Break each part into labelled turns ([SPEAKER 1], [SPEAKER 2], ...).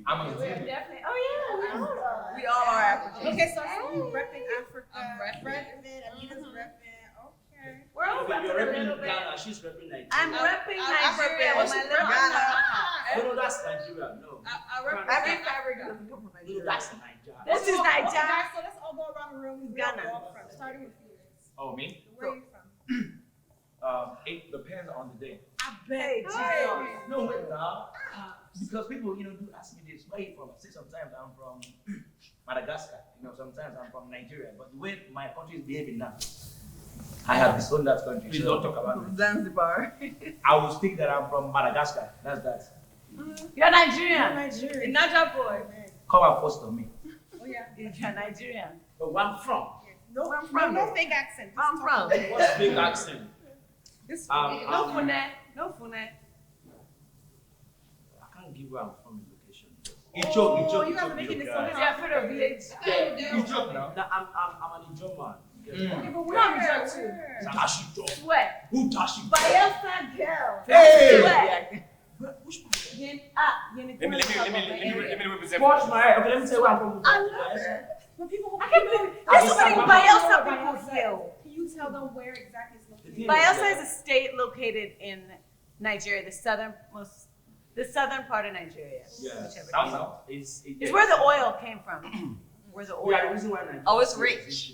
[SPEAKER 1] I'm a
[SPEAKER 2] definitely. Oh yeah.
[SPEAKER 3] We all are African.
[SPEAKER 4] Okay, so repping Africa. I'm repping. Anita's repping. Okay.
[SPEAKER 2] We're all
[SPEAKER 1] You're
[SPEAKER 2] repping a
[SPEAKER 1] repping
[SPEAKER 2] little bit.
[SPEAKER 1] Ghana, she's repping Nigeria.
[SPEAKER 2] I'm repping
[SPEAKER 3] I'm
[SPEAKER 2] Nigeria
[SPEAKER 3] repping
[SPEAKER 2] with my little
[SPEAKER 3] Ghana.
[SPEAKER 1] No, that's Nigeria. No.
[SPEAKER 3] I represent
[SPEAKER 5] Every fabric doesn't come from
[SPEAKER 1] No,
[SPEAKER 5] Nigeria.
[SPEAKER 1] that's Nigeria.
[SPEAKER 2] This is Nigeria.
[SPEAKER 4] Guys, so let's all go around the room. Where
[SPEAKER 2] Ghana.
[SPEAKER 4] we're all from. Starting with Felix.
[SPEAKER 6] Oh, me?
[SPEAKER 4] Where are you from?
[SPEAKER 6] It depends on the day.
[SPEAKER 2] I bet.
[SPEAKER 1] No, wait now. Because people, do ask me this, where are you from? I say sometimes I'm from Madagascar. Sometimes I'm from Nigeria. But the way my country is behaving now, I have disowned that country. Please don't talk about it.
[SPEAKER 5] Zanzibar.
[SPEAKER 1] I will speak that I'm from Madagascar. That's that.
[SPEAKER 2] You're Nigerian.
[SPEAKER 4] Nigeria.
[SPEAKER 2] Naija boy.
[SPEAKER 1] Come and first of me.
[SPEAKER 4] Oh yeah.
[SPEAKER 2] You're Nigerian.
[SPEAKER 1] But where I'm from.
[SPEAKER 4] No,
[SPEAKER 5] Where I'm from,
[SPEAKER 4] no
[SPEAKER 5] though.
[SPEAKER 4] fake accent.
[SPEAKER 5] Where I'm from.
[SPEAKER 1] What's big accent?
[SPEAKER 4] This
[SPEAKER 2] No funnet. No funnet.
[SPEAKER 1] I can't give where I'm from in location.
[SPEAKER 4] Oh, you guys are making this so
[SPEAKER 1] guy.
[SPEAKER 2] Yeah, for the village.
[SPEAKER 1] You joke now? I'm an Ijo man.
[SPEAKER 4] Okay, but
[SPEAKER 2] Where?
[SPEAKER 4] where? Where?
[SPEAKER 1] Dash it up.
[SPEAKER 2] Sweat.
[SPEAKER 1] Who dash it up?
[SPEAKER 2] Bayelsa girl.
[SPEAKER 1] Hey!
[SPEAKER 2] Sweat.
[SPEAKER 1] Which part?
[SPEAKER 6] Let me represent.
[SPEAKER 1] Wash my hair. Okay, let me tell you where I'm from.
[SPEAKER 4] But people,
[SPEAKER 2] I can't believe there's so many Bayelsa people here.
[SPEAKER 4] Can you tell them where exactly it's located?
[SPEAKER 2] Bayelsa is a state located in Nigeria, the southern part of Nigeria.
[SPEAKER 1] Yeah.
[SPEAKER 2] Whichever.
[SPEAKER 1] South.
[SPEAKER 2] It's where the oil came from. Where the oil.
[SPEAKER 1] Yeah, the reason why Nigeria.
[SPEAKER 5] Oh, it's rich.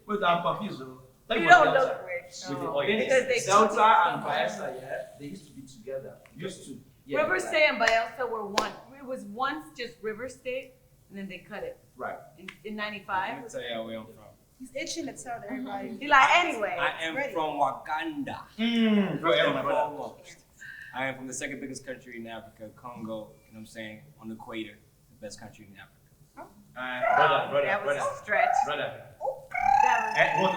[SPEAKER 1] Wait, I'm confused though.
[SPEAKER 2] You don't look rich.
[SPEAKER 1] With the
[SPEAKER 2] No.
[SPEAKER 1] oil.
[SPEAKER 2] Because they
[SPEAKER 1] Delta and Bayelsa, yeah, they used to be together. Used to. Yeah,
[SPEAKER 2] River
[SPEAKER 1] right.
[SPEAKER 2] State and Bayelsa were one. It was once just River State, and then they cut it
[SPEAKER 1] Right.
[SPEAKER 2] in
[SPEAKER 6] Let
[SPEAKER 2] '95.
[SPEAKER 6] me tell you where I'm from.
[SPEAKER 4] He's itching to tell everybody.
[SPEAKER 2] He like anyway.
[SPEAKER 6] I am
[SPEAKER 4] Ready.
[SPEAKER 6] from Wakanda.
[SPEAKER 1] First and
[SPEAKER 6] Foremost. I am from the second biggest country in Africa, Congo. You know what I'm saying? On the equator, the best country in Africa.
[SPEAKER 2] That was a stretch.
[SPEAKER 1] Brother.
[SPEAKER 2] That was,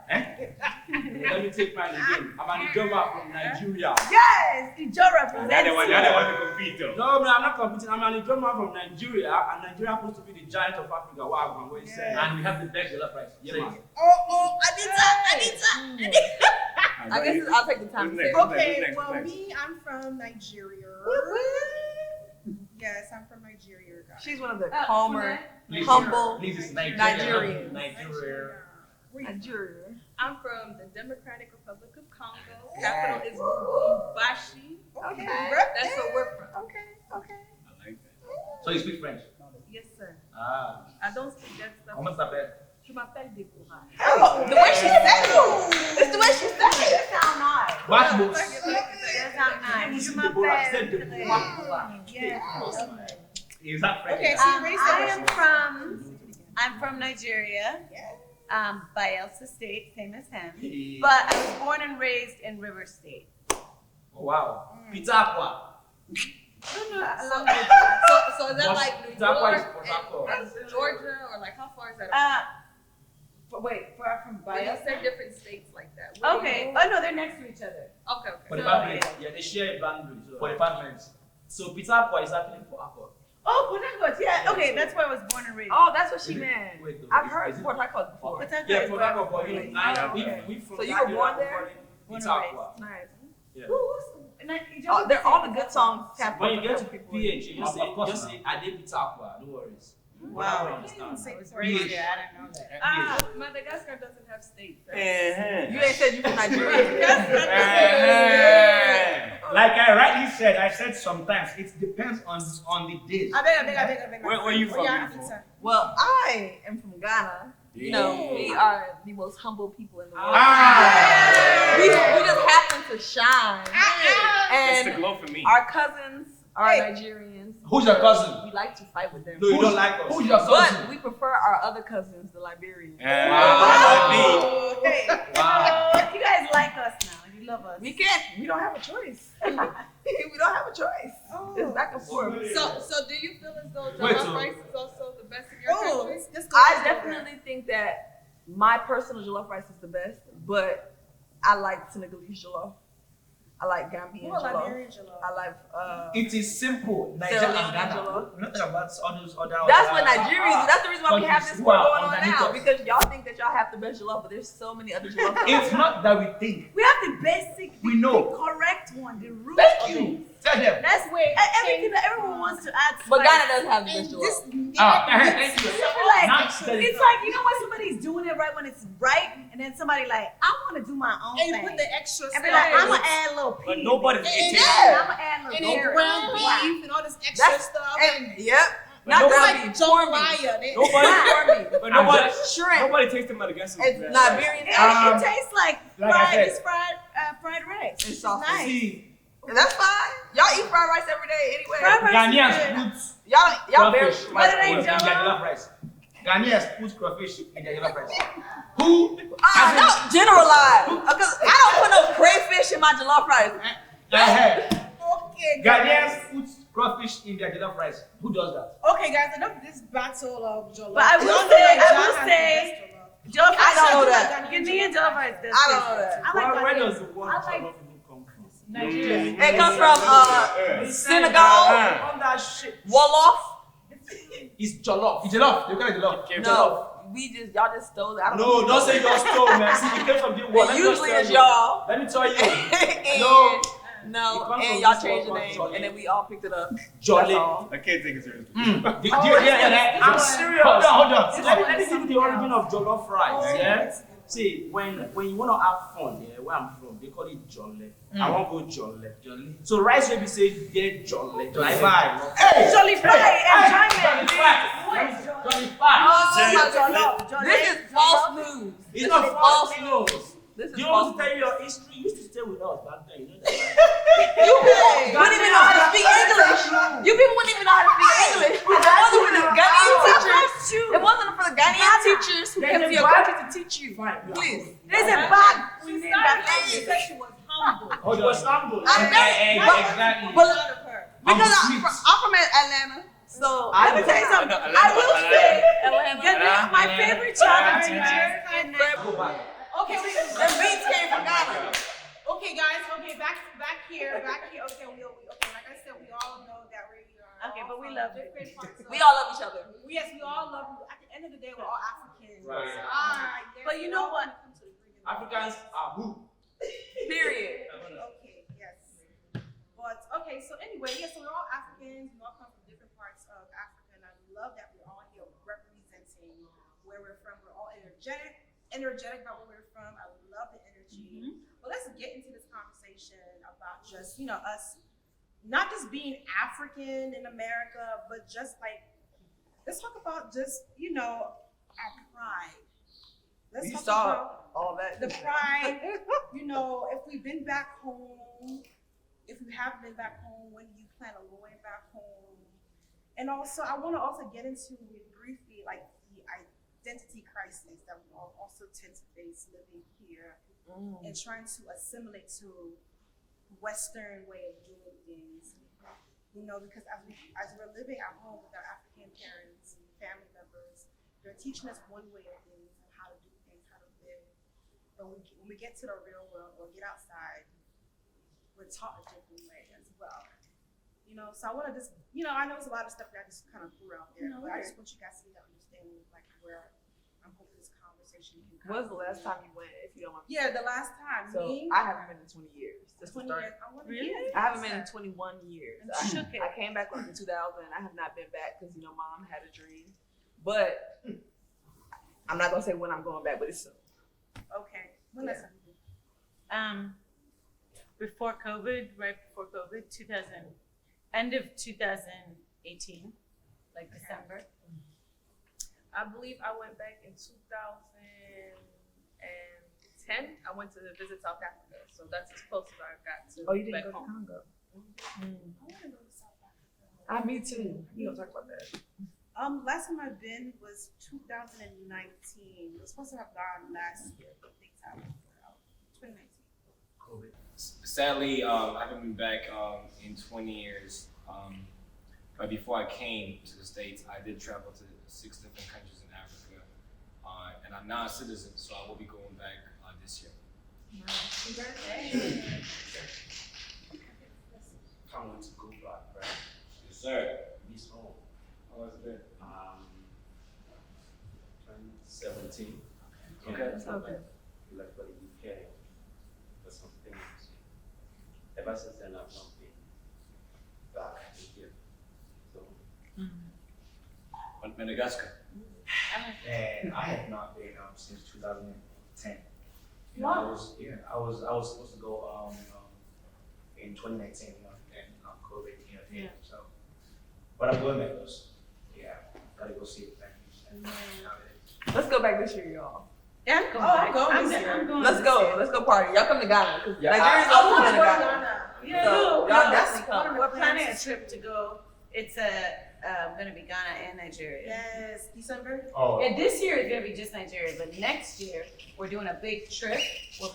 [SPEAKER 1] Let me take mine again. I'm an Ijoma from Nigeria.
[SPEAKER 2] yes, Ijo represents.
[SPEAKER 6] Now they want to compete though.
[SPEAKER 1] No, man, I'm not competing. I'm an Ijoma from Nigeria, and Nigeria happens to be the giant of Africa. What you saying? And we have the best jollof rice. Yeah, man.
[SPEAKER 4] Oh, Anita.
[SPEAKER 5] I guess I'll take the time to say.
[SPEAKER 4] Okay, well, me, I'm from Nigeria. Yes, I'm from Nigeria, guys.
[SPEAKER 5] She's one of the calmer,
[SPEAKER 1] Please,
[SPEAKER 5] humble
[SPEAKER 1] Please, it's
[SPEAKER 5] Nigerians.
[SPEAKER 1] Nigeria.
[SPEAKER 5] Nigeria.
[SPEAKER 3] I'm from the Democratic Republic of Congo. Capital is Lubumbashi.
[SPEAKER 4] Okay,
[SPEAKER 3] That's where we're from.
[SPEAKER 4] Okay.
[SPEAKER 6] I like that.
[SPEAKER 1] So you speak French?
[SPEAKER 3] Yes, sir.
[SPEAKER 1] Ah.
[SPEAKER 3] I don't speak that stuff.
[SPEAKER 1] Comment ça s'appelle?
[SPEAKER 3] Je m'appelle Décourage.
[SPEAKER 5] Oh, the way she said it. It's the way she said it.
[SPEAKER 2] that sound nice.
[SPEAKER 1] Watch books.
[SPEAKER 2] That sound nice.
[SPEAKER 1] She
[SPEAKER 2] Je
[SPEAKER 1] said the
[SPEAKER 2] m'appelle.
[SPEAKER 1] Deborah.
[SPEAKER 2] Yes.
[SPEAKER 1] Is that French?
[SPEAKER 4] Okay, so you raised
[SPEAKER 2] I'm from Nigeria.
[SPEAKER 4] Yeah.
[SPEAKER 2] Bayelsa State, same as him.
[SPEAKER 1] Yeah.
[SPEAKER 2] But I was born and raised in River State.
[SPEAKER 1] Oh, wow. Pizza aqua.
[SPEAKER 3] So is that like New
[SPEAKER 1] That one is
[SPEAKER 3] York
[SPEAKER 1] Port Harcourt.
[SPEAKER 3] and Georgia, or like how far is that?
[SPEAKER 2] But wait, far from
[SPEAKER 3] But you
[SPEAKER 2] Bayelsa.
[SPEAKER 3] said different states like that. What do you
[SPEAKER 2] Okay.
[SPEAKER 3] mean?
[SPEAKER 2] Oh no, they're next to each other.
[SPEAKER 3] Okay.
[SPEAKER 1] For the
[SPEAKER 2] So,
[SPEAKER 1] boundaries. Yeah, they share a boundary for departments. So pizza aqua is actually for aqua.
[SPEAKER 2] Oh, Port Harcourt. Yeah. Okay, that's where I was born and raised.
[SPEAKER 5] Oh, that's what she meant.
[SPEAKER 1] Wait, though,
[SPEAKER 5] I've
[SPEAKER 1] is
[SPEAKER 5] heard
[SPEAKER 1] it-
[SPEAKER 5] Port Harcourt before.
[SPEAKER 2] Port Harcourt
[SPEAKER 1] Yeah,
[SPEAKER 2] is
[SPEAKER 1] Port
[SPEAKER 2] where I
[SPEAKER 1] Harcourt,
[SPEAKER 2] was
[SPEAKER 1] but
[SPEAKER 2] born and
[SPEAKER 1] I
[SPEAKER 2] raised.
[SPEAKER 5] okay.
[SPEAKER 1] we from
[SPEAKER 5] So you were
[SPEAKER 1] Nigeria,
[SPEAKER 5] born
[SPEAKER 1] we
[SPEAKER 5] there?
[SPEAKER 1] call it
[SPEAKER 2] Born
[SPEAKER 1] Pizza
[SPEAKER 2] and raised.
[SPEAKER 1] aqua.
[SPEAKER 5] Nice.
[SPEAKER 1] Yeah.
[SPEAKER 5] Oh, they're all the good songs have
[SPEAKER 1] When you get to
[SPEAKER 5] people.
[SPEAKER 1] PH, you just Of course say, I did pizza aqua, no worries.
[SPEAKER 2] Wow.
[SPEAKER 1] I understand.
[SPEAKER 4] Say
[SPEAKER 2] I was
[SPEAKER 4] it.
[SPEAKER 2] raised there. I didn't know that.
[SPEAKER 3] Ah, Madagascar doesn't have states.
[SPEAKER 5] You ain't said you from Nigeria.
[SPEAKER 1] Like I rightly said, I said sometimes it depends on the days.
[SPEAKER 4] I beg.
[SPEAKER 6] Where you from?
[SPEAKER 4] Yeah,
[SPEAKER 6] Beautiful?
[SPEAKER 4] Anita.
[SPEAKER 5] Well, I am from Ghana. You know, we are the most humble people in the world.
[SPEAKER 1] Ah.
[SPEAKER 5] We just happen to shine.
[SPEAKER 6] It's the
[SPEAKER 5] And
[SPEAKER 6] glow for me.
[SPEAKER 5] our cousins are
[SPEAKER 4] Hey.
[SPEAKER 5] Nigerians.
[SPEAKER 1] Who's your cousin?
[SPEAKER 5] We like to fight with them.
[SPEAKER 1] No, you don't like us.
[SPEAKER 6] Who's your
[SPEAKER 5] But we prefer our other cousins, the Liberians.
[SPEAKER 4] Oh, hey.
[SPEAKER 1] Wow.
[SPEAKER 2] Oh, you guys like us now. You love us.
[SPEAKER 5] We can't. We don't have a choice. we don't have a choice.
[SPEAKER 4] Oh.
[SPEAKER 5] It's back and forth.
[SPEAKER 3] So do you feel as though
[SPEAKER 1] Wait,
[SPEAKER 3] jollof
[SPEAKER 1] so-
[SPEAKER 3] rice is also the best in your
[SPEAKER 4] Oh,
[SPEAKER 3] country?
[SPEAKER 4] let's go.
[SPEAKER 5] I definitely think that my personal jollof rice is the best, but I like Senegalese jollof. I like Gambian
[SPEAKER 4] More
[SPEAKER 5] jollof.
[SPEAKER 4] Liberian jollof.
[SPEAKER 5] I like.
[SPEAKER 1] It is simple. Nigeria
[SPEAKER 5] Sierra
[SPEAKER 1] and
[SPEAKER 5] Leone
[SPEAKER 1] Ghana.
[SPEAKER 5] jollof.
[SPEAKER 1] Nothing about all those other.
[SPEAKER 5] That's what Nigerians. That's the reason why we have this
[SPEAKER 1] countries
[SPEAKER 5] war
[SPEAKER 1] who are
[SPEAKER 5] going on
[SPEAKER 1] underneath
[SPEAKER 5] now
[SPEAKER 1] us.
[SPEAKER 5] because y'all think that y'all have the best jollof, but there's so many other jollof.
[SPEAKER 1] It's not that we think.
[SPEAKER 2] We have the basic,
[SPEAKER 1] We know.
[SPEAKER 2] the correct one, the root
[SPEAKER 1] Thank
[SPEAKER 2] of
[SPEAKER 1] you.
[SPEAKER 2] it.
[SPEAKER 1] Tell them.
[SPEAKER 2] That's where everyone wants to add spice.
[SPEAKER 5] But Ghana doesn't have the
[SPEAKER 4] And
[SPEAKER 5] best
[SPEAKER 4] this,
[SPEAKER 5] jollof.
[SPEAKER 1] Thank you.
[SPEAKER 2] Like,
[SPEAKER 1] Now she said it.
[SPEAKER 2] it's like, you know when somebody's doing it right when it's right, and then somebody like, I want to do my own
[SPEAKER 4] and
[SPEAKER 2] thing.
[SPEAKER 4] put the extra
[SPEAKER 2] And be
[SPEAKER 4] stuff.
[SPEAKER 2] like, I'm gonna add a little pea.
[SPEAKER 6] But nobody.
[SPEAKER 4] And
[SPEAKER 6] It
[SPEAKER 4] yeah.
[SPEAKER 6] tastes.
[SPEAKER 2] I'm gonna add a
[SPEAKER 4] and
[SPEAKER 2] little
[SPEAKER 4] then
[SPEAKER 2] carrot.
[SPEAKER 4] ground
[SPEAKER 2] Why?
[SPEAKER 4] beef and all this extra
[SPEAKER 5] That's-
[SPEAKER 4] stuff.
[SPEAKER 5] And, yep.
[SPEAKER 6] But
[SPEAKER 5] Not
[SPEAKER 6] nobody-
[SPEAKER 5] ground
[SPEAKER 4] Like
[SPEAKER 5] beef.
[SPEAKER 4] jambalaya. They-
[SPEAKER 6] Nobody. But nobody.
[SPEAKER 5] Shrimp.
[SPEAKER 6] Nobody tasted Madagascar.
[SPEAKER 5] It's Liberian.
[SPEAKER 2] It tastes like
[SPEAKER 1] like I said.
[SPEAKER 2] it's fried rice.
[SPEAKER 5] It's saucy.
[SPEAKER 2] nice.
[SPEAKER 1] See,
[SPEAKER 5] That's fine. Y'all eat fried rice every day anyway.
[SPEAKER 2] Fried rice is
[SPEAKER 1] Ghanaians
[SPEAKER 2] good.
[SPEAKER 1] put
[SPEAKER 5] Y'all very
[SPEAKER 1] crawfish
[SPEAKER 2] But it ain't
[SPEAKER 1] in their
[SPEAKER 2] jollof.
[SPEAKER 1] jollof rice. Ghanaians put crawfish in their jollof rice. Who?
[SPEAKER 5] No, generalize. Because I don't put no crayfish in my jollof rice.
[SPEAKER 4] Okay, guys.
[SPEAKER 1] Ghanaians put crawfish in their jollof rice. Who does that?
[SPEAKER 4] Okay, guys. Enough of this battle of jollof.
[SPEAKER 2] But I will
[SPEAKER 4] Y'all know
[SPEAKER 2] say-
[SPEAKER 4] that
[SPEAKER 2] I
[SPEAKER 4] John
[SPEAKER 2] will
[SPEAKER 4] has the
[SPEAKER 2] say-
[SPEAKER 4] best jollof.
[SPEAKER 2] Jollof
[SPEAKER 5] I don't know
[SPEAKER 2] rice.
[SPEAKER 5] that.
[SPEAKER 2] Ghanaian jollof rice.
[SPEAKER 5] I don't know that.
[SPEAKER 2] I like
[SPEAKER 7] Where
[SPEAKER 2] Ghanaian.
[SPEAKER 7] does the word
[SPEAKER 2] I like
[SPEAKER 7] jollof even come from?
[SPEAKER 2] Nigeria.
[SPEAKER 5] It comes from Senegal,
[SPEAKER 7] On that shit.
[SPEAKER 5] Wolof.
[SPEAKER 7] It's jollof.
[SPEAKER 1] It's jollof. You call it jollof.
[SPEAKER 5] No, y'all just stole it. I don't know.
[SPEAKER 7] No, don't say your stole, man. See, it came from the word.
[SPEAKER 5] It usually is y'all.
[SPEAKER 7] Let me tell you.
[SPEAKER 5] And-
[SPEAKER 7] No.
[SPEAKER 5] No,
[SPEAKER 7] It comes
[SPEAKER 5] and
[SPEAKER 7] from
[SPEAKER 5] y'all
[SPEAKER 7] this
[SPEAKER 5] changed the
[SPEAKER 7] word
[SPEAKER 5] name,
[SPEAKER 7] called
[SPEAKER 5] and then we all picked it up.
[SPEAKER 7] Jolly.
[SPEAKER 5] That's all.
[SPEAKER 6] I can't take it seriously.
[SPEAKER 7] I'm serious.
[SPEAKER 1] Hold on.
[SPEAKER 7] Let me give you the origin of jollof rice.
[SPEAKER 4] Oh,
[SPEAKER 7] Yeah. See, when you wanna have fun, yeah, where I'm from, they call it jolly. I want go jolly. So rice will be say yeah jolly. Like vibe.
[SPEAKER 1] Hey!
[SPEAKER 2] Jolly fry, enjoyment.
[SPEAKER 1] Johnny Five.
[SPEAKER 5] Oh my God. This is false news.
[SPEAKER 7] It's not false news.
[SPEAKER 5] This is
[SPEAKER 7] You
[SPEAKER 5] false
[SPEAKER 7] want to tell you your history? You used to stay with us back then. You know that.
[SPEAKER 5] You wouldn't even know how to speak English. You people wouldn't even know how to speak English. It wasn't for the Ghanaian teachers. It wasn't for the Ghanaian teachers who came to your country to teach you. Please.
[SPEAKER 2] There's a bag.
[SPEAKER 4] She started off and said she was humble.
[SPEAKER 7] Oh, you was humble.
[SPEAKER 5] I'm very-
[SPEAKER 1] Exactly.
[SPEAKER 5] But
[SPEAKER 4] Proud of her.
[SPEAKER 5] because
[SPEAKER 1] sweet.
[SPEAKER 5] I'm from Atlanta, so
[SPEAKER 2] Let me tell you something. I will say,
[SPEAKER 5] Atlanta.
[SPEAKER 2] my favorite childhood teacher in
[SPEAKER 1] Go back.
[SPEAKER 4] Okay,
[SPEAKER 5] The beats came from Ghana.
[SPEAKER 4] okay, guys. Okay, back here. Okay, okay. Like I said, we all know that we are.
[SPEAKER 2] Okay,
[SPEAKER 4] all
[SPEAKER 2] but we
[SPEAKER 4] from
[SPEAKER 2] love
[SPEAKER 4] different parts of-
[SPEAKER 5] We all love each other.
[SPEAKER 4] Yes, we all love you. At the end of the day, we're all Africans.
[SPEAKER 1] Right.
[SPEAKER 4] Yes,
[SPEAKER 2] But you
[SPEAKER 4] we
[SPEAKER 2] know
[SPEAKER 4] all
[SPEAKER 2] what?
[SPEAKER 4] wanna come to the agreement.
[SPEAKER 7] Africans are who?
[SPEAKER 5] Period.
[SPEAKER 4] Okay, yes. But okay, so anyway, yes, so we're all Africans. We all come from different parts of Africa, and I love that we're all here representing where we're from. We're all energetic about where we're from. I love the energy. But let's get into this conversation about just us, not just being African in America, but just like let's talk about just our pride. Let's
[SPEAKER 5] You
[SPEAKER 4] talk
[SPEAKER 5] saw
[SPEAKER 4] about
[SPEAKER 5] all that.
[SPEAKER 4] the pride, if we've been back home, if you haven't been back home, when do you plan on going back home? And also, I want to also get into briefly like the identity crisis that we all also tend to face living here and trying to assimilate to Western way of doing things. Because as we're living at home with our African parents and family members, they're teaching us one way of things and how to do things, how to live. But when we get to the real world or get outside, we're taught a different way as well. So I want to just, I know there's a lot of stuff that I just kind of threw out there, but I just want you guys to get an understanding of like where I'm hoping this conversation can come.
[SPEAKER 5] When was the last time you went, if you don't mind?
[SPEAKER 4] Yeah, the last time.
[SPEAKER 5] So
[SPEAKER 4] me,
[SPEAKER 5] I haven't been in 20 years. Just to
[SPEAKER 4] 20
[SPEAKER 5] start.
[SPEAKER 4] years. I want to
[SPEAKER 2] Really?
[SPEAKER 5] I haven't been in 21 years.
[SPEAKER 2] And shook it.
[SPEAKER 5] I came back like in 2000. I have not been back because mom had a dream. But I'm not gonna say when I'm going back, but it's soon.
[SPEAKER 4] Okay. When last time you did?
[SPEAKER 2] Before COVID, right before COVID, end of 2018, like December.
[SPEAKER 3] I believe I went back in 2010. I went to visit South Africa, so that's as close as I got to back home.
[SPEAKER 5] Congo.
[SPEAKER 4] I want to go to South Africa.
[SPEAKER 5] Me too. You don't talk about that.
[SPEAKER 4] Last time I've been was 2019. We were supposed to have gone last year, but things happened. 2019.
[SPEAKER 6] Sadly, I haven't been back in 20 years. But before I came to the States, I did travel to 6 different countries in Africa. And I'm now a citizen, so I will be going back this year.
[SPEAKER 7] Can't wait to go back, right?
[SPEAKER 6] Yes, sir.
[SPEAKER 7] Miss home.
[SPEAKER 6] How was it?
[SPEAKER 7] 2017.
[SPEAKER 6] Okay.
[SPEAKER 7] That's okay. Like for the UK, for some things. Ever since then, I've not been.
[SPEAKER 6] Madagascar.
[SPEAKER 1] And I have not been since 2010.
[SPEAKER 5] Wow.
[SPEAKER 1] I was supposed to go in 2019, and COVID, hit. So, but I'm going back. Yeah, gotta go see it.
[SPEAKER 5] Let's go back this year, y'all.
[SPEAKER 2] Yeah, I'm going.
[SPEAKER 4] I'm going
[SPEAKER 2] I'm
[SPEAKER 4] this year.
[SPEAKER 2] going
[SPEAKER 5] Let's
[SPEAKER 2] this
[SPEAKER 5] go.
[SPEAKER 2] year.
[SPEAKER 5] Let's go party. Y'all come to Ghana because
[SPEAKER 1] Yeah,
[SPEAKER 5] Nigerians
[SPEAKER 4] I
[SPEAKER 5] also
[SPEAKER 4] want
[SPEAKER 5] come
[SPEAKER 4] to
[SPEAKER 5] to
[SPEAKER 4] go to
[SPEAKER 5] Ghana.
[SPEAKER 4] Ghana.
[SPEAKER 2] Yeah,
[SPEAKER 5] So, y'all definitely come.
[SPEAKER 2] We're planning a trip to go. It's going to be Ghana and Nigeria.
[SPEAKER 4] Yes, December.
[SPEAKER 1] Oh,
[SPEAKER 2] And this year is going to be just Nigeria, but next year we're doing a big trip. We're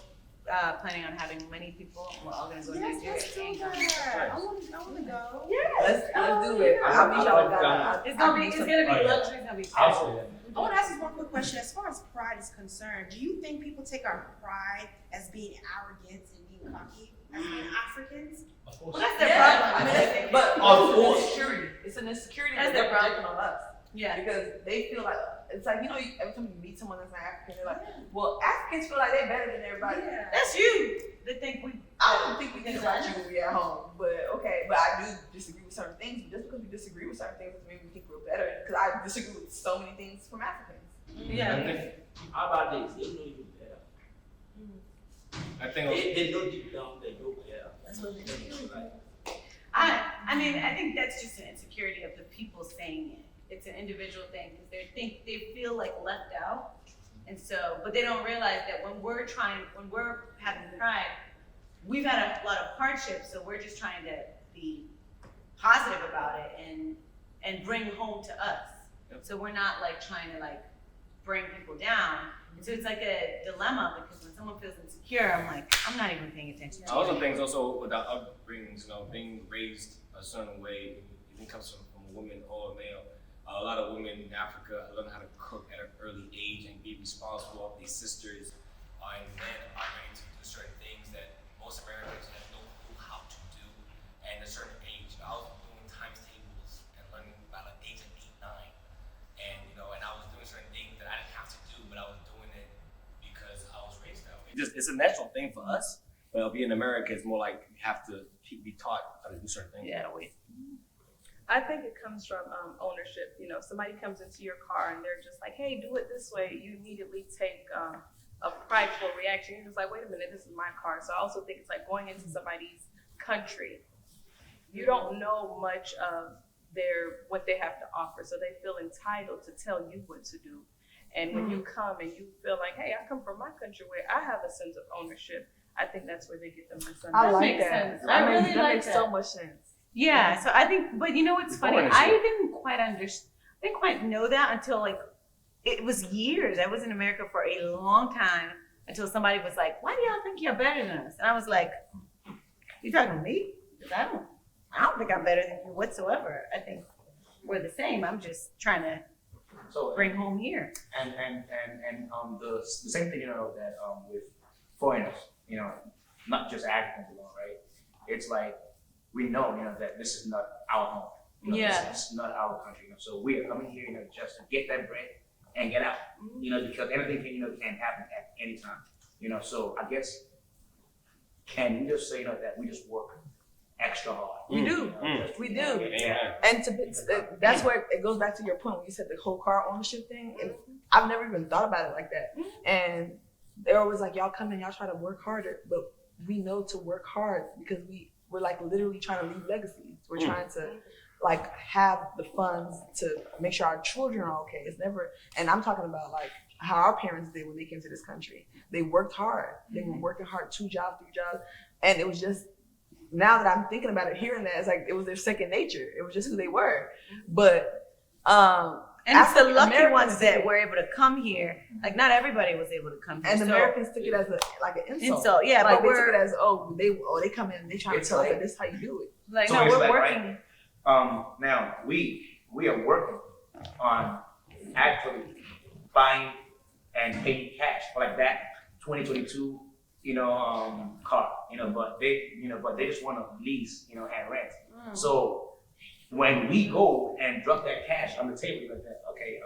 [SPEAKER 2] planning on having many people. We're all going to go to
[SPEAKER 4] Yes,
[SPEAKER 2] Nigeria
[SPEAKER 4] let's do
[SPEAKER 2] and Ghana.
[SPEAKER 4] that. I want to go.
[SPEAKER 5] Let's do it. I'll meet y'all in Ghana.
[SPEAKER 2] It's going to be
[SPEAKER 1] Oh, yeah.
[SPEAKER 2] luxury. It's going to be
[SPEAKER 1] I'll
[SPEAKER 2] fun.
[SPEAKER 1] say that.
[SPEAKER 4] I want to ask you one quick question. As far as pride is concerned, do you think people take our pride as being arrogant and being cocky, as being Africans?
[SPEAKER 1] Of course.
[SPEAKER 2] Well, that's their
[SPEAKER 5] Yeah,
[SPEAKER 2] problem.
[SPEAKER 5] I mean, but
[SPEAKER 1] Of
[SPEAKER 5] it's
[SPEAKER 1] course.
[SPEAKER 5] an insecurity. It's an insecurity
[SPEAKER 2] That's
[SPEAKER 5] that they're
[SPEAKER 2] their problem.
[SPEAKER 5] projecting on us.
[SPEAKER 2] Yeah.
[SPEAKER 5] Because they feel like, it's like, every time you meet someone that's not African, they're like, well, Africans feel like they're better than everybody.
[SPEAKER 4] Yeah.
[SPEAKER 2] That's you. They think we.
[SPEAKER 5] I don't think we think about you when we're at home, but okay. But I do disagree with certain things. But just because we disagree with certain things doesn't mean we think we're better. Because I disagree with so many things from Africans.
[SPEAKER 2] Yeah.
[SPEAKER 7] How about this? They know you better.
[SPEAKER 6] I think
[SPEAKER 7] They know deep down they know better. That's what they do.
[SPEAKER 2] I mean, I think that's just an insecurity of the people saying it. It's an individual thing because they feel like left out, and so, but they don't realize that when we're having pride, we've had a lot of hardships, so we're just trying to be positive about it and bring home to us.
[SPEAKER 6] Yep.
[SPEAKER 2] So we're not like trying to like bring people down. And so it's like a dilemma because when someone feels insecure, I'm like, I'm not even paying attention to
[SPEAKER 6] I also
[SPEAKER 2] you.
[SPEAKER 6] think also with our upbringings, being raised a certain way, even comes from a woman or a male. A lot of women in Africa learn how to cook at an early age and be responsible of their sisters, and men are ready to do certain things that most Americans have no clue how to do. And at a certain age, I was doing times tables and learning about the age of 8, 9, and and I was doing certain things that I didn't have to do, but I was doing it because I was raised that way. It's a natural thing for us, but being in America, it's more like you have to be taught how to do certain things that way.
[SPEAKER 3] I think it comes from ownership. If somebody comes into your car and they're just like, hey, do it this way, you immediately take a prideful reaction. You're just like, wait a minute, this is my car. So I also think it's like going into somebody's country. You don't know much of what they have to offer, so they feel entitled to tell you what to do. And when you come and you feel like, hey, I come from my country where I have a sense of ownership, I think that's where they get the misunderstanding.
[SPEAKER 5] I like
[SPEAKER 2] makes
[SPEAKER 5] that.
[SPEAKER 2] sense. I really
[SPEAKER 5] that
[SPEAKER 2] like
[SPEAKER 5] makes
[SPEAKER 2] that.
[SPEAKER 5] so much sense.
[SPEAKER 2] Yeah, so I think, but you know what's funny?
[SPEAKER 6] Ownership.
[SPEAKER 2] I didn't quite know that until like, it was years. I was in America for a long time until somebody was like, why do y'all think you're better than us? And I was like, you talking to me? 'Cause I don't think I'm better than you whatsoever. I think we're the same. I'm just trying to
[SPEAKER 1] So
[SPEAKER 2] bring home here.
[SPEAKER 1] and the same thing that with foreigners, not just Africans alone, right? It's like we know that this is not our home.
[SPEAKER 2] Yeah.
[SPEAKER 1] This is not our country. So we are coming here, just to get that bread and get out. Because anything can happen at any time. So I guess can you just say that we just work extra hard?
[SPEAKER 5] We do.
[SPEAKER 1] Just to
[SPEAKER 5] We do.
[SPEAKER 1] Yeah.
[SPEAKER 5] And that's where it goes back to your point when you said the whole car ownership thing. And I've never even thought about it like that. And they're always like, y'all come in, y'all try to work harder, but we know to work hard because we're like literally trying to leave legacies. We're trying to like have the funds to make sure our children are okay. It's never, and I'm talking about like how our parents did when they came to this country. They worked hard. They were working hard, 2 jobs, 3 jobs, and it was just. Now that I'm thinking about it, hearing that, it's like it was their second nature. It was just who they were. But
[SPEAKER 2] And it's the lucky
[SPEAKER 5] Americans
[SPEAKER 2] ones that
[SPEAKER 5] took it-
[SPEAKER 2] were able to come here. Like not everybody was able to come here.
[SPEAKER 5] and
[SPEAKER 2] so,
[SPEAKER 5] Americans took it as an insult.
[SPEAKER 2] insult, yeah,
[SPEAKER 5] Like
[SPEAKER 2] but
[SPEAKER 5] they
[SPEAKER 2] we're
[SPEAKER 5] took it as they come in and they trying to
[SPEAKER 1] It's
[SPEAKER 5] tell us
[SPEAKER 1] like-
[SPEAKER 5] that this is how you do it.
[SPEAKER 2] like
[SPEAKER 1] So
[SPEAKER 2] no,
[SPEAKER 1] it's
[SPEAKER 2] we're
[SPEAKER 1] like,
[SPEAKER 2] working.
[SPEAKER 1] Now we are working on actually buying and paying cash for like that 2022 car, but they just want to lease, and rent. So when we go and drop that cash on the table, like that, okay,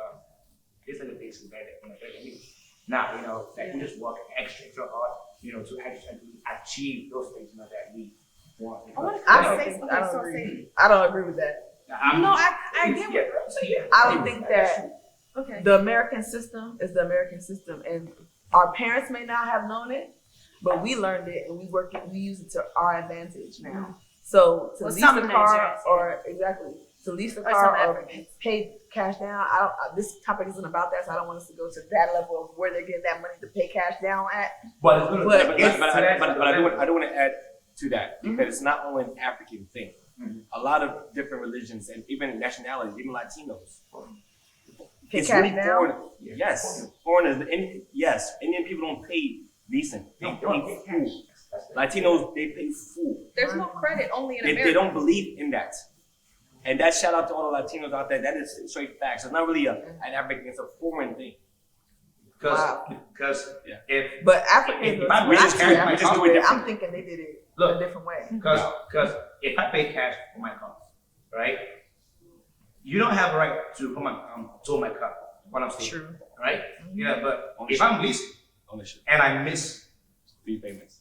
[SPEAKER 1] this other thing is better than me. Now, that we just work extra hard, to actually achieve those things, that we want.
[SPEAKER 5] I don't agree with that.
[SPEAKER 4] No, I get what you're saying.
[SPEAKER 5] I don't think that
[SPEAKER 4] Okay.
[SPEAKER 5] the American system is the American system, and our parents may not have known it, but we learned it and we use it to our advantage now. So to lease
[SPEAKER 2] some
[SPEAKER 5] a car
[SPEAKER 2] Nigerians,
[SPEAKER 5] to lease a
[SPEAKER 2] Or
[SPEAKER 5] car
[SPEAKER 2] some
[SPEAKER 5] or
[SPEAKER 2] Africans.
[SPEAKER 5] pay cash down. This topic isn't about that, so I don't want us to go to that level of where they're getting that money to pay cash down at.
[SPEAKER 1] But it's gonna.
[SPEAKER 5] But
[SPEAKER 6] I do want to add to that because it's not only an African thing. A lot of different religions and even nationalities, even Latinos.
[SPEAKER 5] Pay
[SPEAKER 6] It's
[SPEAKER 5] cash
[SPEAKER 6] really
[SPEAKER 5] down?
[SPEAKER 6] foreign. Yes, foreigners. Yes, Indian people don't pay decent. They pay full. Latinos, they pay full.
[SPEAKER 3] There's no credit, only in America.
[SPEAKER 6] They don't believe in that. And that shout out to all the Latinos out there. That is straight facts. It's not really an African, it's a foreign thing.
[SPEAKER 1] Because
[SPEAKER 6] Yeah.
[SPEAKER 1] if
[SPEAKER 5] But Africans,
[SPEAKER 1] If I
[SPEAKER 5] we
[SPEAKER 1] just carry my
[SPEAKER 6] just do it different.
[SPEAKER 5] I'm thinking they did it
[SPEAKER 1] Look.
[SPEAKER 5] a different way.
[SPEAKER 1] because if I pay cash for my car, right, you don't have a right to come and tow my car. What I'm saying,
[SPEAKER 5] True.
[SPEAKER 1] right? Yeah, but
[SPEAKER 6] Ownership.
[SPEAKER 1] if I'm leasing
[SPEAKER 6] Ownership.
[SPEAKER 1] and I miss
[SPEAKER 6] 3 payments.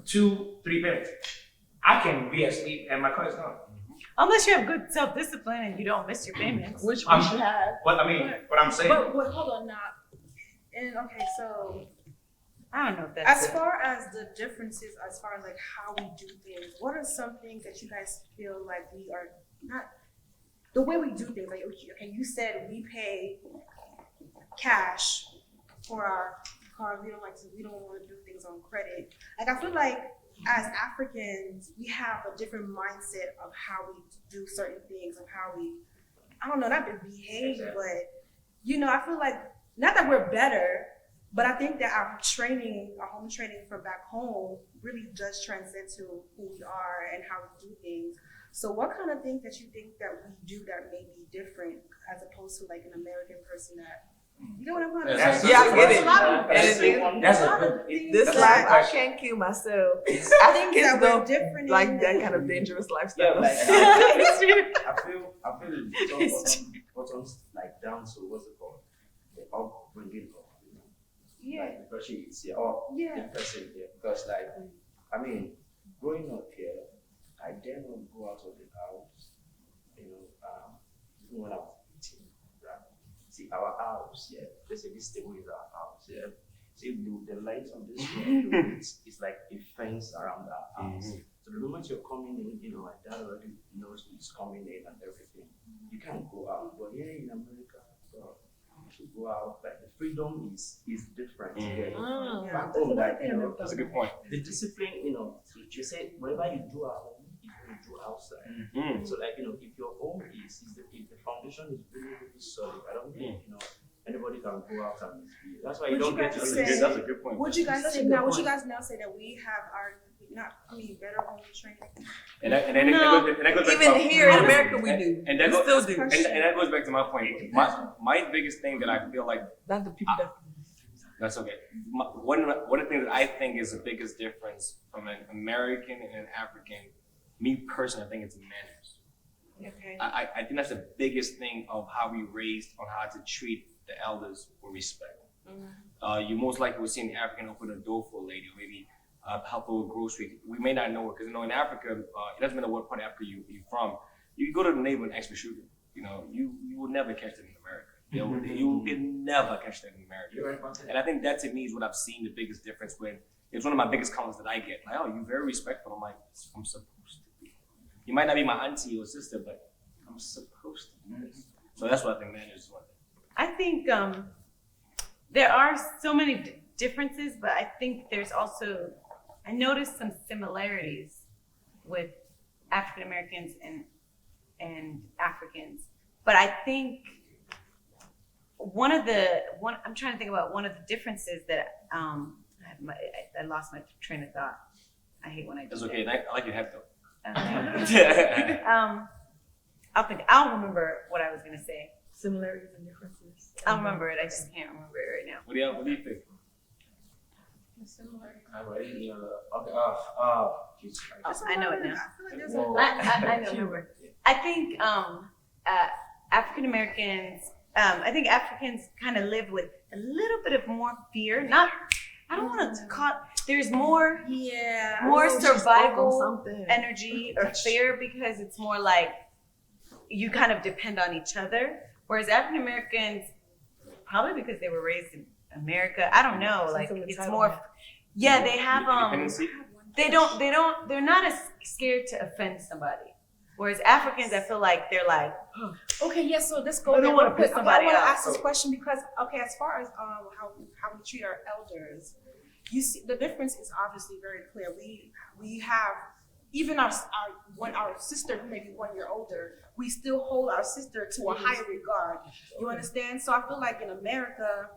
[SPEAKER 1] 2-3 payments, I can be asleep and my car is gone.
[SPEAKER 2] Unless you have good self-discipline and you don't miss your payments.
[SPEAKER 5] Which
[SPEAKER 1] I'm-
[SPEAKER 5] we should have.
[SPEAKER 1] But I mean, what I'm saying,
[SPEAKER 4] But hold on now. And okay, so
[SPEAKER 2] I don't know if that's
[SPEAKER 4] as far as the differences, as far as like how we do things, what are some things that you guys feel like we are not the way we do things? Like okay, you said we pay cash for our car. We don't want to do things on credit. Like I feel like as Africans, we have a different mindset of how we do certain things, of how we, I don't know, not to behave, but I feel like not that we're better, but I think that our home training from back home really does transcend to who we are and how we do things. So what kind of things that you think that we do that may be different as opposed to like an American person that, you know what I'm trying to
[SPEAKER 1] That's
[SPEAKER 4] say?
[SPEAKER 5] Yeah, I get
[SPEAKER 4] There's
[SPEAKER 5] it.
[SPEAKER 4] a lot of
[SPEAKER 1] That's
[SPEAKER 4] things-
[SPEAKER 1] that's
[SPEAKER 4] a lot
[SPEAKER 1] a
[SPEAKER 4] of
[SPEAKER 1] good.
[SPEAKER 4] things
[SPEAKER 5] This
[SPEAKER 1] That's
[SPEAKER 5] life,
[SPEAKER 1] a
[SPEAKER 5] I
[SPEAKER 1] good
[SPEAKER 5] can't kill myself.
[SPEAKER 4] things
[SPEAKER 5] Africans
[SPEAKER 4] that we're
[SPEAKER 5] don't
[SPEAKER 4] different
[SPEAKER 5] like
[SPEAKER 4] in.
[SPEAKER 5] that kind of dangerous
[SPEAKER 7] Yeah,
[SPEAKER 5] lifestyle.
[SPEAKER 7] like I feel it's bottoms like down to what's it called? The upbringing of
[SPEAKER 4] Yeah.
[SPEAKER 7] like because it's or
[SPEAKER 4] Yeah.
[SPEAKER 7] the person here. Because like I mean, growing up here, I dare not go out of the house, even when I was 18, right? See our house, yeah. Let's say this table is our house, yeah. See the length of this room, it's like a fence around our house. So the moment you're coming in, my dad already knows who's coming in and everything. You can't go out. But here in America, to go out, like the freedom is different here. Back home, like,
[SPEAKER 6] That's a good point.
[SPEAKER 7] the discipline, you say whatever you do at home, you do outside. So like, if your home if the foundation is really, really solid, I don't think, anybody can go out and misbehave. That's why you
[SPEAKER 4] Would
[SPEAKER 7] don't
[SPEAKER 4] you
[SPEAKER 7] get
[SPEAKER 4] guys
[SPEAKER 7] to
[SPEAKER 4] say-
[SPEAKER 7] see
[SPEAKER 6] That's a good point.
[SPEAKER 4] Would you guys
[SPEAKER 5] That's a
[SPEAKER 4] say
[SPEAKER 5] good
[SPEAKER 4] now? Would
[SPEAKER 5] point.
[SPEAKER 4] you guys now say that we have better home training?
[SPEAKER 6] And that goes back
[SPEAKER 5] Even
[SPEAKER 6] to
[SPEAKER 5] here in America, we do.
[SPEAKER 6] And that
[SPEAKER 5] We
[SPEAKER 6] goes,
[SPEAKER 5] still do.
[SPEAKER 6] and that goes back to my point. My biggest thing that I feel like
[SPEAKER 5] Not the people that.
[SPEAKER 6] that's okay. One of the things that I think is the biggest difference from an American and an African, me personally, I think it's manners.
[SPEAKER 4] Okay.
[SPEAKER 6] I think that's the biggest thing of how we raised on how to treat the elders with respect. You most likely will see an African open a door for a lady, or maybe help her with groceries. We may not know it because in Africa, it doesn't matter what part of Africa you're from. You go to the neighbor and ask for sugar. You will never catch that in America. You can never catch that in America. And I think that to me is what I've seen the biggest difference with. It's one of my biggest comments that I get. Like, oh, you're very respectful. I'm like, I'm supposed to be. You might not be my auntie or sister, but I'm supposed to be this. So that's what I think manners is one thing.
[SPEAKER 2] I think there are so many differences, but I think there's also, I noticed some similarities with African Americans and Africans. But I think I'm trying to think about one of the differences that I lost my train of thought. I hate when I do
[SPEAKER 6] That's
[SPEAKER 2] that.
[SPEAKER 6] okay. I like your hat though.
[SPEAKER 2] I'll remember what I was gonna say.
[SPEAKER 5] Similarities and differences.
[SPEAKER 2] I'll remember it. I just can't remember it right now.
[SPEAKER 6] What do you think?
[SPEAKER 7] I'm already, Jesus Christ.
[SPEAKER 2] I know it now.
[SPEAKER 4] I feel like there's
[SPEAKER 7] Whoa.
[SPEAKER 2] I know. Remember. I think African Americans. I think Africans kind of live with a little bit of more fear. I don't want to call. There's more
[SPEAKER 4] Yeah.
[SPEAKER 2] more
[SPEAKER 5] She's spoke on
[SPEAKER 2] survival
[SPEAKER 5] something.
[SPEAKER 2] energy or fear because it's more like you kind of depend on each other. Whereas African Americans, probably because they were raised in America, I don't know, like it's more. Yeah, they have they're not as scared to offend somebody. Whereas Africans, I feel like they're like,
[SPEAKER 4] Okay, yes. So let's go.
[SPEAKER 2] I don't
[SPEAKER 4] there
[SPEAKER 2] wanna
[SPEAKER 4] real quick.
[SPEAKER 2] piss somebody
[SPEAKER 4] I want to
[SPEAKER 2] off.
[SPEAKER 4] ask this question because as far as how we treat our elders, you see the difference is obviously very clear. We have even when our sister who may be 1 year older, we still hold our sister to a higher regard. You understand? So I feel like in America,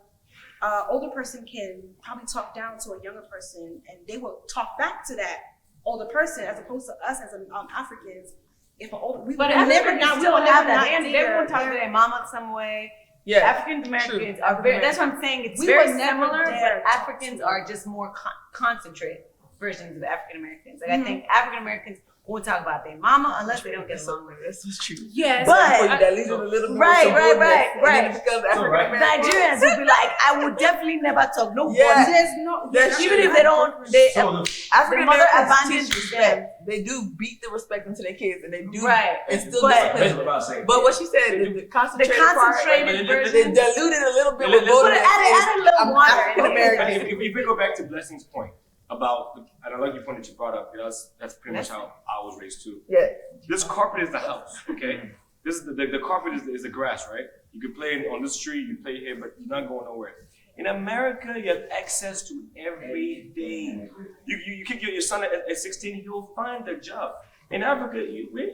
[SPEAKER 4] older person can probably talk down to a younger person, and they will talk back to that older person, as opposed to us as Africans. If an older, we
[SPEAKER 2] but
[SPEAKER 4] will never
[SPEAKER 2] Africans
[SPEAKER 4] not, we
[SPEAKER 2] still
[SPEAKER 4] will
[SPEAKER 2] have
[SPEAKER 4] never
[SPEAKER 2] that.
[SPEAKER 4] not
[SPEAKER 2] They won't talk to their mama some way.
[SPEAKER 5] Yeah.
[SPEAKER 2] African Americans are very, that's what I'm saying. It's
[SPEAKER 4] We
[SPEAKER 2] very
[SPEAKER 4] would never
[SPEAKER 2] similar,
[SPEAKER 4] dare
[SPEAKER 2] but
[SPEAKER 4] talk
[SPEAKER 2] Africans
[SPEAKER 4] to
[SPEAKER 2] are just more concentrated versions of African Americans. Like I think African Americans won't talk about their mama unless they don't get along with it.
[SPEAKER 5] That's what's true.
[SPEAKER 4] Yes,
[SPEAKER 2] But-
[SPEAKER 5] You dilute it a little bit.
[SPEAKER 2] Right,
[SPEAKER 5] with some
[SPEAKER 2] right,
[SPEAKER 5] goodness,
[SPEAKER 2] right,
[SPEAKER 5] and then
[SPEAKER 2] right.
[SPEAKER 5] it becomes African American.
[SPEAKER 2] Nigerians will be like, I would definitely never talk no
[SPEAKER 5] Yeah.
[SPEAKER 2] boy.
[SPEAKER 4] there's no.
[SPEAKER 5] That's
[SPEAKER 2] Even
[SPEAKER 5] true.
[SPEAKER 2] if they don't, they
[SPEAKER 5] African
[SPEAKER 2] the mother
[SPEAKER 5] Americans
[SPEAKER 2] abandons
[SPEAKER 5] teach
[SPEAKER 2] them.
[SPEAKER 5] respect. They do beat the respect into their kids, and they do
[SPEAKER 2] Right.
[SPEAKER 5] instill
[SPEAKER 2] But-
[SPEAKER 5] discipline.
[SPEAKER 1] That's what I'm about to say.
[SPEAKER 5] But what she said, the
[SPEAKER 2] The
[SPEAKER 5] concentrated part,
[SPEAKER 2] concentrated
[SPEAKER 6] but
[SPEAKER 5] they
[SPEAKER 2] version.
[SPEAKER 5] diluted a little bit
[SPEAKER 6] Let-
[SPEAKER 5] with
[SPEAKER 6] let's-
[SPEAKER 5] voting.
[SPEAKER 2] add a little water.
[SPEAKER 5] African American.
[SPEAKER 6] If we go back to Blessing's point about, and I like your point that you brought up, because that's pretty much how I was raised too.
[SPEAKER 5] Yeah.
[SPEAKER 6] This carpet is the house, okay? This is the carpet is the grass, right? You can play on this tree, you play here, but you're not going nowhere. In America, you have access to every day. You kick your son at 16, he'll find a job. In Africa,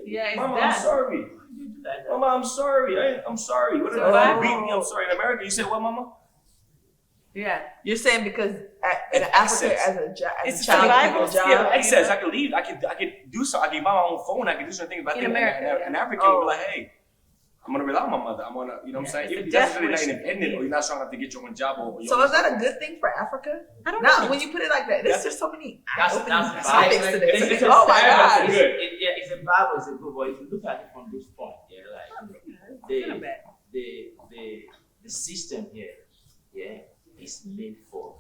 [SPEAKER 2] Yeah,
[SPEAKER 6] Mama,
[SPEAKER 2] it's
[SPEAKER 6] I'm
[SPEAKER 2] that.
[SPEAKER 6] sorry. Mama, I'm sorry. I'm sorry. What
[SPEAKER 2] So
[SPEAKER 6] if
[SPEAKER 2] I-
[SPEAKER 6] you beat me? I'm sorry. In America, you say what, Mama?
[SPEAKER 2] Yeah.
[SPEAKER 5] You're saying because in
[SPEAKER 6] It's
[SPEAKER 5] Africa,
[SPEAKER 6] access.
[SPEAKER 5] as a
[SPEAKER 2] It's a
[SPEAKER 5] child,
[SPEAKER 2] survival
[SPEAKER 5] you have a
[SPEAKER 2] skill.
[SPEAKER 5] job.
[SPEAKER 6] Access. I can leave. I can do something. I can buy my own phone. I can do something. But I
[SPEAKER 2] In
[SPEAKER 6] think
[SPEAKER 2] America,
[SPEAKER 6] an
[SPEAKER 2] yeah.
[SPEAKER 6] African will be like, hey, I'm gonna rely on my mother. I'm gonna, you know what I'm saying?
[SPEAKER 2] it's a
[SPEAKER 6] If that's really not
[SPEAKER 2] death wish.
[SPEAKER 6] independent, or you're not strong enough to get your own job, or
[SPEAKER 5] So is that a good thing for Africa?
[SPEAKER 2] I don't
[SPEAKER 5] Now,
[SPEAKER 2] know.
[SPEAKER 5] when you put it like that, there's just so many
[SPEAKER 7] That's
[SPEAKER 5] opening
[SPEAKER 7] that's
[SPEAKER 5] topics
[SPEAKER 7] like,
[SPEAKER 5] today.
[SPEAKER 7] it's
[SPEAKER 5] Oh my
[SPEAKER 6] That's
[SPEAKER 5] God.
[SPEAKER 6] good.
[SPEAKER 7] It's a bad, it's a good, but if you look at it from this point, yeah, like the system here, yeah, is made for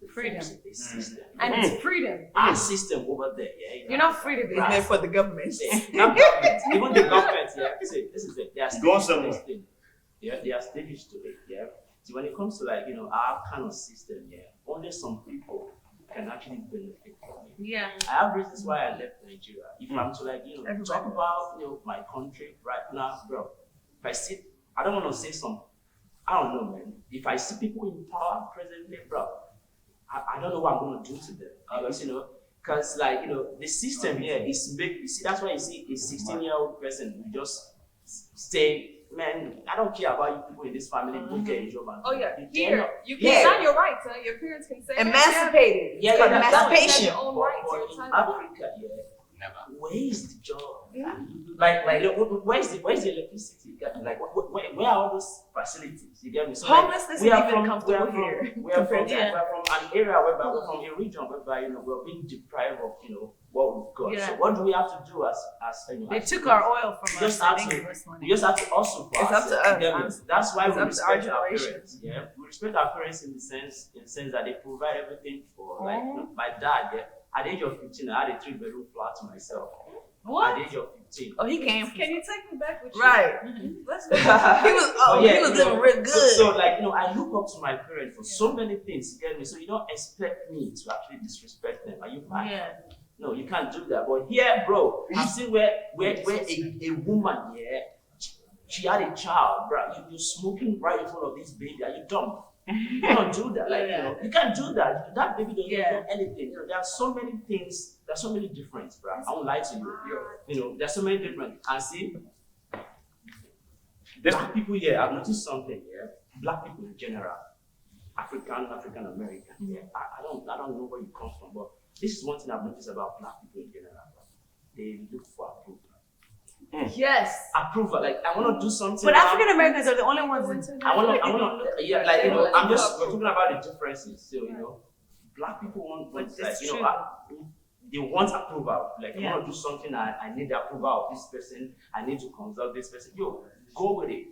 [SPEAKER 7] the
[SPEAKER 2] Freedom.
[SPEAKER 7] folks in this system.
[SPEAKER 2] And it's freedom.
[SPEAKER 7] Our system over there, yeah.
[SPEAKER 2] You're not free to be
[SPEAKER 5] It's meant for the government.
[SPEAKER 7] Not government, even the government, yeah. See, this is it. They are
[SPEAKER 6] Go
[SPEAKER 7] stages to
[SPEAKER 6] somewhere.
[SPEAKER 7] this thing. Yeah, they are stages to it, yeah. So when it comes to like, our kind of system, yeah, only some people can actually benefit from it.
[SPEAKER 2] Yeah.
[SPEAKER 7] I have reasons why I left Nigeria. If I'm to like, talk about, my country right now, bro, if I see, I don't want to say some, I don't know, man. If I see people in power presently, bro, I don't know what I'm going to do to them. Because, like, the system here is big. You see, that's why you see a 16-year-old person who just say, man, I don't care about you people in this family, go get a job. And
[SPEAKER 3] Oh yeah,
[SPEAKER 7] you
[SPEAKER 3] here
[SPEAKER 7] cannot-
[SPEAKER 3] you can
[SPEAKER 5] Yeah.
[SPEAKER 3] sign your rights. Huh? Your parents can say
[SPEAKER 5] Emancipated.
[SPEAKER 7] Yeah,
[SPEAKER 5] It's called
[SPEAKER 7] yeah, that's-
[SPEAKER 5] emancipation.
[SPEAKER 3] Your own rights.
[SPEAKER 7] But
[SPEAKER 3] Your
[SPEAKER 7] in
[SPEAKER 3] time.
[SPEAKER 7] Africa, yeah,
[SPEAKER 6] Never.
[SPEAKER 7] where is the job? Like, where's the electricity? Like, where are all those facilities? You get me? So, like,
[SPEAKER 5] Homelessness
[SPEAKER 7] we
[SPEAKER 5] is
[SPEAKER 7] are
[SPEAKER 5] even
[SPEAKER 7] from
[SPEAKER 5] comfortable here.
[SPEAKER 7] We are from
[SPEAKER 2] Yeah.
[SPEAKER 7] an area whereby we're from a region whereby we're being deprived of what we've got.
[SPEAKER 2] Yeah.
[SPEAKER 7] So what do we have to do as
[SPEAKER 2] They
[SPEAKER 7] as
[SPEAKER 2] took
[SPEAKER 7] humans?
[SPEAKER 2] our oil from
[SPEAKER 7] Just
[SPEAKER 2] us. I
[SPEAKER 7] have
[SPEAKER 2] think
[SPEAKER 7] to-
[SPEAKER 2] it was money.
[SPEAKER 7] We just have to hustle for
[SPEAKER 5] It's up to
[SPEAKER 7] ourselves,
[SPEAKER 5] us.
[SPEAKER 7] you get me? That's why
[SPEAKER 5] It's
[SPEAKER 7] we
[SPEAKER 5] up to our
[SPEAKER 7] respect our
[SPEAKER 5] generation.
[SPEAKER 7] parents. Yeah, we respect our parents in the sense that they provide everything for. Like my dad, yeah, at the age of 15, I had a 3-bedroom flat to myself.
[SPEAKER 2] What?
[SPEAKER 7] At the age of 15.
[SPEAKER 5] Oh, he came from
[SPEAKER 3] Can you take me back with you?
[SPEAKER 5] right.
[SPEAKER 3] Let's
[SPEAKER 5] he
[SPEAKER 3] go.
[SPEAKER 5] was
[SPEAKER 7] But yeah,
[SPEAKER 5] he was living real good.
[SPEAKER 7] So like, I look up to my parents for so many things, you get me? So you don't expect me to actually disrespect them. Are you mad?
[SPEAKER 2] Yeah.
[SPEAKER 7] No, you can't do that. But here, bro, I've seen where a woman, yeah, she had a child, bro. You're smoking right in front of this baby. Are you dumb? You don't do that. Like, you can't do that. That baby doesn't know anything. There are so many things. There's so many differences, bro. I won't lie to you. There's so many differences. And see, black people here, I've noticed something. Yeah, black people in general, African American. Yeah, I don't know where you come from, but this is one thing I've noticed about black people in general. Bro. They look for approval.
[SPEAKER 2] Yes.
[SPEAKER 7] Approval. Like, I want to do something.
[SPEAKER 2] But African Americans are the only ones that
[SPEAKER 7] I want to, yeah, like, we're talking about the differences. So, black people want like, they want approval. Like, I want to do something, I need the approval of this person, I need to consult this person. Yo, go with it.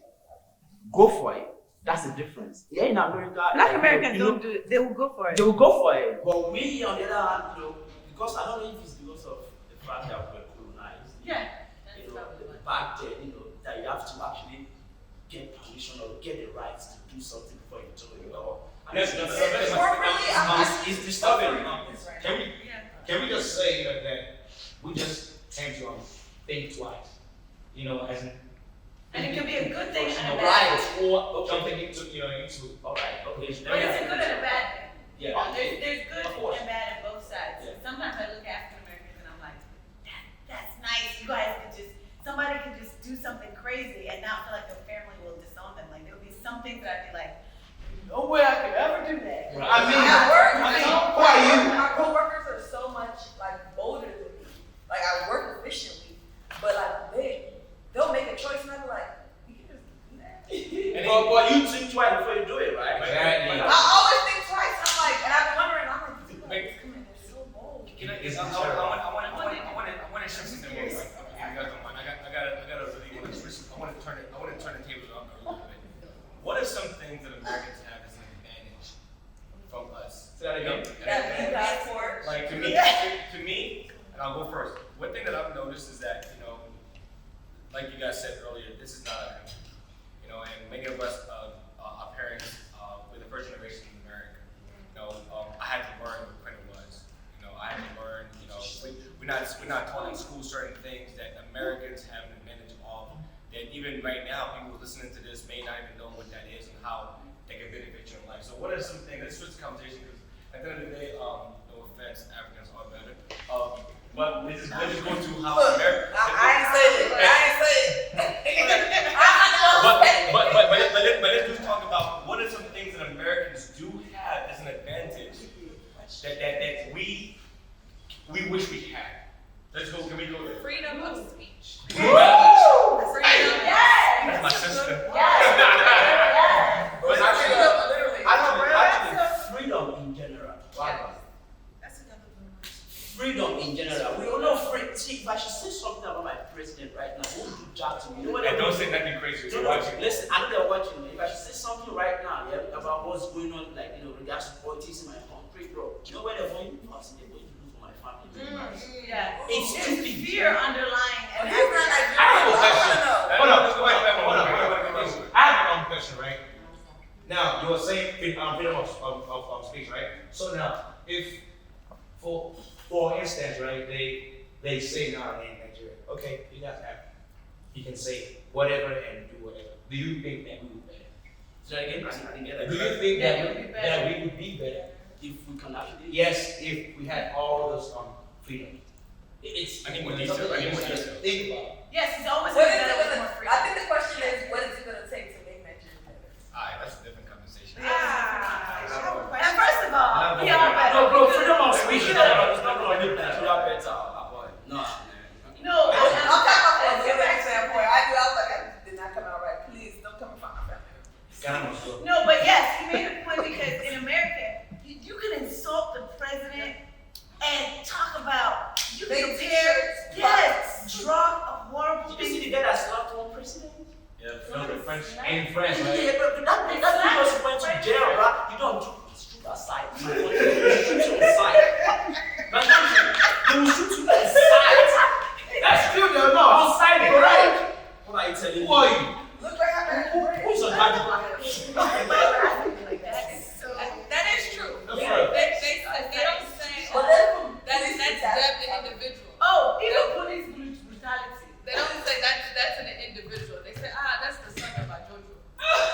[SPEAKER 7] Go for it. That's the difference. Yeah, in America,
[SPEAKER 2] Black Americans don't do it. They will go for it.
[SPEAKER 7] They will go for it.
[SPEAKER 8] But we, on the other hand, because I don't know if it's because of the fact that we're colonized.
[SPEAKER 2] Yeah.
[SPEAKER 8] Back then, that you have to actually get permission or get the rights to do something before you do it.
[SPEAKER 9] It's disturbing. Can we just say that we just tend to think twice? As in.
[SPEAKER 2] And it can be a good thing and a bad
[SPEAKER 9] Right,
[SPEAKER 2] thing.
[SPEAKER 9] or jumping into.
[SPEAKER 8] All right, okay.
[SPEAKER 2] But it's a good and a bad thing.
[SPEAKER 8] Yeah.
[SPEAKER 2] There's good
[SPEAKER 8] Of course.
[SPEAKER 2] and bad on both sides.
[SPEAKER 8] Yeah.
[SPEAKER 2] Sometimes I look at African Americans and I'm like, that's nice. You guys somebody could just do something crazy and not feel like their family will disown them. Like there will be some things that I'd be like, no way I could ever do that.
[SPEAKER 9] Right.
[SPEAKER 5] At work,
[SPEAKER 9] who are you?
[SPEAKER 5] My coworkers are so much bolder than me. I work efficiently, but they'll make a choice and I'll be like, we can just do that.
[SPEAKER 8] But you think twice before you do it, right?
[SPEAKER 9] Exactly.
[SPEAKER 5] I always think twice. I'm like, and I've been wondering. I'm like, these people just come in, they're so bold.
[SPEAKER 6] I want to share something real quick. If you guys don't mind, I want to turn the tables up a little bit. What are some things that Americans have as an advantage from us?
[SPEAKER 9] Say that again.
[SPEAKER 6] Like to me, and I'll go first. One thing that I've noticed is that like you guys said earlier, this is not a country. And many of us, our parents, we're the first generation in America. I had to learn what printer was. I had to learn. We're not taught in school certain things that Americans have an advantage of. That even right now, people listening to this may not even know what that is and how they can benefit you in life. So, what are some things? Let's switch the conversation because at the end of the day, no offense, Africans are better. But let's just go to how America.
[SPEAKER 5] I ain't say it.
[SPEAKER 6] But let's just talk about what are some things that Americans do have as an advantage that we wish we had. Let's go. Can we go there?
[SPEAKER 3] Freedom of speech.
[SPEAKER 6] Freedom.
[SPEAKER 2] Yes!
[SPEAKER 6] That's my sister.
[SPEAKER 2] Yes!
[SPEAKER 8] But actually, freedom in general.
[SPEAKER 4] That's another one.
[SPEAKER 8] Freedom in general. We don't know free. See, if I should say something about my president right now, who would do that to me? You know what
[SPEAKER 6] And don't say nothing crazy. You're watching.
[SPEAKER 8] Listen, I know they're watching me. If I should say something right now, about what's going on, regards to politics in my country, bro, you know where they're going? First, they're going to do for my family.
[SPEAKER 2] Yeah.
[SPEAKER 8] It's stupid.
[SPEAKER 2] Fear underlying and
[SPEAKER 9] I have a question. Hold on. I have a question, right? Now, you were saying freedom of speech, right? So now, if, for instance, right, they say now in Nigeria, okay, you guys you can say whatever and do whatever. Do you think that we would be better?
[SPEAKER 8] So again, I didn't get it.
[SPEAKER 9] Do you think
[SPEAKER 2] Yeah, we would be better.
[SPEAKER 9] that we would be better?
[SPEAKER 8] If we can actually.
[SPEAKER 9] Yes, if we had all those freedom.
[SPEAKER 8] It's.
[SPEAKER 6] I need more detail. I need more detail.
[SPEAKER 9] Think about it.
[SPEAKER 2] Yes, it's always
[SPEAKER 5] What
[SPEAKER 2] been
[SPEAKER 5] is it
[SPEAKER 2] better with
[SPEAKER 5] gonna,
[SPEAKER 2] more freedom.
[SPEAKER 5] I think the question is, what is it going to take to make Nigeria better?
[SPEAKER 6] Alright, that's a different conversation.
[SPEAKER 4] I have a question.
[SPEAKER 2] And first of all, we are better.
[SPEAKER 8] No, bro,
[SPEAKER 2] because
[SPEAKER 8] freedom of
[SPEAKER 2] we
[SPEAKER 8] speech is
[SPEAKER 2] should.
[SPEAKER 8] not going to make Nigeria better. No.
[SPEAKER 2] No,
[SPEAKER 5] I'm talking about from a living standpoint. I was like, that did not come out right. Please don't come from my family.
[SPEAKER 2] No, but yes, he made a point because in America, you can insult the president and talk about, you can compare, draw a horrible
[SPEAKER 8] Did you see
[SPEAKER 2] thing.
[SPEAKER 8] the guy that slapped one president?
[SPEAKER 6] Yeah, the French.
[SPEAKER 9] In France, right?
[SPEAKER 8] Yeah, but that person went to jail, right? You don't shoot aside. You shoot you aside. They will shoot you aside. That's true, they're not. Outside, bro. Right? What are you telling me?
[SPEAKER 9] Who are you?
[SPEAKER 5] Look what happened.
[SPEAKER 8] Who's on hard?
[SPEAKER 3] That is true.
[SPEAKER 9] That's
[SPEAKER 3] They
[SPEAKER 9] right.
[SPEAKER 3] don't say
[SPEAKER 5] But then
[SPEAKER 3] that's the individual.
[SPEAKER 2] Oh, even police brutality.
[SPEAKER 3] They don't say that's an individual. They say that's the son of Jojo.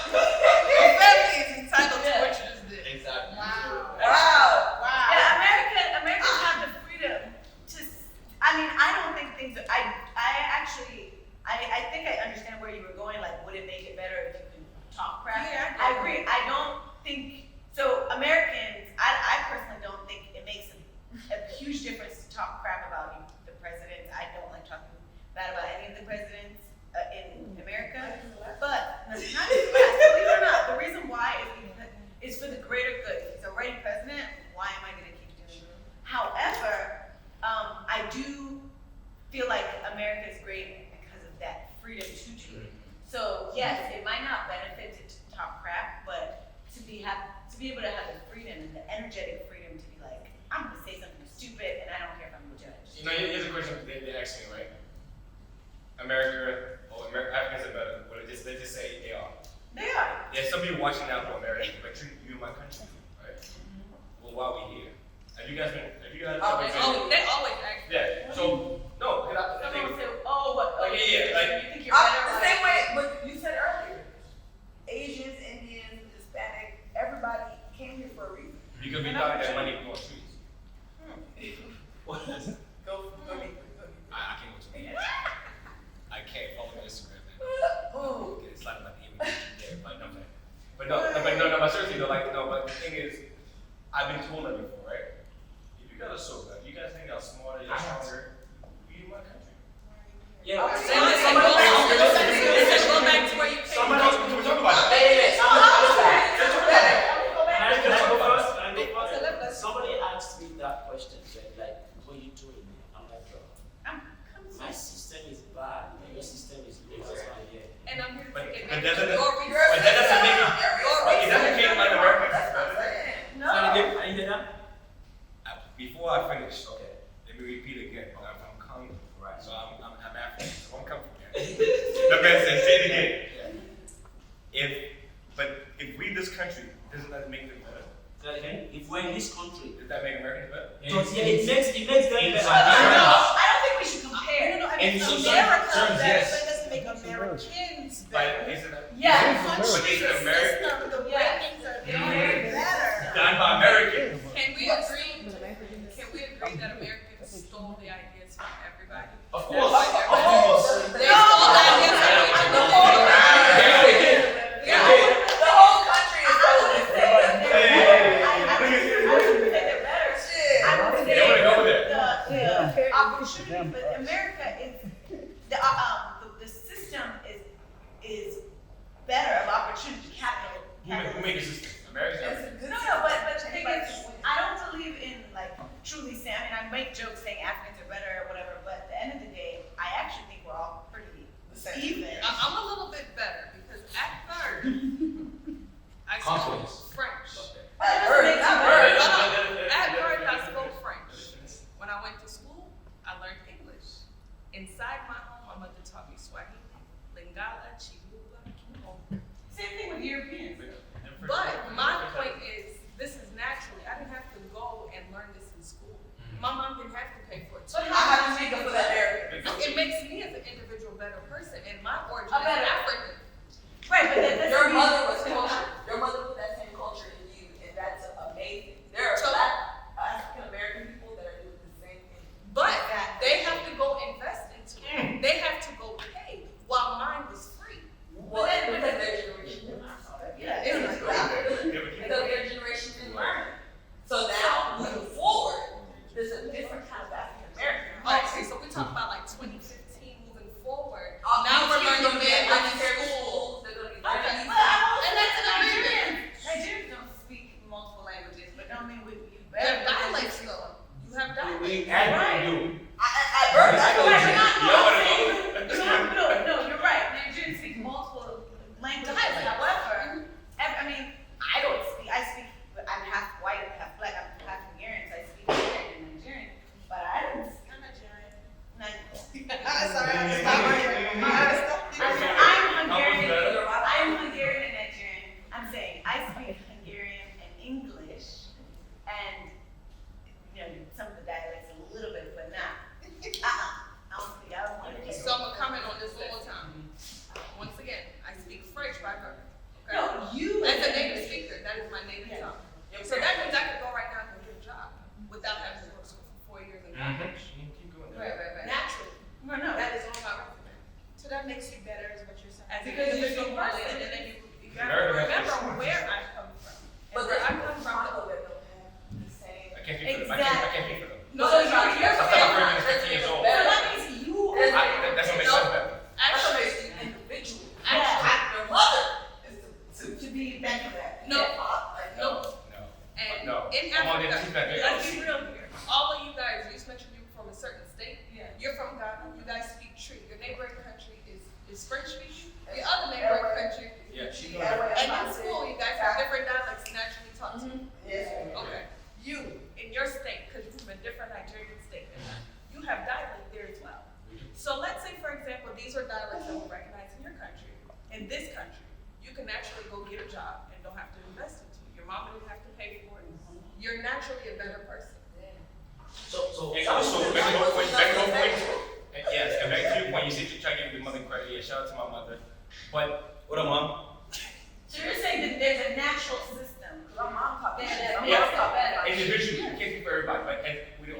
[SPEAKER 3] Your family is entitled to what you just did.
[SPEAKER 8] Exactly.
[SPEAKER 5] Wow.
[SPEAKER 2] Yeah, Americans have the freedom to. I mean, I don't think things. I think I understand where you were going. Like, would it make it better if you can talk crap?
[SPEAKER 4] Yeah,
[SPEAKER 2] I agree. I don't think so. Americans, I personally don't think it makes a huge difference to talk crap about the president. I don't like talking bad about any of the presidents in America. But not even that. Believe it or not, the reason why is for the greater good. He's already president. Why am I going to keep doing it? However, I do feel like America is great because of that freedom to do it. So yes, it might not benefit to talk crap, but to be able to have the freedom and the energetic freedom to be like, I'm going to say something stupid and I don't care if I'm judged.
[SPEAKER 6] Here's a question they asked me, right? Africans are let's just say they are.
[SPEAKER 2] They are.
[SPEAKER 6] There's some people watching now from America, but you in my country, right? Well, why are we here? Have you guys
[SPEAKER 5] They always ask.
[SPEAKER 6] Yeah. So no,
[SPEAKER 2] Someone will say, oh, what?
[SPEAKER 6] Like, yeah, like,
[SPEAKER 2] you think you're better?
[SPEAKER 5] The same way, but you said earlier, Asians, Indians, Hispanic, everybody came here for a reason.
[SPEAKER 6] because we thought that money would go on trees.
[SPEAKER 5] Go deep.
[SPEAKER 6] I can't go to the I can't follow my Instagram, man. Okay, it's like my image there, but no, but seriously though, like, no, but the thing is, I've been told that before, right? If you guys are so good, you guys think y'all smarter, you're stronger, you in my country.
[SPEAKER 8] Yeah.
[SPEAKER 5] Let's go back to where you came
[SPEAKER 6] Someone
[SPEAKER 5] from.
[SPEAKER 6] else, we talk about that.
[SPEAKER 8] Somebody asked me that question, like, what are you doing? I'm like, my system is bad, and your system is good. That's why I'm here.
[SPEAKER 5] And I'm here to
[SPEAKER 6] But
[SPEAKER 5] take
[SPEAKER 6] that
[SPEAKER 5] advantage
[SPEAKER 6] doesn't,
[SPEAKER 5] of your
[SPEAKER 6] but that doesn't make it,
[SPEAKER 5] resources.
[SPEAKER 6] it doesn't make like Americans.
[SPEAKER 2] No.
[SPEAKER 8] Are you hear that?
[SPEAKER 6] Before I finish, okay, let me repeat again. I'm from Congo,
[SPEAKER 8] Right.
[SPEAKER 6] so I'm African, so I'm coming from here. That man said, say it again. If we this country, doesn't that make them better?
[SPEAKER 8] So again, if we're in this country,
[SPEAKER 6] Does that make Americans better?
[SPEAKER 8] because it makes them better.
[SPEAKER 2] I don't think we should compare.
[SPEAKER 4] No, I mean,
[SPEAKER 8] And so
[SPEAKER 4] America
[SPEAKER 8] terms,
[SPEAKER 4] better,
[SPEAKER 8] yes.
[SPEAKER 4] but it doesn't make Americans
[SPEAKER 6] But
[SPEAKER 4] better.
[SPEAKER 6] isn't that
[SPEAKER 2] Yes.
[SPEAKER 6] but
[SPEAKER 4] Countries,
[SPEAKER 6] isn't
[SPEAKER 4] the
[SPEAKER 6] America
[SPEAKER 4] system, the way
[SPEAKER 2] Yes.
[SPEAKER 4] things are done better.
[SPEAKER 6] done by Americans?
[SPEAKER 5] Can we agree that Americans stole the ideas from everybody?
[SPEAKER 8] Of course.
[SPEAKER 5] They stole the ideas from
[SPEAKER 6] The whole
[SPEAKER 5] everybody.
[SPEAKER 3] The whole country is stolen.
[SPEAKER 6] They wanna go there.
[SPEAKER 2] The opportunity, but America is, the system is better of opportunity capital.
[SPEAKER 6] Who made the system? Americans.
[SPEAKER 2] No, but the thing is, I don't believe in like truly saying, I mean, I make jokes saying Africans are better or whatever, but at the end of the day, I actually think we're all pretty even.
[SPEAKER 5] I'm a little bit better because at third, I spoke
[SPEAKER 8] Confidence.
[SPEAKER 5] French.
[SPEAKER 2] That doesn't make you better.
[SPEAKER 5] At third, I spoke French. When I went to school, I learned English. Inside my home, my mother taught me Swahili, Lingala, Chiluba, Kimombo.
[SPEAKER 2] Same thing with Europeans.
[SPEAKER 5] But my point is, this is naturally. I didn't have to go and learn this in school. My mom didn't have to pay for it.
[SPEAKER 2] But how do you make up for that area?
[SPEAKER 5] It makes me as an individual better person, and my origin
[SPEAKER 2] A
[SPEAKER 5] is
[SPEAKER 2] better-
[SPEAKER 5] African.
[SPEAKER 2] Right, but that doesn't
[SPEAKER 3] Your
[SPEAKER 2] mean-
[SPEAKER 3] mother was culture. Your mother put that same culture in you, and that's amazing. There are Black African American people that are doing the same thing.
[SPEAKER 5] But they have to go invest into it. They have to go pay, while mine was free.
[SPEAKER 3] Well, because their generation didn't learn.
[SPEAKER 2] Yeah.
[SPEAKER 3] Because their generation didn't learn. So now, moving forward, there's a different kind of African American.
[SPEAKER 5] Okay, so we talk about like 2015 moving forward.
[SPEAKER 3] Now
[SPEAKER 5] Now we're
[SPEAKER 3] we're
[SPEAKER 5] learning
[SPEAKER 3] learning
[SPEAKER 5] men
[SPEAKER 3] like
[SPEAKER 5] in
[SPEAKER 3] their
[SPEAKER 5] school.
[SPEAKER 3] schools. They're going to be
[SPEAKER 2] Okay,
[SPEAKER 3] learning.
[SPEAKER 2] well, I will
[SPEAKER 5] And
[SPEAKER 2] say
[SPEAKER 5] that's an agreement.
[SPEAKER 2] Nigerians don't speak multiple languages, but don't mean you
[SPEAKER 5] You
[SPEAKER 2] better.
[SPEAKER 5] have dialects though. You have dialects.
[SPEAKER 3] At birth, that's what
[SPEAKER 2] No, you're right. Nigerians speak multiple languages. However, I mean, I don't speak. I'm half white, half black. I'm half Hungarian, so I speak Hungarian and Nigerian. But I don't. I'm Nigerian. I'm Hungarian and Nigerian. I'm saying I speak Hungarian and English, and you know some of the dialects a little bit, but not. I don't want to.
[SPEAKER 5] So I'm gonna comment on this one more time. Once again, I speak French by birth. Okay?
[SPEAKER 2] No, you.
[SPEAKER 5] As a native speaker, that is my native tongue. So that means I could go right now and get a job without having to go to school for 4 years and
[SPEAKER 6] Keep going.
[SPEAKER 2] Right.
[SPEAKER 3] Naturally.
[SPEAKER 2] No.
[SPEAKER 5] that is on my resume.
[SPEAKER 4] So that makes you better, is what you're saying.
[SPEAKER 5] As an individual person, and then you gotta remember where I come from.
[SPEAKER 3] But
[SPEAKER 5] Where
[SPEAKER 3] there's
[SPEAKER 5] I come from.
[SPEAKER 3] people that don't have the same.
[SPEAKER 6] I can't speak for them. I can't speak for them.
[SPEAKER 5] No,
[SPEAKER 2] So
[SPEAKER 5] you're
[SPEAKER 6] I'm
[SPEAKER 5] from
[SPEAKER 6] 15 years old.
[SPEAKER 2] So that means you are.
[SPEAKER 6] That's what makes sense better.
[SPEAKER 3] That's what
[SPEAKER 5] Actually,
[SPEAKER 3] makes you individual.
[SPEAKER 5] actually,
[SPEAKER 3] Your mother is
[SPEAKER 2] To be better at.
[SPEAKER 5] no,
[SPEAKER 3] like,
[SPEAKER 5] no. And
[SPEAKER 6] No.
[SPEAKER 5] in
[SPEAKER 6] I'm on
[SPEAKER 5] Africa,
[SPEAKER 6] the team
[SPEAKER 5] let's be real here. All of you guys, you just mentioned you were from a certain state.
[SPEAKER 2] Yeah.
[SPEAKER 5] You're from Ghana. You guys speak Tree. Your neighboring country is French speaking. Your other neighboring country.
[SPEAKER 6] Yeah, she
[SPEAKER 5] And in school, you guys have different dialects naturally taught to you.
[SPEAKER 3] Yes.
[SPEAKER 5] Okay. You in your state, because
[SPEAKER 3] you're naturally a better person.
[SPEAKER 9] So
[SPEAKER 6] And also, back to your point, yes, and back to your point, you said you try to give your mother credit. Yeah, shout out to my mother. But
[SPEAKER 9] what up, mom?
[SPEAKER 2] So you're saying that there's a natural system.
[SPEAKER 5] My mom taught me.
[SPEAKER 2] That
[SPEAKER 6] Yeah.
[SPEAKER 2] makes it better.
[SPEAKER 6] Individually, you can't speak for everybody, but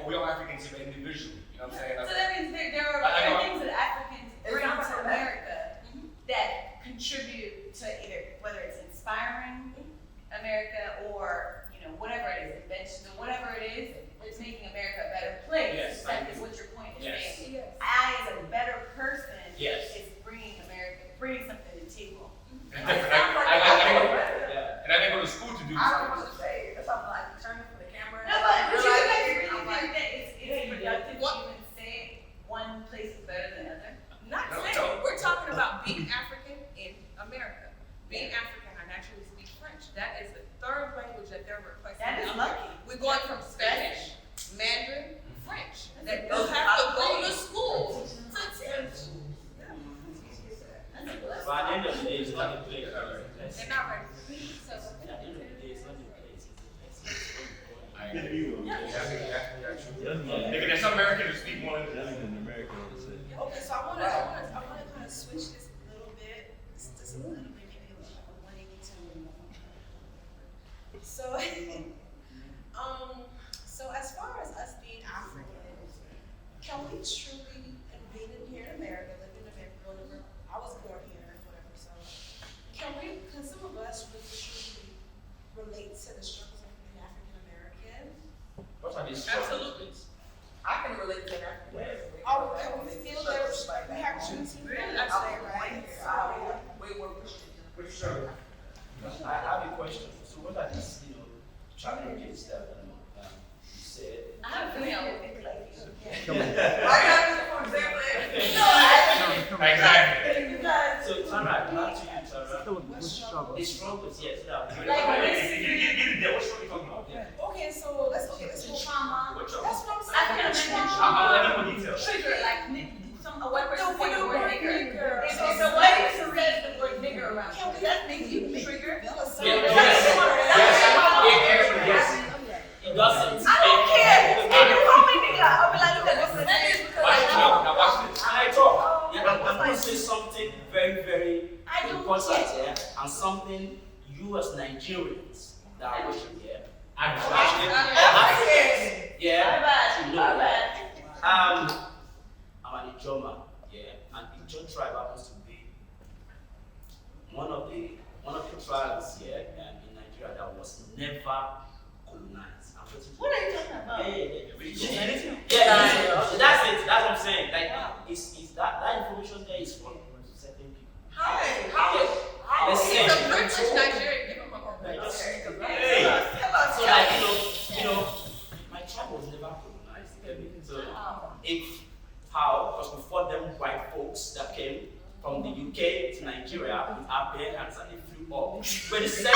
[SPEAKER 6] we all Africans, but individually. You know what I'm saying?
[SPEAKER 2] So that means there are things that Africans bring to America that contribute to either whether it's inspiring America or whatever it is, inventions or whatever it is, it's making America a better place.
[SPEAKER 6] Yes,
[SPEAKER 2] That is what your point is
[SPEAKER 6] yes.
[SPEAKER 2] saying. I, as a better person,
[SPEAKER 6] Yes.
[SPEAKER 2] is bringing something to the table.
[SPEAKER 6] And I didn't go to school to do
[SPEAKER 5] I don't
[SPEAKER 6] this.
[SPEAKER 5] want to say it. That's why I'm like turning for the camera.
[SPEAKER 2] No, but you guys really
[SPEAKER 5] I'm
[SPEAKER 2] think
[SPEAKER 5] like,
[SPEAKER 2] that it's productive to even say one place is better than another?
[SPEAKER 3] Not
[SPEAKER 6] No,
[SPEAKER 3] saying
[SPEAKER 6] no.
[SPEAKER 3] we're talking about being African in America. Being African, I naturally speak French. That is the third language that they're replacing.
[SPEAKER 2] That is lucky.
[SPEAKER 3] We're going from Spanish, Mandarin, French. That you
[SPEAKER 2] Those
[SPEAKER 3] have to
[SPEAKER 2] are
[SPEAKER 3] go
[SPEAKER 2] great.
[SPEAKER 3] to school to teach.
[SPEAKER 7] But at the end of the day, it's not a place.
[SPEAKER 3] They're not ready. So,
[SPEAKER 7] At the end of the day, it's not a place.
[SPEAKER 6] I agree. Nigga, that's American to speak one of them.
[SPEAKER 4] Okay, so I wanna kind of switch this a little bit, just a little bit, maybe like a 180 to. So, so as far as us being Africans, can we truly invade in here in America, live in America, whatever? I was born here, whatever. So, can some of us really truly relate to the struggles of being African American?
[SPEAKER 9] What are these
[SPEAKER 3] absolutely.
[SPEAKER 5] I can relate to that.
[SPEAKER 4] Can we feel that we have Juneteenth today, right?
[SPEAKER 5] Way more
[SPEAKER 7] Pretty sure. I have a question. So what are these, challenges that you said?
[SPEAKER 2] I have a feeling I would think like you.
[SPEAKER 5] Why you have to, for example?
[SPEAKER 6] Exactly.
[SPEAKER 2] Because
[SPEAKER 7] So Tara, not to you, Tara. The struggles, yes, yeah.
[SPEAKER 6] What's what you talking about?
[SPEAKER 4] Okay, so let's go trauma.
[SPEAKER 6] What trouble?
[SPEAKER 4] That's what I'm
[SPEAKER 2] African
[SPEAKER 4] saying.
[SPEAKER 2] American
[SPEAKER 6] I'll let
[SPEAKER 2] trauma
[SPEAKER 6] you go details.
[SPEAKER 2] trigger like a white person
[SPEAKER 4] The
[SPEAKER 2] saying the word
[SPEAKER 4] word
[SPEAKER 2] nigger.
[SPEAKER 4] nigger.
[SPEAKER 2] If a white person says the word nigger around
[SPEAKER 4] Can
[SPEAKER 2] you,
[SPEAKER 4] we-
[SPEAKER 2] that makes you trigger.
[SPEAKER 4] Feel a
[SPEAKER 7] Yeah,
[SPEAKER 4] certain-
[SPEAKER 7] yes. It doesn't.
[SPEAKER 2] I don't care. If you call me nigger, I'll be like, look at this.
[SPEAKER 5] That is because
[SPEAKER 6] Watch this. Now watch this.
[SPEAKER 7] Can I talk? Yeah, I'm going to say something very, very
[SPEAKER 2] I don't
[SPEAKER 7] important
[SPEAKER 2] care.
[SPEAKER 7] here, and something you as Nigerians that are watching here,
[SPEAKER 2] Bye
[SPEAKER 7] yeah,
[SPEAKER 2] bye.
[SPEAKER 7] you know
[SPEAKER 2] Bye
[SPEAKER 7] that.
[SPEAKER 2] bye.
[SPEAKER 7] I'm an Ijoma, yeah, and Ijo tribe happens to be one of the tribes here in Nigeria that was never colonized.
[SPEAKER 2] What are you talking about?
[SPEAKER 7] Yeah, that's it. That's what I'm saying. Like, is that information there is from certain people.
[SPEAKER 5] how
[SPEAKER 7] Let's
[SPEAKER 3] He's
[SPEAKER 7] say.
[SPEAKER 3] a British Nigerian. Give him a home.
[SPEAKER 7] Hey. So like my tribe was never colonized. So how? Because we fought them white folks that came from the UK to Nigeria with our bare hands and they flew up. But the same.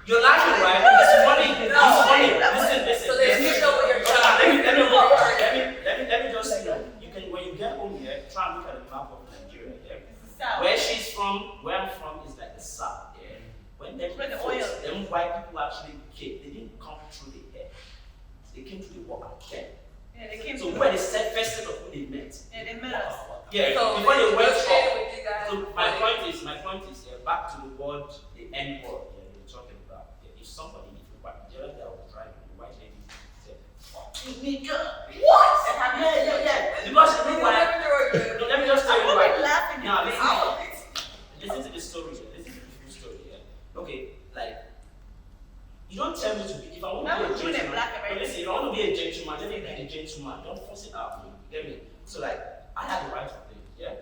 [SPEAKER 7] You're laughing, right? It's funny. It's funny. Listen.
[SPEAKER 5] So there's you know what you're
[SPEAKER 7] Let me just you can when you get home here, try and look at the map of Nigeria. Yeah? Where she's from, where I'm from is like the south. Yeah. When them
[SPEAKER 2] Where the
[SPEAKER 7] folks,
[SPEAKER 2] oil.
[SPEAKER 7] them white people actually came, they didn't come through the air. They came through the water. Okay?
[SPEAKER 2] Yeah, they came
[SPEAKER 7] So
[SPEAKER 2] to
[SPEAKER 7] where they said first set of who they met.
[SPEAKER 2] Yeah, they met us.
[SPEAKER 7] Yeah.
[SPEAKER 5] So
[SPEAKER 7] Before they went
[SPEAKER 5] share
[SPEAKER 7] up.
[SPEAKER 5] with you guys.
[SPEAKER 7] So my point is back to the word, the end word. Yeah, they were talking about. Yeah, if somebody, the other day I was driving, the white lady said,
[SPEAKER 2] Nigga.
[SPEAKER 7] "What?" Yeah. Because
[SPEAKER 5] You
[SPEAKER 7] why?
[SPEAKER 5] never do it.
[SPEAKER 7] No, let me just tell you
[SPEAKER 2] I'm
[SPEAKER 7] why.
[SPEAKER 2] not laughing
[SPEAKER 7] Now
[SPEAKER 2] at this.
[SPEAKER 7] listen to the story here. Listen to the full story here. Okay, like you don't tell me to be. If I want
[SPEAKER 2] Now
[SPEAKER 7] to
[SPEAKER 2] we're
[SPEAKER 7] be a
[SPEAKER 2] doing it
[SPEAKER 7] gentleman,
[SPEAKER 2] black and
[SPEAKER 7] no,
[SPEAKER 2] white.
[SPEAKER 7] listen. If I want to be a gentleman, let me be a gentleman. Don't force it out. You get me? So like, I had the right to play. Yeah.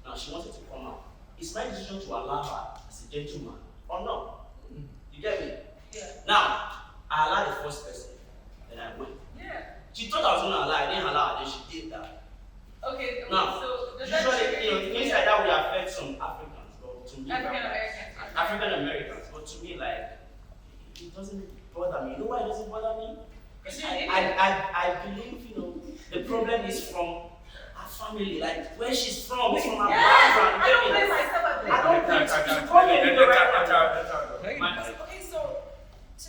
[SPEAKER 7] Now she wanted to come out. It's my decision to allow her as a gentleman or not. You get me?
[SPEAKER 2] Yeah.
[SPEAKER 7] Now I allowed the first person. Then I went.
[SPEAKER 5] Yeah.
[SPEAKER 7] She thought I was gonna allow. I didn't allow her. Then she did that.
[SPEAKER 2] Okay,
[SPEAKER 7] Now,
[SPEAKER 2] so does that
[SPEAKER 7] usually, things like that will affect some Africans, but to me,
[SPEAKER 2] African Americans.
[SPEAKER 7] African Americans, but to me, like, it doesn't bother me. You know why it doesn't bother me? Because I believe, the problem is from her family, like where she's from, from her background.
[SPEAKER 2] I don't blame myself.
[SPEAKER 7] I don't think it's the problem with the right.
[SPEAKER 4] Okay, so to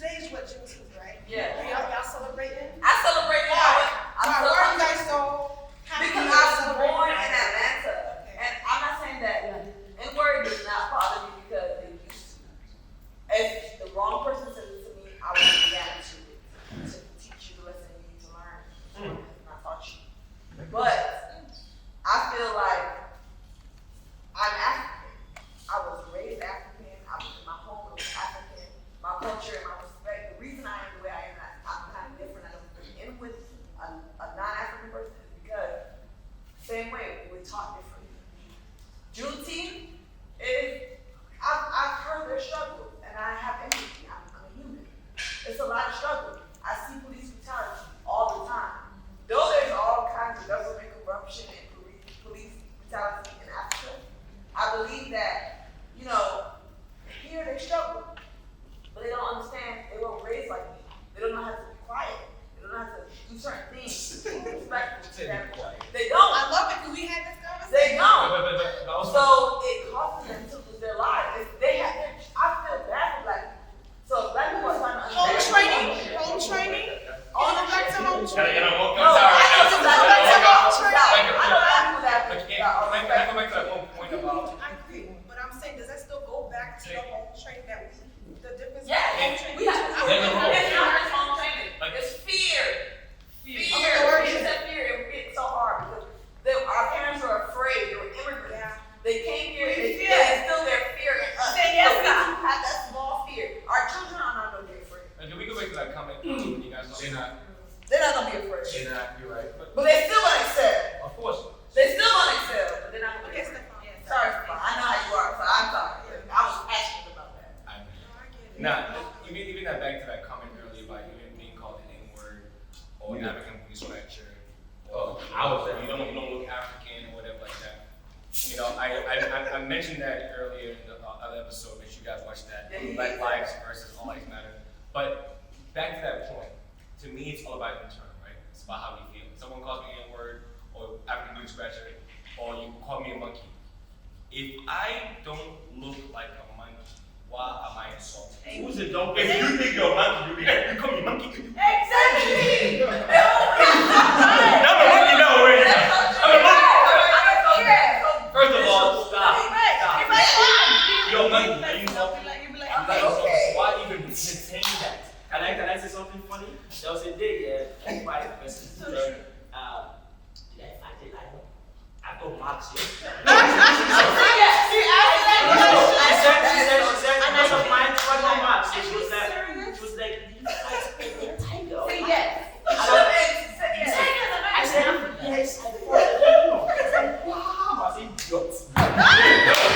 [SPEAKER 5] So it causes them to lose their lives. I feel bad for black people. So black people are trying to understand.
[SPEAKER 4] Home training.
[SPEAKER 5] All
[SPEAKER 4] Going back to home
[SPEAKER 9] Can
[SPEAKER 4] training.
[SPEAKER 9] I walk
[SPEAKER 5] No, I know some black people that
[SPEAKER 6] Can I go back to that one point about?
[SPEAKER 4] I agree, but I'm saying, does that still go back to the home training that the difference?
[SPEAKER 5] Yeah,
[SPEAKER 4] home training?
[SPEAKER 5] we have to.
[SPEAKER 9] There's a rule.
[SPEAKER 5] It's not just home training. It's fear. Fear. It's that fear. It gets so hard because our parents are afraid. They were immigrants.
[SPEAKER 4] Yeah.
[SPEAKER 5] They came here and
[SPEAKER 2] We
[SPEAKER 5] they
[SPEAKER 2] fear.
[SPEAKER 5] instill their fear in us.
[SPEAKER 2] Say yes,
[SPEAKER 5] So we
[SPEAKER 2] God.
[SPEAKER 5] too have that small fear. Our children are not gonna be afraid.
[SPEAKER 6] And can we go back to that comment when you guys
[SPEAKER 9] They're not.
[SPEAKER 5] They're not gonna be afraid.
[SPEAKER 9] They're not. You're right.
[SPEAKER 5] But they're still gonna excel.
[SPEAKER 9] Of course.
[SPEAKER 5] They still gonna excel, but they're not gonna be
[SPEAKER 4] Okay,
[SPEAKER 5] afraid.
[SPEAKER 4] Stefan.
[SPEAKER 5] Sorry, Stefan. I know how you are, so I'm sorry. I was passionate about that.
[SPEAKER 4] No, I get it.
[SPEAKER 6] Nah, even that back to that comment earlier about even being called an N-word or African police scratcher.
[SPEAKER 9] Oh, I was there.
[SPEAKER 6] You don't look African or whatever like that. You know, I mentioned that earlier in the other episode. Make sure you guys watch that. Black lives versus all lives matter. But back to that point. To me, it's all about internal, right? It's about how we feel. Someone calls me N-word or African police scratcher, or you call me a monkey. If I don't look like a monkey, why am I insulted?
[SPEAKER 9] Who's a dope? If you think you're a monkey, you call me monkey.
[SPEAKER 5] Exactly.
[SPEAKER 9] I'm a monkey now already. I'm a monkey. First of all, stop. You're a monkey. Are you insulted?
[SPEAKER 5] Okay.
[SPEAKER 9] Why even entertain that? Can I say something funny? There was a day, white person. I told Max here. She said, because of my friend Max, she was like, you guys pay the tiger.
[SPEAKER 2] Say yes.
[SPEAKER 9] I said, yes, I thought I said, wow. I said, idiot.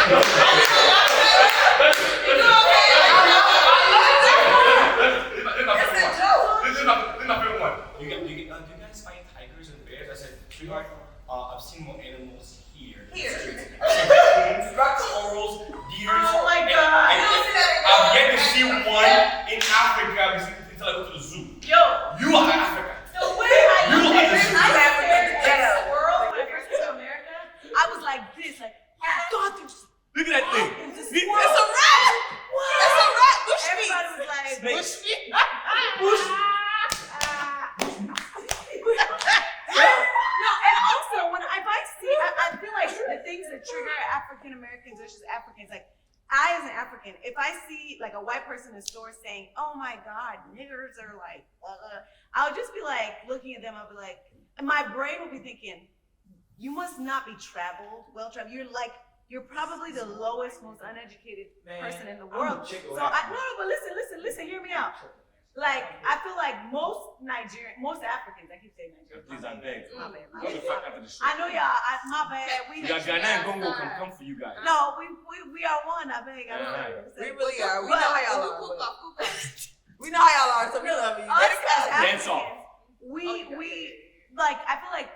[SPEAKER 6] This is my favorite one. Do you guys fight tigers and bears? I said, sweetheart, I've seen more animals here.
[SPEAKER 5] Here.
[SPEAKER 6] I've seen corals, deers.
[SPEAKER 2] Oh my
[SPEAKER 6] and-
[SPEAKER 2] God.
[SPEAKER 6] and I've yet to see one in Africa until I go to the zoo.
[SPEAKER 2] Yo.
[SPEAKER 6] You are African.
[SPEAKER 2] The way I
[SPEAKER 6] You
[SPEAKER 2] looked
[SPEAKER 6] are
[SPEAKER 2] at
[SPEAKER 6] the
[SPEAKER 2] this
[SPEAKER 6] zoo.
[SPEAKER 2] squirrel when I first came to America, I was like this, like, oh God, there's
[SPEAKER 6] Look at that thing.
[SPEAKER 2] It's a
[SPEAKER 5] It's
[SPEAKER 2] squirrel.
[SPEAKER 5] a rat. It's a rat. Bush
[SPEAKER 2] Everybody was like,
[SPEAKER 9] Snakes.
[SPEAKER 2] No, and also when if I see, I feel like the things that trigger African Americans versus Africans, like I as an African, if I see like a white person in the store saying, "Oh my God, niggers are like," I'll just be like looking at them. I'll be like, and my brain will be thinking, "You must not be well traveled. You're probably the lowest, most uneducated person in the world." So but listen, hear me out. Like, I feel like most Africans, I keep saying Nigerian.
[SPEAKER 6] Please, I beg.
[SPEAKER 2] My bad.
[SPEAKER 6] Come the fuck after the show.
[SPEAKER 2] I know y'all, my bad.
[SPEAKER 6] You got Ghana and Congo come for you guys.
[SPEAKER 2] No, we are one, I beg.
[SPEAKER 5] We really are. We
[SPEAKER 2] But-
[SPEAKER 5] know how y'all are. We know how y'all are, so we love you.
[SPEAKER 2] Us as
[SPEAKER 6] Dance off.
[SPEAKER 2] Africans, we like, I feel like,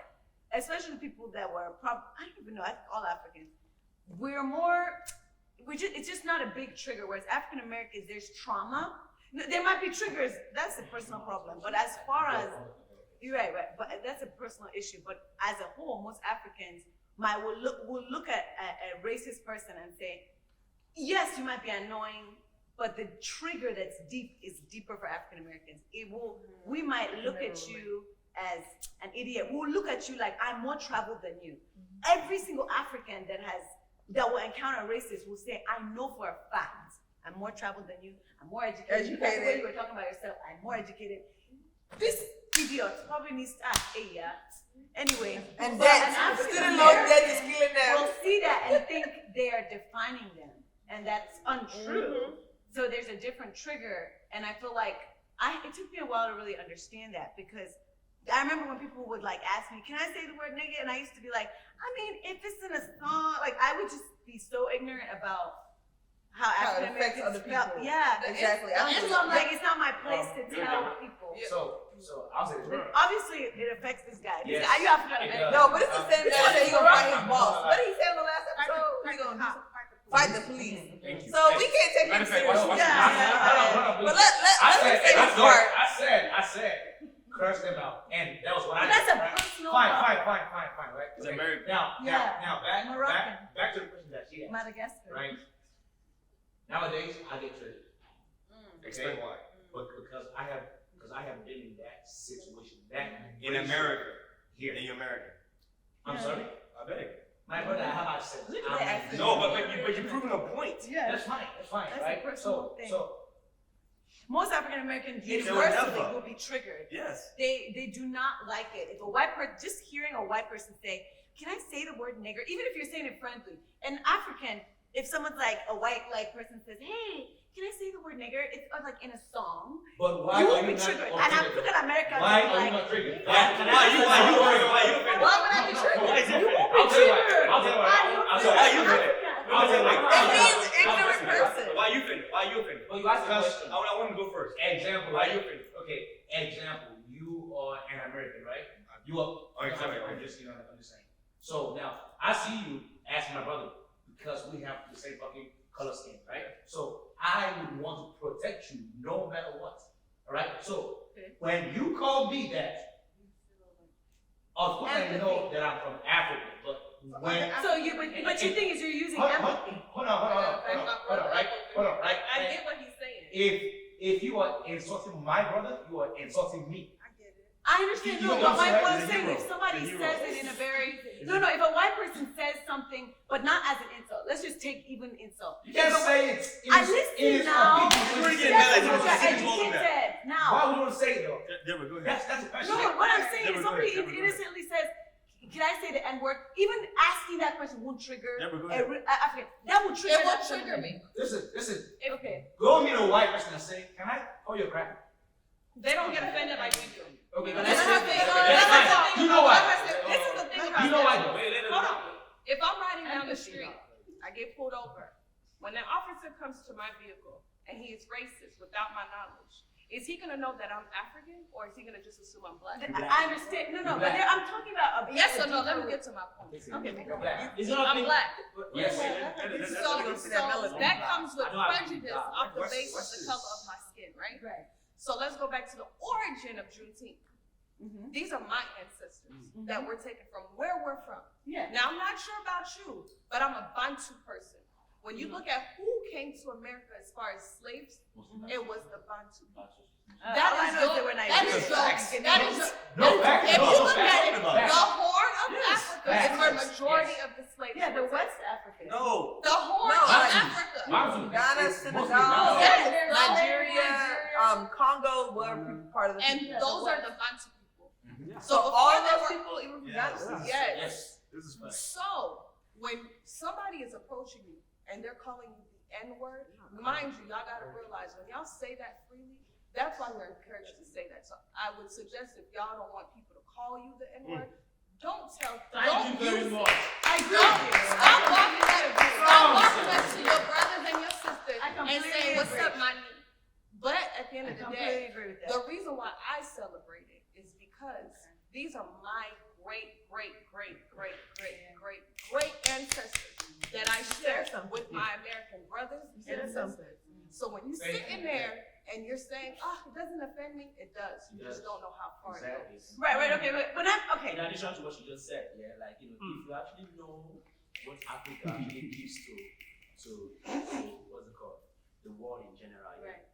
[SPEAKER 2] especially the people that were, I don't even know, I think all Africans, it's just not a big trigger, whereas African Americans, there's trauma. There might be triggers, that's a personal problem, but as far as, you're right, but that's a personal issue, but as a whole, most Africans will look at a racist person and say, yes, you might be annoying, but the trigger that's deep is deeper for African Americans. We might look at you as an idiot. We'll look at you like, I'm more traveled than you. Every single African that will encounter a racist will say, I know for a fact, I'm more traveled than you, I'm more educated. That's the way you were talking about yourself, I'm more educated. This idiot probably needs to ask, anyway.
[SPEAKER 5] And
[SPEAKER 2] but
[SPEAKER 5] debt.
[SPEAKER 2] an African
[SPEAKER 5] Student loan debt is
[SPEAKER 2] American
[SPEAKER 5] killing them.
[SPEAKER 2] will see that and think they are defining them, and that's untrue. So there's a different trigger, and I feel like it took me a while to really understand that, because I remember when people would like ask me, can I say the word nigga? And I used to be like, I mean, if it's in a song, like I would just be so ignorant about how African
[SPEAKER 5] affects
[SPEAKER 2] Americans
[SPEAKER 5] other people.
[SPEAKER 2] felt. Yeah,
[SPEAKER 5] Exactly.
[SPEAKER 2] It's not like it's not my place to tell people.
[SPEAKER 9] So I'll say this.
[SPEAKER 2] Obviously, it affects this guy. This
[SPEAKER 9] Yes.
[SPEAKER 2] guy, you African
[SPEAKER 9] It
[SPEAKER 2] American.
[SPEAKER 9] does.
[SPEAKER 5] No, but it's the same guy that he gonna fight his boss. What did he say on the last episode? He gonna fight the police.
[SPEAKER 6] Thank you.
[SPEAKER 5] So we can't take
[SPEAKER 6] Matter
[SPEAKER 5] him
[SPEAKER 6] of fact, watch
[SPEAKER 5] seriously.
[SPEAKER 2] Yeah.
[SPEAKER 5] But let's say this part.
[SPEAKER 9] I said, curse them out, and that was what I
[SPEAKER 2] But that's
[SPEAKER 9] did.
[SPEAKER 2] a personal.
[SPEAKER 9] Fine, right?
[SPEAKER 6] It's American.
[SPEAKER 9] Now,
[SPEAKER 2] Yeah.
[SPEAKER 9] back to the question
[SPEAKER 1] kid.
[SPEAKER 2] Madagascar.
[SPEAKER 1] Right? Nowadays, I get triggered.
[SPEAKER 6] Explain why.
[SPEAKER 1] But because I have been in that situation. That
[SPEAKER 6] In America.
[SPEAKER 1] here.
[SPEAKER 6] In America.
[SPEAKER 1] I'm sorry?
[SPEAKER 6] I beg.
[SPEAKER 1] My brother, I have access.
[SPEAKER 6] No, but you're proving a point.
[SPEAKER 2] Yeah.
[SPEAKER 1] That's fine. That's fine.
[SPEAKER 2] That's a
[SPEAKER 1] right?
[SPEAKER 2] personal thing.
[SPEAKER 1] So
[SPEAKER 2] Most African Americans
[SPEAKER 6] They will
[SPEAKER 2] universally
[SPEAKER 6] never.
[SPEAKER 2] will be triggered.
[SPEAKER 6] Yes.
[SPEAKER 2] They do not like it. If a white person, just hearing a white person say, "Can I say the word nigger?" Even if you're saying it friendly, an African, if someone's like a white person says, "Hey, can I say the word nigger?" It's like in a song.
[SPEAKER 1] but why
[SPEAKER 2] You
[SPEAKER 1] are
[SPEAKER 2] will
[SPEAKER 1] you
[SPEAKER 2] be
[SPEAKER 1] not
[SPEAKER 2] triggered.
[SPEAKER 1] triggered?
[SPEAKER 2] And I'm looking at America.
[SPEAKER 1] Why
[SPEAKER 2] and
[SPEAKER 1] are you
[SPEAKER 2] like,
[SPEAKER 1] not triggered?
[SPEAKER 6] Why you offended?
[SPEAKER 5] Why would I be triggered?
[SPEAKER 6] Why is it
[SPEAKER 2] You
[SPEAKER 6] offended?
[SPEAKER 2] won't be
[SPEAKER 6] I'll tell you why.
[SPEAKER 2] triggered.
[SPEAKER 6] I'll tell you why. I'll tell you why you offended. I'll tell you why.
[SPEAKER 5] It means ignorant person.
[SPEAKER 6] Why you offended? Why you offended?
[SPEAKER 1] Well, you asked the
[SPEAKER 6] Because
[SPEAKER 1] question.
[SPEAKER 6] I want to go first.
[SPEAKER 1] Example,
[SPEAKER 6] Why
[SPEAKER 1] right?
[SPEAKER 6] you offended?
[SPEAKER 1] Okay, example. You are an American, right? You are.
[SPEAKER 6] sorry.
[SPEAKER 1] I'm just saying. So now I see you as my brother because we have the same fucking color scheme, right? So I would want to protect you no matter what. All right. So when you call me that, of course I know that I'm from Africa, but when
[SPEAKER 2] So but your thing is you're using empathy.
[SPEAKER 1] hold on, right? Hold on, right?
[SPEAKER 3] I get what he's saying.
[SPEAKER 1] If you are insulting my brother, you are insulting me.
[SPEAKER 4] I get it.
[SPEAKER 2] I understand,
[SPEAKER 1] You
[SPEAKER 2] no,
[SPEAKER 1] know
[SPEAKER 2] but
[SPEAKER 1] what I'm
[SPEAKER 2] what I'm
[SPEAKER 6] saying?
[SPEAKER 2] saying,
[SPEAKER 6] He's a
[SPEAKER 2] if somebody
[SPEAKER 6] hero.
[SPEAKER 2] says it in a very, no, if a white person says something, but not as an insult, let's just take even insult.
[SPEAKER 1] You can't say it.
[SPEAKER 2] I listen now.
[SPEAKER 6] We're getting
[SPEAKER 2] That's
[SPEAKER 6] mad at
[SPEAKER 2] what
[SPEAKER 6] you.
[SPEAKER 2] you're educated now.
[SPEAKER 1] Why would you want to say it though?
[SPEAKER 6] Deborah, go ahead.
[SPEAKER 1] That's the question.
[SPEAKER 2] No, what I'm saying
[SPEAKER 6] Deborah,
[SPEAKER 2] is
[SPEAKER 6] go
[SPEAKER 2] somebody
[SPEAKER 6] ahead. Deborah, go ahead.
[SPEAKER 2] innocently says, "Can I say the N-word?" Even asking that question won't trigger
[SPEAKER 6] Deborah, go
[SPEAKER 2] a
[SPEAKER 6] ahead.
[SPEAKER 2] African. That will trigger.
[SPEAKER 5] It will
[SPEAKER 2] that
[SPEAKER 5] trigger
[SPEAKER 2] person.
[SPEAKER 5] me.
[SPEAKER 1] Listen.
[SPEAKER 2] Okay.
[SPEAKER 1] Go meet a white person and say, "Can I call you a cracker?"
[SPEAKER 3] They don't get offended like we do.
[SPEAKER 1] Okay,
[SPEAKER 5] But
[SPEAKER 1] that's
[SPEAKER 5] that's
[SPEAKER 1] it.
[SPEAKER 5] the thing.
[SPEAKER 1] That's fine. You know why?
[SPEAKER 3] This is the thing about
[SPEAKER 1] You know why
[SPEAKER 3] that.
[SPEAKER 1] though?
[SPEAKER 3] Hold on. If I'm riding down the street, I get pulled over. When an officer comes to my vehicle and he is racist without my knowledge, is he gonna know that I'm African or is he gonna just assume I'm black?
[SPEAKER 2] I understand. No, but I'm talking about a
[SPEAKER 3] Yes or no? Let me get to my point.
[SPEAKER 2] Okay.
[SPEAKER 1] You're black.
[SPEAKER 8] It's not
[SPEAKER 3] I'm black.
[SPEAKER 1] Yes.
[SPEAKER 3] So that comes with
[SPEAKER 8] I know I
[SPEAKER 3] prejudice
[SPEAKER 8] believe that.
[SPEAKER 3] off the
[SPEAKER 6] What's
[SPEAKER 3] basis of
[SPEAKER 6] this?
[SPEAKER 3] the color of my skin, right?
[SPEAKER 2] Right.
[SPEAKER 3] So let's go back to the origin of Juneteenth.
[SPEAKER 2] Mhm.
[SPEAKER 3] These are my ancestors that were taken from where we're from.
[SPEAKER 2] Yeah.
[SPEAKER 3] Now, I'm not sure about you, but I'm a Bantu person. When you look at who came to America as far as slaves, it was the Bantu. That is your, that is your, that is your,
[SPEAKER 1] No fact.
[SPEAKER 3] if
[SPEAKER 1] No
[SPEAKER 3] you look
[SPEAKER 1] fact.
[SPEAKER 3] at it, the Horn of Africa is where
[SPEAKER 1] Facts.
[SPEAKER 3] majority of the slaves
[SPEAKER 2] Yeah, the
[SPEAKER 3] were
[SPEAKER 2] West
[SPEAKER 3] taken.
[SPEAKER 2] African.
[SPEAKER 6] No.
[SPEAKER 3] The Horn
[SPEAKER 5] No,
[SPEAKER 3] of
[SPEAKER 1] Bantu.
[SPEAKER 3] Africa.
[SPEAKER 1] Bantu.
[SPEAKER 5] Ghana,
[SPEAKER 1] It's
[SPEAKER 5] Senegal,
[SPEAKER 1] mostly Bantu.
[SPEAKER 3] Yes.
[SPEAKER 5] Nigeria, Congo were part of the
[SPEAKER 3] And
[SPEAKER 5] people.
[SPEAKER 3] those are the Bantu people.
[SPEAKER 5] So
[SPEAKER 3] before
[SPEAKER 5] all
[SPEAKER 3] they
[SPEAKER 5] those
[SPEAKER 3] were-
[SPEAKER 5] people, even from
[SPEAKER 6] Yes.
[SPEAKER 5] Ghana.
[SPEAKER 3] Yes.
[SPEAKER 1] Yes.
[SPEAKER 6] This is fine.
[SPEAKER 3] So when somebody is approaching you and they're calling you the N-word, mind you, y'all gotta realize when y'all say that freely, that's why we're encouraged to say that. So I would suggest if y'all don't want people to call you the N-word, don't
[SPEAKER 8] Thank you very
[SPEAKER 3] use
[SPEAKER 8] much.
[SPEAKER 3] it. I agree with you. Stop walking up to your brothers and your sisters
[SPEAKER 2] I
[SPEAKER 3] and
[SPEAKER 2] completely
[SPEAKER 3] saying, "What's
[SPEAKER 2] agree.
[SPEAKER 3] up, my knee?" But at the end
[SPEAKER 2] I
[SPEAKER 3] of the
[SPEAKER 2] completely
[SPEAKER 3] day,
[SPEAKER 2] agree with that.
[SPEAKER 3] the reason why I celebrate it is because these are my great ancestors that I share with my American brothers and sisters. So when you sit in there and you're saying, "Oh, it doesn't offend me," it does. You just don't know how far it
[SPEAKER 1] Exactly.
[SPEAKER 3] goes.
[SPEAKER 2] Right, okay, but when I'm, okay.
[SPEAKER 8] In addition to what you just said, yeah, like if you actually know what Africa actually gives to what's it called, the world in general. Yeah.
[SPEAKER 2] Right.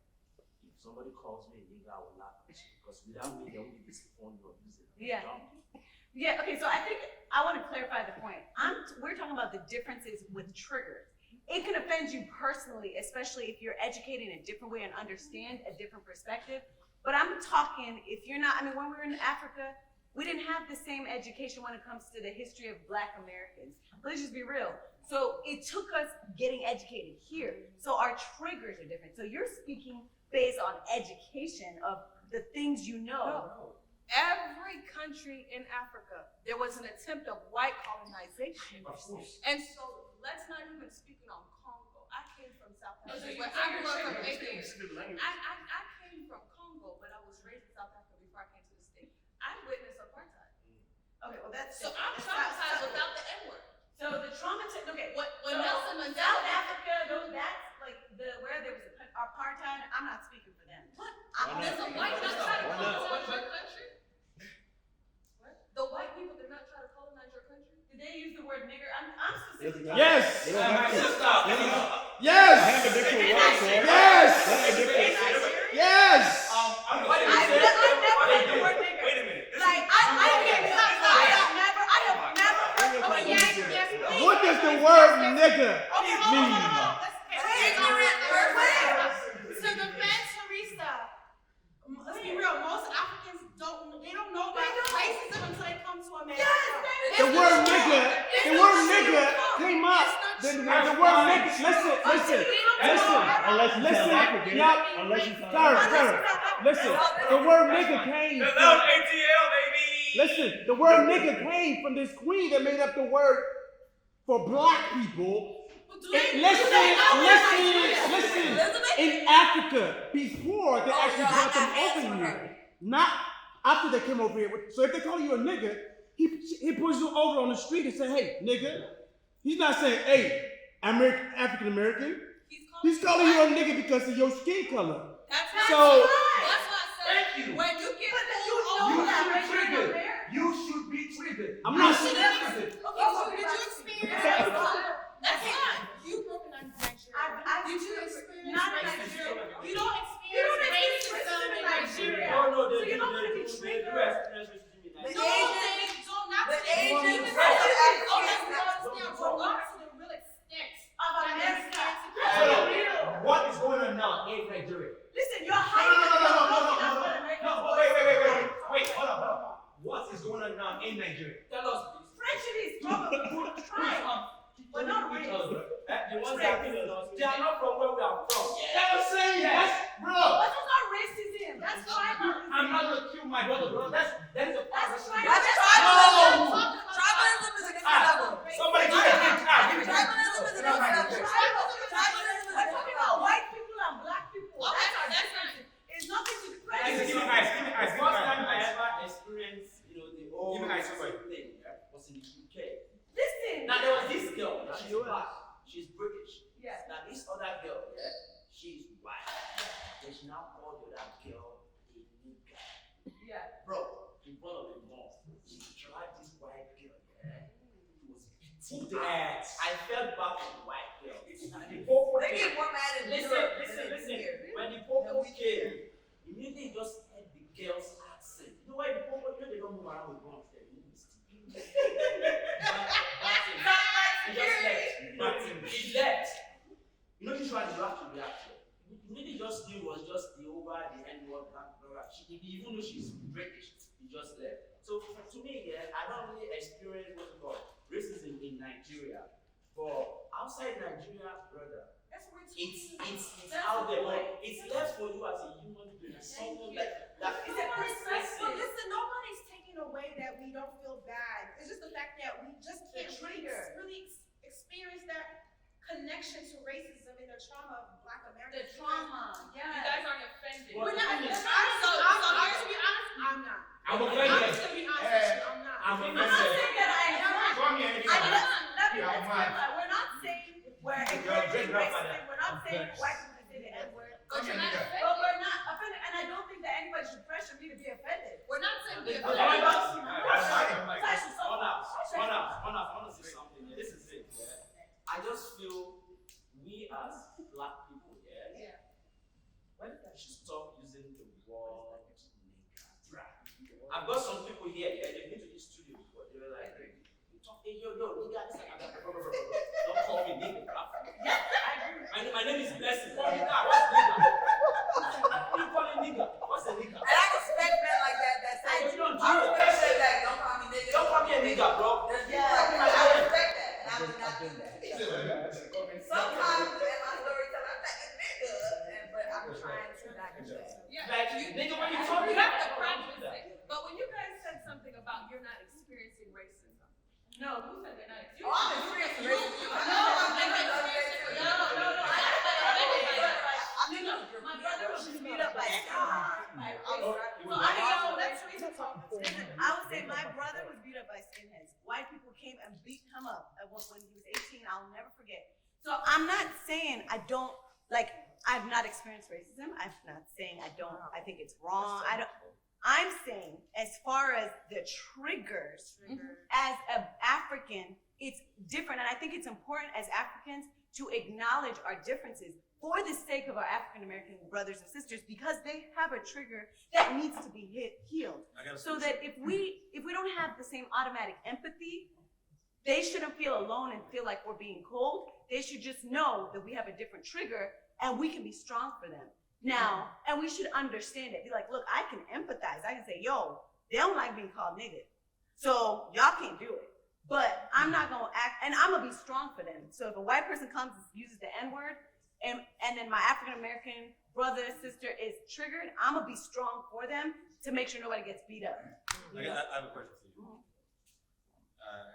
[SPEAKER 8] If somebody calls me a nigga, I will laugh at you because without me, they won't be disappointed or using it.
[SPEAKER 2] Yeah. Yeah, okay, so I think I want to clarify the point. We're talking about the differences with triggers. It can offend you personally, especially if you're educated in a different way and understand a different perspective. But I'm talking, if you're not, I mean, when we were in Africa, we didn't have the same education when it comes to the history of Black Americans. Let's just be real. So it took us getting educated here. So our triggers are different. So you're speaking based on education of the things you know.
[SPEAKER 3] No. Every country in Africa, there was an attempt of white colonization.
[SPEAKER 1] Of course.
[SPEAKER 3] And so let's not even speak on Congo. I came from South Africa. Where I grew up from Haiti. I came from Congo, but I was raised in South Africa before I came to the States. I witnessed apartheid.
[SPEAKER 2] Okay, well that's
[SPEAKER 3] So I'm traumatized without the N-word.
[SPEAKER 2] So the okay.
[SPEAKER 3] When
[SPEAKER 2] So
[SPEAKER 3] Nelson Mandela
[SPEAKER 2] South Africa, that's like where there was apartheid. I'm not speaking for them.
[SPEAKER 3] What? There's a white not try to colonize your country? What? The white people did not try to colonize your country?
[SPEAKER 2] Did they use the word nigger? I'm specifically
[SPEAKER 9] Yes.
[SPEAKER 8] They don't have to.
[SPEAKER 9] Yes.
[SPEAKER 8] They have a different word for it.
[SPEAKER 9] Yes.
[SPEAKER 8] They have a different.
[SPEAKER 9] Yes.
[SPEAKER 2] I've never heard the word nigga.
[SPEAKER 6] Wait a minute.
[SPEAKER 2] Like, I have never. Okay, yes, please.
[SPEAKER 9] What does the word nigga
[SPEAKER 2] Okay,
[SPEAKER 9] mean?
[SPEAKER 4] So defend Teresa. Let's be real. Most Africans don't know about racism until they come to America.
[SPEAKER 9] The word nigga came up. The word nigga. Listen.
[SPEAKER 8] Unless you sound African.
[SPEAKER 9] Yup.
[SPEAKER 8] Unless you sound
[SPEAKER 9] Sir,
[SPEAKER 8] African.
[SPEAKER 9] listen. The word nigga came.
[SPEAKER 6] The loud ATL, baby.
[SPEAKER 9] Listen, the word nigga came from this queen that made up the word for black people. Listen. In Africa, before they actually brought them over here, not after they came over here. So if they call you a nigga, he pulls you over on the street and say, "Hey, nigga." He's not saying, "Hey, African American." He's calling you a nigga because of your skin color. So.
[SPEAKER 1] Thank you.
[SPEAKER 2] When you get
[SPEAKER 1] You should be triggered.
[SPEAKER 9] I'm not.
[SPEAKER 4] Okay, so did you experience racism? That's fine. You grew up in Nigeria. Did you experience racism? You don't experience racism in Nigeria.
[SPEAKER 8] No,
[SPEAKER 4] So you don't want to be triggered.
[SPEAKER 5] The
[SPEAKER 4] No,
[SPEAKER 5] Asians,
[SPEAKER 4] don't not
[SPEAKER 5] the
[SPEAKER 4] to
[SPEAKER 5] Asians,
[SPEAKER 4] Go to the real extent of America.
[SPEAKER 1] What is going on now in Nigeria?
[SPEAKER 2] Listen, you're
[SPEAKER 1] No,
[SPEAKER 2] hiding.
[SPEAKER 1] wait, hold on. What is going on now in Nigeria?
[SPEAKER 8] Tell us, please.
[SPEAKER 2] Prejudice, probably, crime, but not race.
[SPEAKER 8] The ones that kill us, they are not from where we are from.
[SPEAKER 1] That's what I'm saying. That's, bro.
[SPEAKER 2] But that's not racism. That's tribalism.
[SPEAKER 1] I'm not gonna kill my brother, bro. That is a part of
[SPEAKER 2] That's
[SPEAKER 1] racism.
[SPEAKER 5] That's
[SPEAKER 2] tribalism.
[SPEAKER 5] tribalism. Tribalism is a different level.
[SPEAKER 1] Somebody give me a hint. Give me a hint.
[SPEAKER 5] Tribalism is a different level. Tribalism is a
[SPEAKER 2] We're
[SPEAKER 5] different
[SPEAKER 2] talking
[SPEAKER 5] level.
[SPEAKER 2] about white people and black people.
[SPEAKER 4] Okay,
[SPEAKER 2] That's
[SPEAKER 4] fine.
[SPEAKER 2] It's nothing to do with
[SPEAKER 1] Give
[SPEAKER 2] prejudice.
[SPEAKER 1] me ice.
[SPEAKER 8] First time I ever experienced, the whole
[SPEAKER 1] Give me ice, somebody.
[SPEAKER 8] thing was in the UK.
[SPEAKER 2] Listen.
[SPEAKER 8] Now there was this girl, she's black, she's British.
[SPEAKER 2] Yeah.
[SPEAKER 8] Now this other girl, she's white. Then she now called the other girl a nigger.
[SPEAKER 2] Yeah.
[SPEAKER 8] Bro, in front of the mosque, she dragged this white girl, It was beating the ass. I felt bad for the white girl. The popo
[SPEAKER 5] They
[SPEAKER 8] came.
[SPEAKER 5] get more mad in
[SPEAKER 8] Listen.
[SPEAKER 5] Europe than they do here.
[SPEAKER 8] When the popo came, immediately he just heard the girl's accent. You know why the popo, they don't move around with guns there. He left. You know, usually you have to react. Immediately just knew it was just the over the end word. Even though she's British, he just left. So to me, I don't really experience what's it called racism in Nigeria. But outside Nigeria, brother, it's out there. But it's left for you as a human being. Something like that.
[SPEAKER 4] It's a perspective. Listen, nobody's taking away that we don't feel bad. It's just the fact that we just can't really experience that connection to racism and the trauma of Black America.
[SPEAKER 2] The trauma.
[SPEAKER 4] Yeah.
[SPEAKER 2] You guys aren't offended.
[SPEAKER 4] We're not. I'm to be honest, I'm not.
[SPEAKER 1] I'm
[SPEAKER 4] I'm
[SPEAKER 1] offended.
[SPEAKER 4] just gonna be honest with you, I'm not.
[SPEAKER 1] I'm
[SPEAKER 2] I'm not saying that I am.
[SPEAKER 1] Come here,
[SPEAKER 2] We're not saying we're encouraging racism. We're not saying white people say the N-word.
[SPEAKER 4] But you're not offended.
[SPEAKER 2] But we're not offended, and I don't think that anybody should pressure me to be offended.
[SPEAKER 4] We're not saying we're
[SPEAKER 1] Hold
[SPEAKER 4] offended.
[SPEAKER 8] I want to say something. This is it. I just feel we as black people, when we should stop using the word nigga. I've got some people here, they've been to this studio before. They were like, hey, yo, nigga, this don't call me nigga. My name is Blessing. Nigga, what's nigga? What do you call a nigga? What's a nigga?
[SPEAKER 5] And I respect men like that say,
[SPEAKER 8] You don't do
[SPEAKER 5] I
[SPEAKER 8] that.
[SPEAKER 5] respect that. Don't call me nigga.
[SPEAKER 8] Don't call me a nigga, bro.
[SPEAKER 5] There's people like me, I respect that. And I do not do that. Sometimes in my storytelling, I'm like a nigga, but I'm trying to not do that.
[SPEAKER 8] Like, nigga, when you talk,
[SPEAKER 3] You have to practice it. But when you guys said something about you're not experiencing racism.
[SPEAKER 2] No, who said they're not experiencing?
[SPEAKER 5] Oh, I'm experiencing racism.
[SPEAKER 2] My brother was beat up by I would say my brother was beat up by skinheads. White people came and beat him up when he was 18. I'll never forget. So I'm not saying I don't, like, I've not experienced racism. I'm not saying I don't, I think it's wrong. I'm saying, as far as the triggers, as an African, it's different. And I think it's important as Africans to acknowledge our differences for the sake of our African American brothers and sisters, because they have a trigger that needs to be healed. So that if we don't have the same automatic empathy, they shouldn't feel alone and feel like we're being cold. They should just know that we have a different trigger and we can be strong for them. Now, and we should understand it. Be like, look, I can empathize. I can say, yo, they don't like being called nigga. So y'all can't do it. But I'm not gonna act, and I'm gonna be strong for them. So if a white person comes and uses the N-word, and then my African American brother or sister is triggered, I'm gonna be strong for them to make sure nobody gets beat up.
[SPEAKER 6] I have a question for you.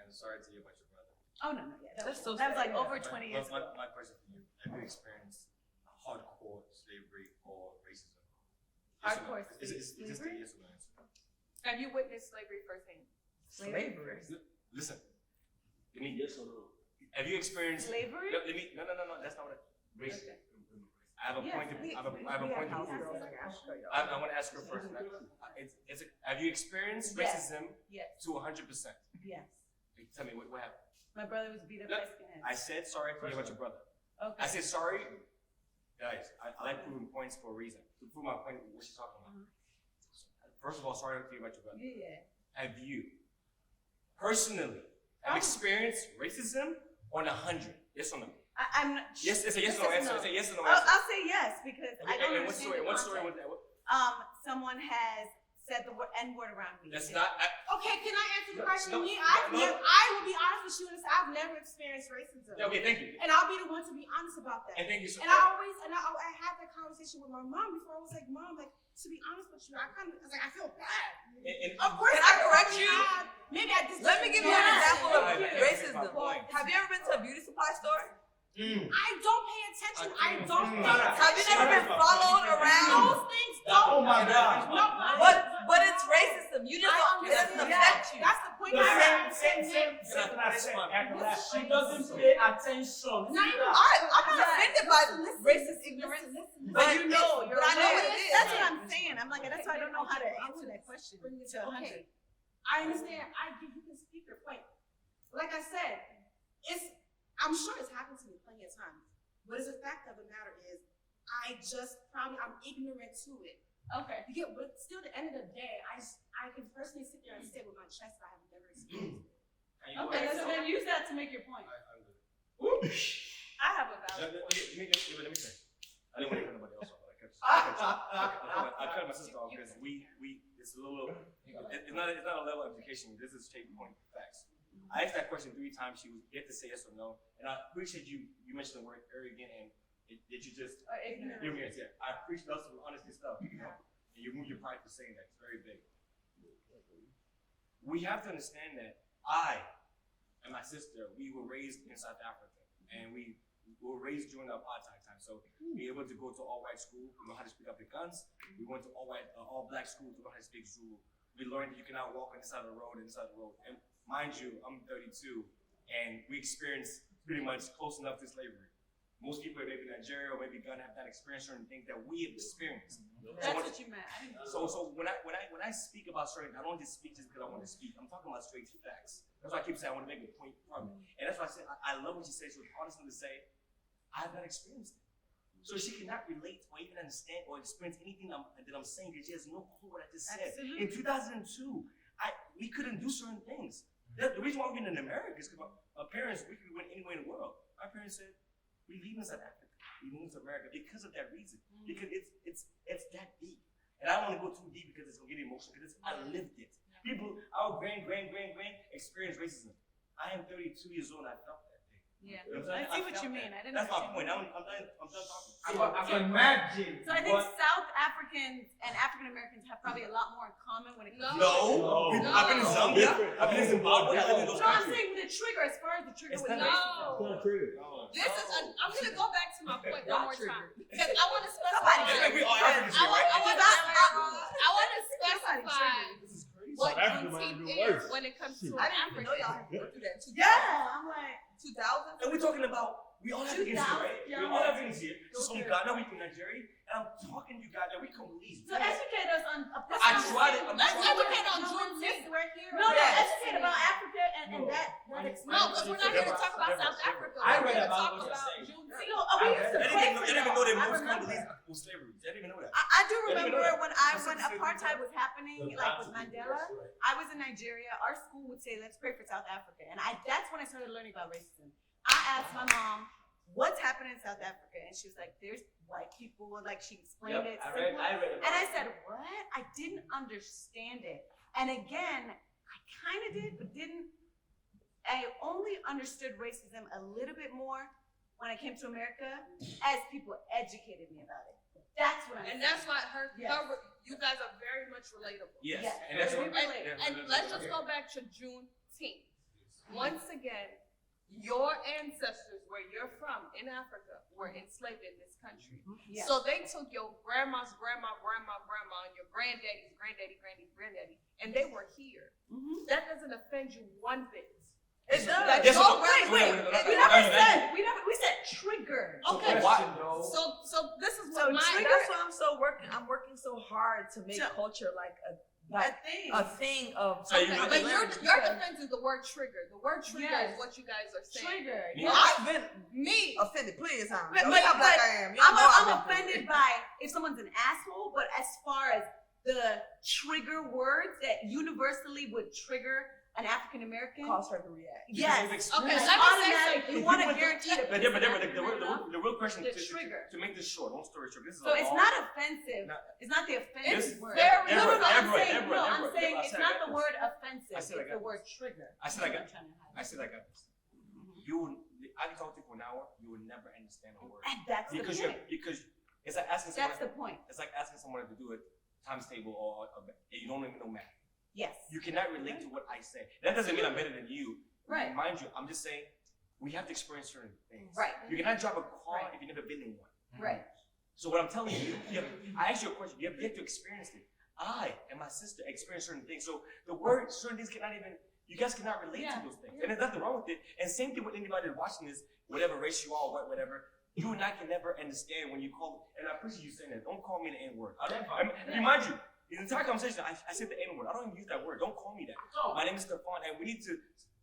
[SPEAKER 6] And sorry to hear about your brother.
[SPEAKER 2] Oh no, yeah, that was
[SPEAKER 3] That's so
[SPEAKER 2] like
[SPEAKER 3] sad.
[SPEAKER 2] over 20 years ago.
[SPEAKER 6] My question for you: have you experienced hardcore slavery or racism?
[SPEAKER 2] Hardcore
[SPEAKER 6] Is this the yes or no answer?
[SPEAKER 3] Have you witnessed slavery firsthand?
[SPEAKER 1] Slavery.
[SPEAKER 6] Listen. Let me.
[SPEAKER 7] Yes or no?
[SPEAKER 6] Have you experienced
[SPEAKER 2] Slavery?
[SPEAKER 6] No, that's not what racism. I have a point. I have a point. I want to ask her first. Have you experienced racism to 100%?
[SPEAKER 2] Yes.
[SPEAKER 6] Tell me what happened.
[SPEAKER 2] My brother was beat up by skinheads.
[SPEAKER 6] I said sorry to hear about your brother.
[SPEAKER 2] Okay.
[SPEAKER 6] I said sorry. Guys, I like proving points for a reason. To prove my point, what she's talking about. First of all, sorry to hear about your brother.
[SPEAKER 2] Yeah.
[SPEAKER 6] Have you personally experienced racism on 100? Yes or no?
[SPEAKER 2] I'm not.
[SPEAKER 6] Yes, it's a yes or no answer. It's a yes or no
[SPEAKER 2] I'll
[SPEAKER 6] answer.
[SPEAKER 2] say yes because I don't understand the
[SPEAKER 6] What story was
[SPEAKER 2] context.
[SPEAKER 6] that?
[SPEAKER 2] Someone has said the N-word around me.
[SPEAKER 6] That's not.
[SPEAKER 4] Okay, can I answer the question?
[SPEAKER 6] No,
[SPEAKER 4] I will be honest with you and say I've never experienced racism.
[SPEAKER 6] Okay, thank you.
[SPEAKER 4] And I'll be the one to be honest about that.
[SPEAKER 6] And thank you so
[SPEAKER 4] And
[SPEAKER 6] much.
[SPEAKER 4] I had that conversation with my mom before. I was like, Mom, like, to be honest with you, I was like, I feel bad. Of course,
[SPEAKER 5] Can I correct you?
[SPEAKER 4] Maybe I just.
[SPEAKER 5] Let me give you an example of
[SPEAKER 6] Right,
[SPEAKER 5] racism.
[SPEAKER 6] that's my point.
[SPEAKER 5] Have you ever been to a beauty supply store?
[SPEAKER 4] I don't pay attention. I don't pay
[SPEAKER 5] Have you
[SPEAKER 4] attention.
[SPEAKER 5] never been followed around?
[SPEAKER 4] Those things don't.
[SPEAKER 9] Oh my God.
[SPEAKER 4] No,
[SPEAKER 5] But it's racism. You just don't. It doesn't affect you.
[SPEAKER 4] That's the point.
[SPEAKER 8] She doesn't pay attention.
[SPEAKER 5] I'm not offended by racist ignorance,
[SPEAKER 2] But you know,
[SPEAKER 5] but I know what it is.
[SPEAKER 2] That's what I'm saying. I'm like, that's why I don't know how to answer that question. To 100.
[SPEAKER 4] Okay, I understand. You can speak your point. Like I said, I'm sure it's happened to me plenty of times. But the fact of the matter is, I'm ignorant to it.
[SPEAKER 2] Okay.
[SPEAKER 4] But still, at the end of the day, I can personally sit there and say with my chest, I have never experienced it.
[SPEAKER 2] Okay, so then use that to make your point.
[SPEAKER 3] I have a valid
[SPEAKER 6] Let
[SPEAKER 3] point.
[SPEAKER 6] me say. I didn't want to cut nobody else off, but I cut my sister off because it's a little. It's not a level of education. This is straight point facts. I asked that question 3 times. She was get to say yes or no, and I appreciate you mentioned the word arrogant and did you just
[SPEAKER 2] Ignorant.
[SPEAKER 6] ignorance? Yeah, I appreciate those honesty stuff. You know, and you move your pride for saying that. It's very big. We have to understand that I and my sister, we were raised in South Africa, and we were raised during the apartheid time. So we were able to go to all-white school, we know how to speak up the guns. We went to all-black school to know how to speak Zulu. We learned that you cannot walk on this side of the road, And mind you, I'm 32, and we experienced pretty much close enough to slavery. Most people, maybe Nigeria or maybe Ghana, have not experienced certain things that we have experienced.
[SPEAKER 2] That's what you meant. I didn't know.
[SPEAKER 6] So when I speak about certain, I don't just speak just because I want to speak. I'm talking about straight facts. That's why I keep saying I want to make a point from it. And that's why I said I love what she says. She was honest enough to say, I've not experienced it. So she cannot relate or even understand or experience anything that I'm saying because she has no clue what I just said.
[SPEAKER 2] Absolutely.
[SPEAKER 6] In 2002, we couldn't do certain things. The reason why we're in America is because our parents, we could win anywhere in the world. My parents said, we leave in South Africa. We moved to America because of that reason. Because it's that deep. And I don't want to go too deep because it's going to get emotional because I lived it. People, our grand experienced racism. I am 32 years old and I felt that thing.
[SPEAKER 2] Yeah.
[SPEAKER 6] You know what I'm saying?
[SPEAKER 2] I see what you mean. I didn't
[SPEAKER 6] That's my
[SPEAKER 2] understand.
[SPEAKER 6] point. I'm done talking.
[SPEAKER 8] I can imagine.
[SPEAKER 2] So I think South Africans and African Americans have probably a lot more in common when it comes to
[SPEAKER 6] No. I've been in Zambia. I've been in Zimbabwe. I've been in those
[SPEAKER 2] No, I'm
[SPEAKER 6] countries.
[SPEAKER 2] saying with the trigger, as far as the trigger
[SPEAKER 6] It's
[SPEAKER 2] with
[SPEAKER 6] not-
[SPEAKER 2] racism.
[SPEAKER 3] I'm gonna go back to my point one more time because I want to
[SPEAKER 2] Somebody
[SPEAKER 3] specify.
[SPEAKER 2] triggered.
[SPEAKER 6] We all Africans here, right?
[SPEAKER 3] I want to specify
[SPEAKER 6] This is crazy.
[SPEAKER 3] what
[SPEAKER 9] Africa
[SPEAKER 3] Juneteenth
[SPEAKER 9] might be
[SPEAKER 3] is
[SPEAKER 9] worse.
[SPEAKER 3] when it comes to
[SPEAKER 5] I didn't even know
[SPEAKER 3] Africa.
[SPEAKER 5] y'all had to go through that too.
[SPEAKER 2] Yeah, I'm like,
[SPEAKER 5] 2000.
[SPEAKER 9] And we're talking about, we all have Africans here, right? We all have Africans here. So from Ghana, we from Nigeria. And I'm talking to you guys that we Congolese.
[SPEAKER 2] So educate us on a
[SPEAKER 9] I tried it.
[SPEAKER 5] Let's educate on
[SPEAKER 2] No,
[SPEAKER 5] Juneteenth.
[SPEAKER 2] no, educate about Africa and that experience.
[SPEAKER 5] No, because we're not here to talk about South Africa.
[SPEAKER 9] I
[SPEAKER 5] We're
[SPEAKER 9] read
[SPEAKER 5] here to
[SPEAKER 9] about
[SPEAKER 5] talk
[SPEAKER 9] what you're
[SPEAKER 5] about
[SPEAKER 9] saying.
[SPEAKER 5] Juneteenth.
[SPEAKER 2] No, we used to
[SPEAKER 9] I
[SPEAKER 2] play
[SPEAKER 9] didn't even know that
[SPEAKER 2] I
[SPEAKER 9] most
[SPEAKER 2] remember.
[SPEAKER 9] Congolese was slavery. I didn't even know that.
[SPEAKER 2] I do
[SPEAKER 9] Didn't even
[SPEAKER 2] remember
[SPEAKER 9] know that.
[SPEAKER 2] when apartheid was happening, like with Mandela. I was in Nigeria. Our school would say, "Let's pray for South Africa," and that's when I started learning about racism. I asked my mom, "What's happening in South Africa?" And she was like, "There's white people." Like she explained it.
[SPEAKER 9] I read
[SPEAKER 2] And
[SPEAKER 9] about
[SPEAKER 2] I
[SPEAKER 9] it.
[SPEAKER 2] said, "What?" I didn't understand it. And again, I kind of did, but didn't. I only understood racism a little bit more when I came to America as people educated me about it. That's what
[SPEAKER 3] And that's why
[SPEAKER 2] Yes.
[SPEAKER 3] you guys are very much relatable.
[SPEAKER 9] Yes.
[SPEAKER 2] Yes.
[SPEAKER 9] And that's what.
[SPEAKER 3] And let's just go back to Juneteenth. Once again, your ancestors, where you're from in Africa, were enslaved in this country.
[SPEAKER 2] Yes.
[SPEAKER 3] So they took your grandma's grandma, and your granddaddy's granddaddy, and they were here. That doesn't offend you one bit.
[SPEAKER 5] It does.
[SPEAKER 9] Yes,
[SPEAKER 2] We said trigger.
[SPEAKER 3] Okay.
[SPEAKER 9] Why?
[SPEAKER 3] So this is
[SPEAKER 5] So
[SPEAKER 3] what
[SPEAKER 5] that's why I'm working so hard to make culture like a thing of.
[SPEAKER 9] So you
[SPEAKER 3] Okay,
[SPEAKER 9] know
[SPEAKER 3] but
[SPEAKER 9] that-
[SPEAKER 3] your defense is the word trigger. The word trigger
[SPEAKER 2] Yes.
[SPEAKER 3] is what you guys are saying.
[SPEAKER 2] Trigger.
[SPEAKER 9] Yeah.
[SPEAKER 5] I've been
[SPEAKER 3] Me.
[SPEAKER 5] offended plenty of times.
[SPEAKER 2] But-
[SPEAKER 5] Don't
[SPEAKER 2] but-
[SPEAKER 5] how black
[SPEAKER 2] but
[SPEAKER 5] I am. Y'all know
[SPEAKER 2] I'm
[SPEAKER 5] I've been through
[SPEAKER 2] offended
[SPEAKER 5] it.
[SPEAKER 2] by if someone's an asshole, but as far as the trigger words that universally would trigger an African American,
[SPEAKER 5] Cause her to react.
[SPEAKER 2] yes.
[SPEAKER 3] Okay,
[SPEAKER 2] It's
[SPEAKER 3] let me say
[SPEAKER 2] automatic.
[SPEAKER 3] something.
[SPEAKER 2] You want to guarantee the
[SPEAKER 9] But the real question
[SPEAKER 2] The
[SPEAKER 9] to
[SPEAKER 2] trigger.
[SPEAKER 9] make this short, long story short, this is
[SPEAKER 2] So
[SPEAKER 9] a
[SPEAKER 2] it's
[SPEAKER 9] long-
[SPEAKER 2] not offensive.
[SPEAKER 9] No.
[SPEAKER 2] It's not the offensive
[SPEAKER 9] This-
[SPEAKER 2] word.
[SPEAKER 3] very-
[SPEAKER 2] No, I'm
[SPEAKER 9] Deborah,
[SPEAKER 2] saying,
[SPEAKER 9] Deborah,
[SPEAKER 2] no, I'm
[SPEAKER 9] Deborah,
[SPEAKER 2] saying
[SPEAKER 9] I
[SPEAKER 2] it's
[SPEAKER 9] said I
[SPEAKER 2] not
[SPEAKER 9] got
[SPEAKER 2] the
[SPEAKER 9] this.
[SPEAKER 2] word offensive.
[SPEAKER 9] I
[SPEAKER 2] It's
[SPEAKER 9] said I
[SPEAKER 2] the
[SPEAKER 9] got
[SPEAKER 2] word trigger.
[SPEAKER 9] I said I got
[SPEAKER 2] I'm trying to highlight.
[SPEAKER 9] I said I got this. You will, I can talk to you for an hour, you will never understand a word.
[SPEAKER 2] And that's the
[SPEAKER 9] Because
[SPEAKER 2] point.
[SPEAKER 9] because it's like asking someone
[SPEAKER 2] That's the point.
[SPEAKER 9] it's like asking someone to do a times table or you don't even know math.
[SPEAKER 2] Yes.
[SPEAKER 9] You cannot relate to what I say. That doesn't mean I'm better than you.
[SPEAKER 2] Right.
[SPEAKER 9] Mind you, I'm just saying we have to experience certain things.
[SPEAKER 2] Right.
[SPEAKER 9] You cannot drive a car
[SPEAKER 2] Right.
[SPEAKER 9] if you've never been in one.
[SPEAKER 2] Right.
[SPEAKER 9] So what I'm telling you, I asked you a question. You have to experience it. I and my sister experienced certain things. So the word certain things cannot even. You guys cannot relate
[SPEAKER 2] Yeah.
[SPEAKER 9] to those things, and there's nothing wrong with it. And same thing with anybody watching this, whatever race you are, whatever. You and I can never understand when you call. And I appreciate you saying that. Don't call me the N word. Remind you, in the entire conversation, I said the N word. I don't even use that word. Don't call me that. My name is Stefan, and we need to.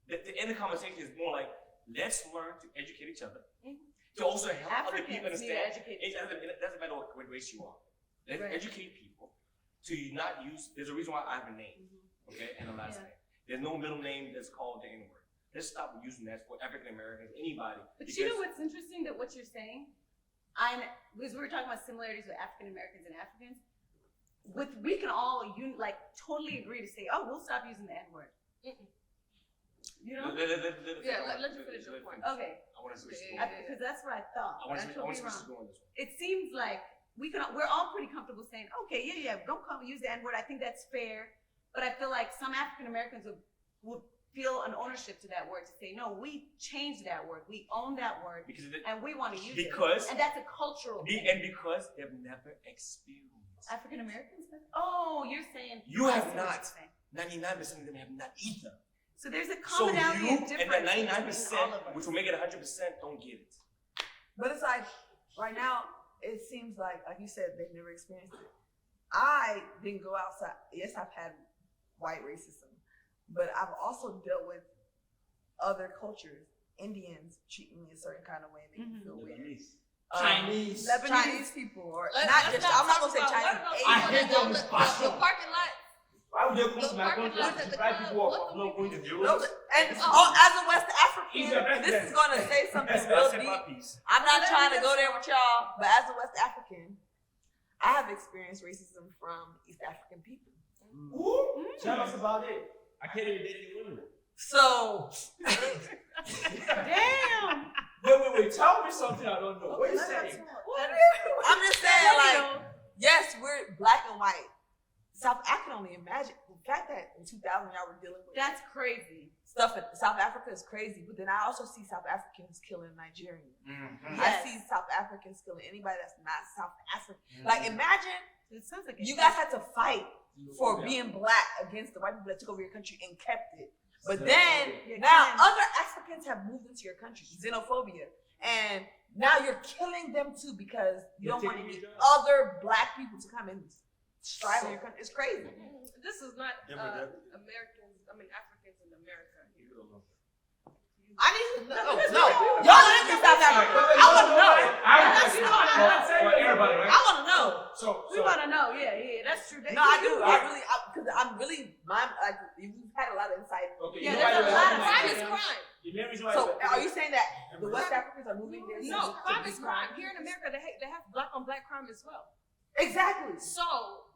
[SPEAKER 9] The end of the conversation is more like, let's learn to educate each other. To also help other people
[SPEAKER 2] Africans need to
[SPEAKER 9] understand.
[SPEAKER 2] educate
[SPEAKER 9] It
[SPEAKER 2] each other.
[SPEAKER 9] doesn't matter what race you are. Let's
[SPEAKER 2] Right.
[SPEAKER 9] educate people to not use. There's a reason why I have a name, okay, and a last name. There's no middle name that's called the N word. Let's stop using that for African Americans, anybody.
[SPEAKER 2] But you know what's interesting that what you're saying, because we were talking about similarities with African Americans and Africans. We can all totally agree to say, oh, we'll stop using the N word. You know?
[SPEAKER 3] Let you finish your point.
[SPEAKER 2] Okay.
[SPEAKER 9] I want to switch to
[SPEAKER 2] Because that's what I thought.
[SPEAKER 9] I want
[SPEAKER 2] That's
[SPEAKER 9] to
[SPEAKER 2] what
[SPEAKER 9] switch
[SPEAKER 2] we
[SPEAKER 9] to
[SPEAKER 2] wrong.
[SPEAKER 9] going this one.
[SPEAKER 2] It seems like we're all pretty comfortable saying, okay, yeah, don't use the N word. I think that's fair. But I feel like some African Americans would feel an ownership to that word to say, no, we changed that word. We own that word. And we want to use it. And that's a cultural thing.
[SPEAKER 9] And because they've never experienced.
[SPEAKER 2] African Americans? Oh, you're saying.
[SPEAKER 9] You
[SPEAKER 2] I
[SPEAKER 9] have
[SPEAKER 2] see what
[SPEAKER 9] not.
[SPEAKER 2] you're saying.
[SPEAKER 9] 99% of them have not either.
[SPEAKER 2] So there's a
[SPEAKER 9] So
[SPEAKER 2] commonality
[SPEAKER 9] you
[SPEAKER 2] of difference
[SPEAKER 9] and that
[SPEAKER 2] between
[SPEAKER 9] 99%,
[SPEAKER 2] all of us.
[SPEAKER 9] which will make it 100%, don't get it.
[SPEAKER 5] But it's like right now, it seems like you said, they've never experienced it. I didn't go outside. Yes, I've had white racism, but I've also dealt with other cultures. Indians treat me a certain kind of way, make me feel weird.
[SPEAKER 9] Chinese.
[SPEAKER 5] Chinese people, or
[SPEAKER 3] Let's
[SPEAKER 5] not just. I'm not gonna say
[SPEAKER 3] talk about-
[SPEAKER 5] Chinese.
[SPEAKER 3] what
[SPEAKER 9] I
[SPEAKER 3] about
[SPEAKER 9] hate
[SPEAKER 3] the-
[SPEAKER 9] them
[SPEAKER 3] the
[SPEAKER 9] passion.
[SPEAKER 3] parking lot.
[SPEAKER 9] Why would they come
[SPEAKER 3] The
[SPEAKER 9] to my
[SPEAKER 3] parking
[SPEAKER 9] country
[SPEAKER 3] lot at
[SPEAKER 9] to
[SPEAKER 3] the
[SPEAKER 9] black
[SPEAKER 3] club,
[SPEAKER 9] people
[SPEAKER 3] what
[SPEAKER 9] are not going to do
[SPEAKER 5] Those,
[SPEAKER 9] it?
[SPEAKER 5] and as a West
[SPEAKER 9] He's
[SPEAKER 5] African,
[SPEAKER 9] a resident.
[SPEAKER 5] this is gonna say something
[SPEAKER 9] I
[SPEAKER 5] real
[SPEAKER 9] said my
[SPEAKER 5] deep.
[SPEAKER 9] piece.
[SPEAKER 5] I'm not trying to go there with y'all, but as a West African, I have experienced racism from East African people.
[SPEAKER 9] Tell us about it. I can't even date any women.
[SPEAKER 5] So,
[SPEAKER 2] Damn.
[SPEAKER 9] Wait. Tell me something I don't know. What are you saying?
[SPEAKER 5] I'm just saying, like, yes, we're black and white. I can only imagine the fact that in 2000 y'all were dealing with
[SPEAKER 2] That's crazy.
[SPEAKER 5] stuff in South Africa is crazy, but then I also see South Africans killing Nigerians.
[SPEAKER 9] Mm-hmm.
[SPEAKER 5] I see South Africans killing anybody that's not South African. Like, imagine
[SPEAKER 2] It sounds like
[SPEAKER 5] you guys had to fight for being black against the white people that took over your country and kept it. But then, now other African Africans have moved into your country, xenophobia, and now you're killing them too because you don't want any other black people to come and strive in your country. It's crazy.
[SPEAKER 3] This is not Americans. I mean Africans in America.
[SPEAKER 5] I need to know. No, y'all live in South Africa. I want to know.
[SPEAKER 9] For everybody, right?
[SPEAKER 5] I want to know.
[SPEAKER 2] We want to know. Yeah, that's true.
[SPEAKER 5] No, I do. Because I'm really, like, we've had a lot of insight.
[SPEAKER 9] Okay,
[SPEAKER 2] Yeah, there's a lot of
[SPEAKER 3] Crime is crime.
[SPEAKER 5] So, are you saying that the West Africans are moving there?
[SPEAKER 3] No, crime is crime. Here in America, they have black on black crime as well.
[SPEAKER 5] Exactly.
[SPEAKER 3] So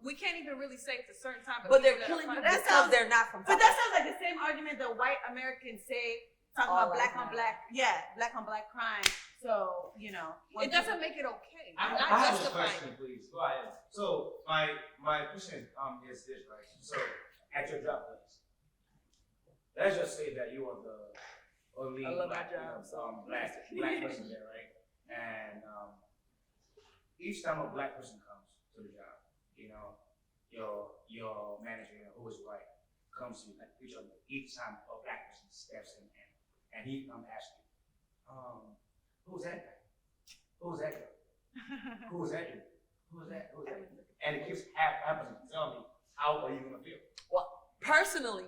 [SPEAKER 3] we can't even really say it's a certain time.
[SPEAKER 5] But they're killing people because they're not from.
[SPEAKER 2] But that sounds like the same argument that white Americans say, talking about black on black, black on black crime. So,
[SPEAKER 3] it doesn't make it okay.
[SPEAKER 9] I
[SPEAKER 3] Not
[SPEAKER 9] have a
[SPEAKER 3] justifying.
[SPEAKER 9] question, please. Go ahead. So my question is this, right? So at your job place, let's just say that you are the only black person there, right? And each time a black person comes to the job, your manager, who is white, comes to each time a black person steps in and he asks you, who's that guy? Who's that girl? Who's that dude? Who's that? And it keeps happening. Tell me, how are you gonna feel?
[SPEAKER 5] Well, personally,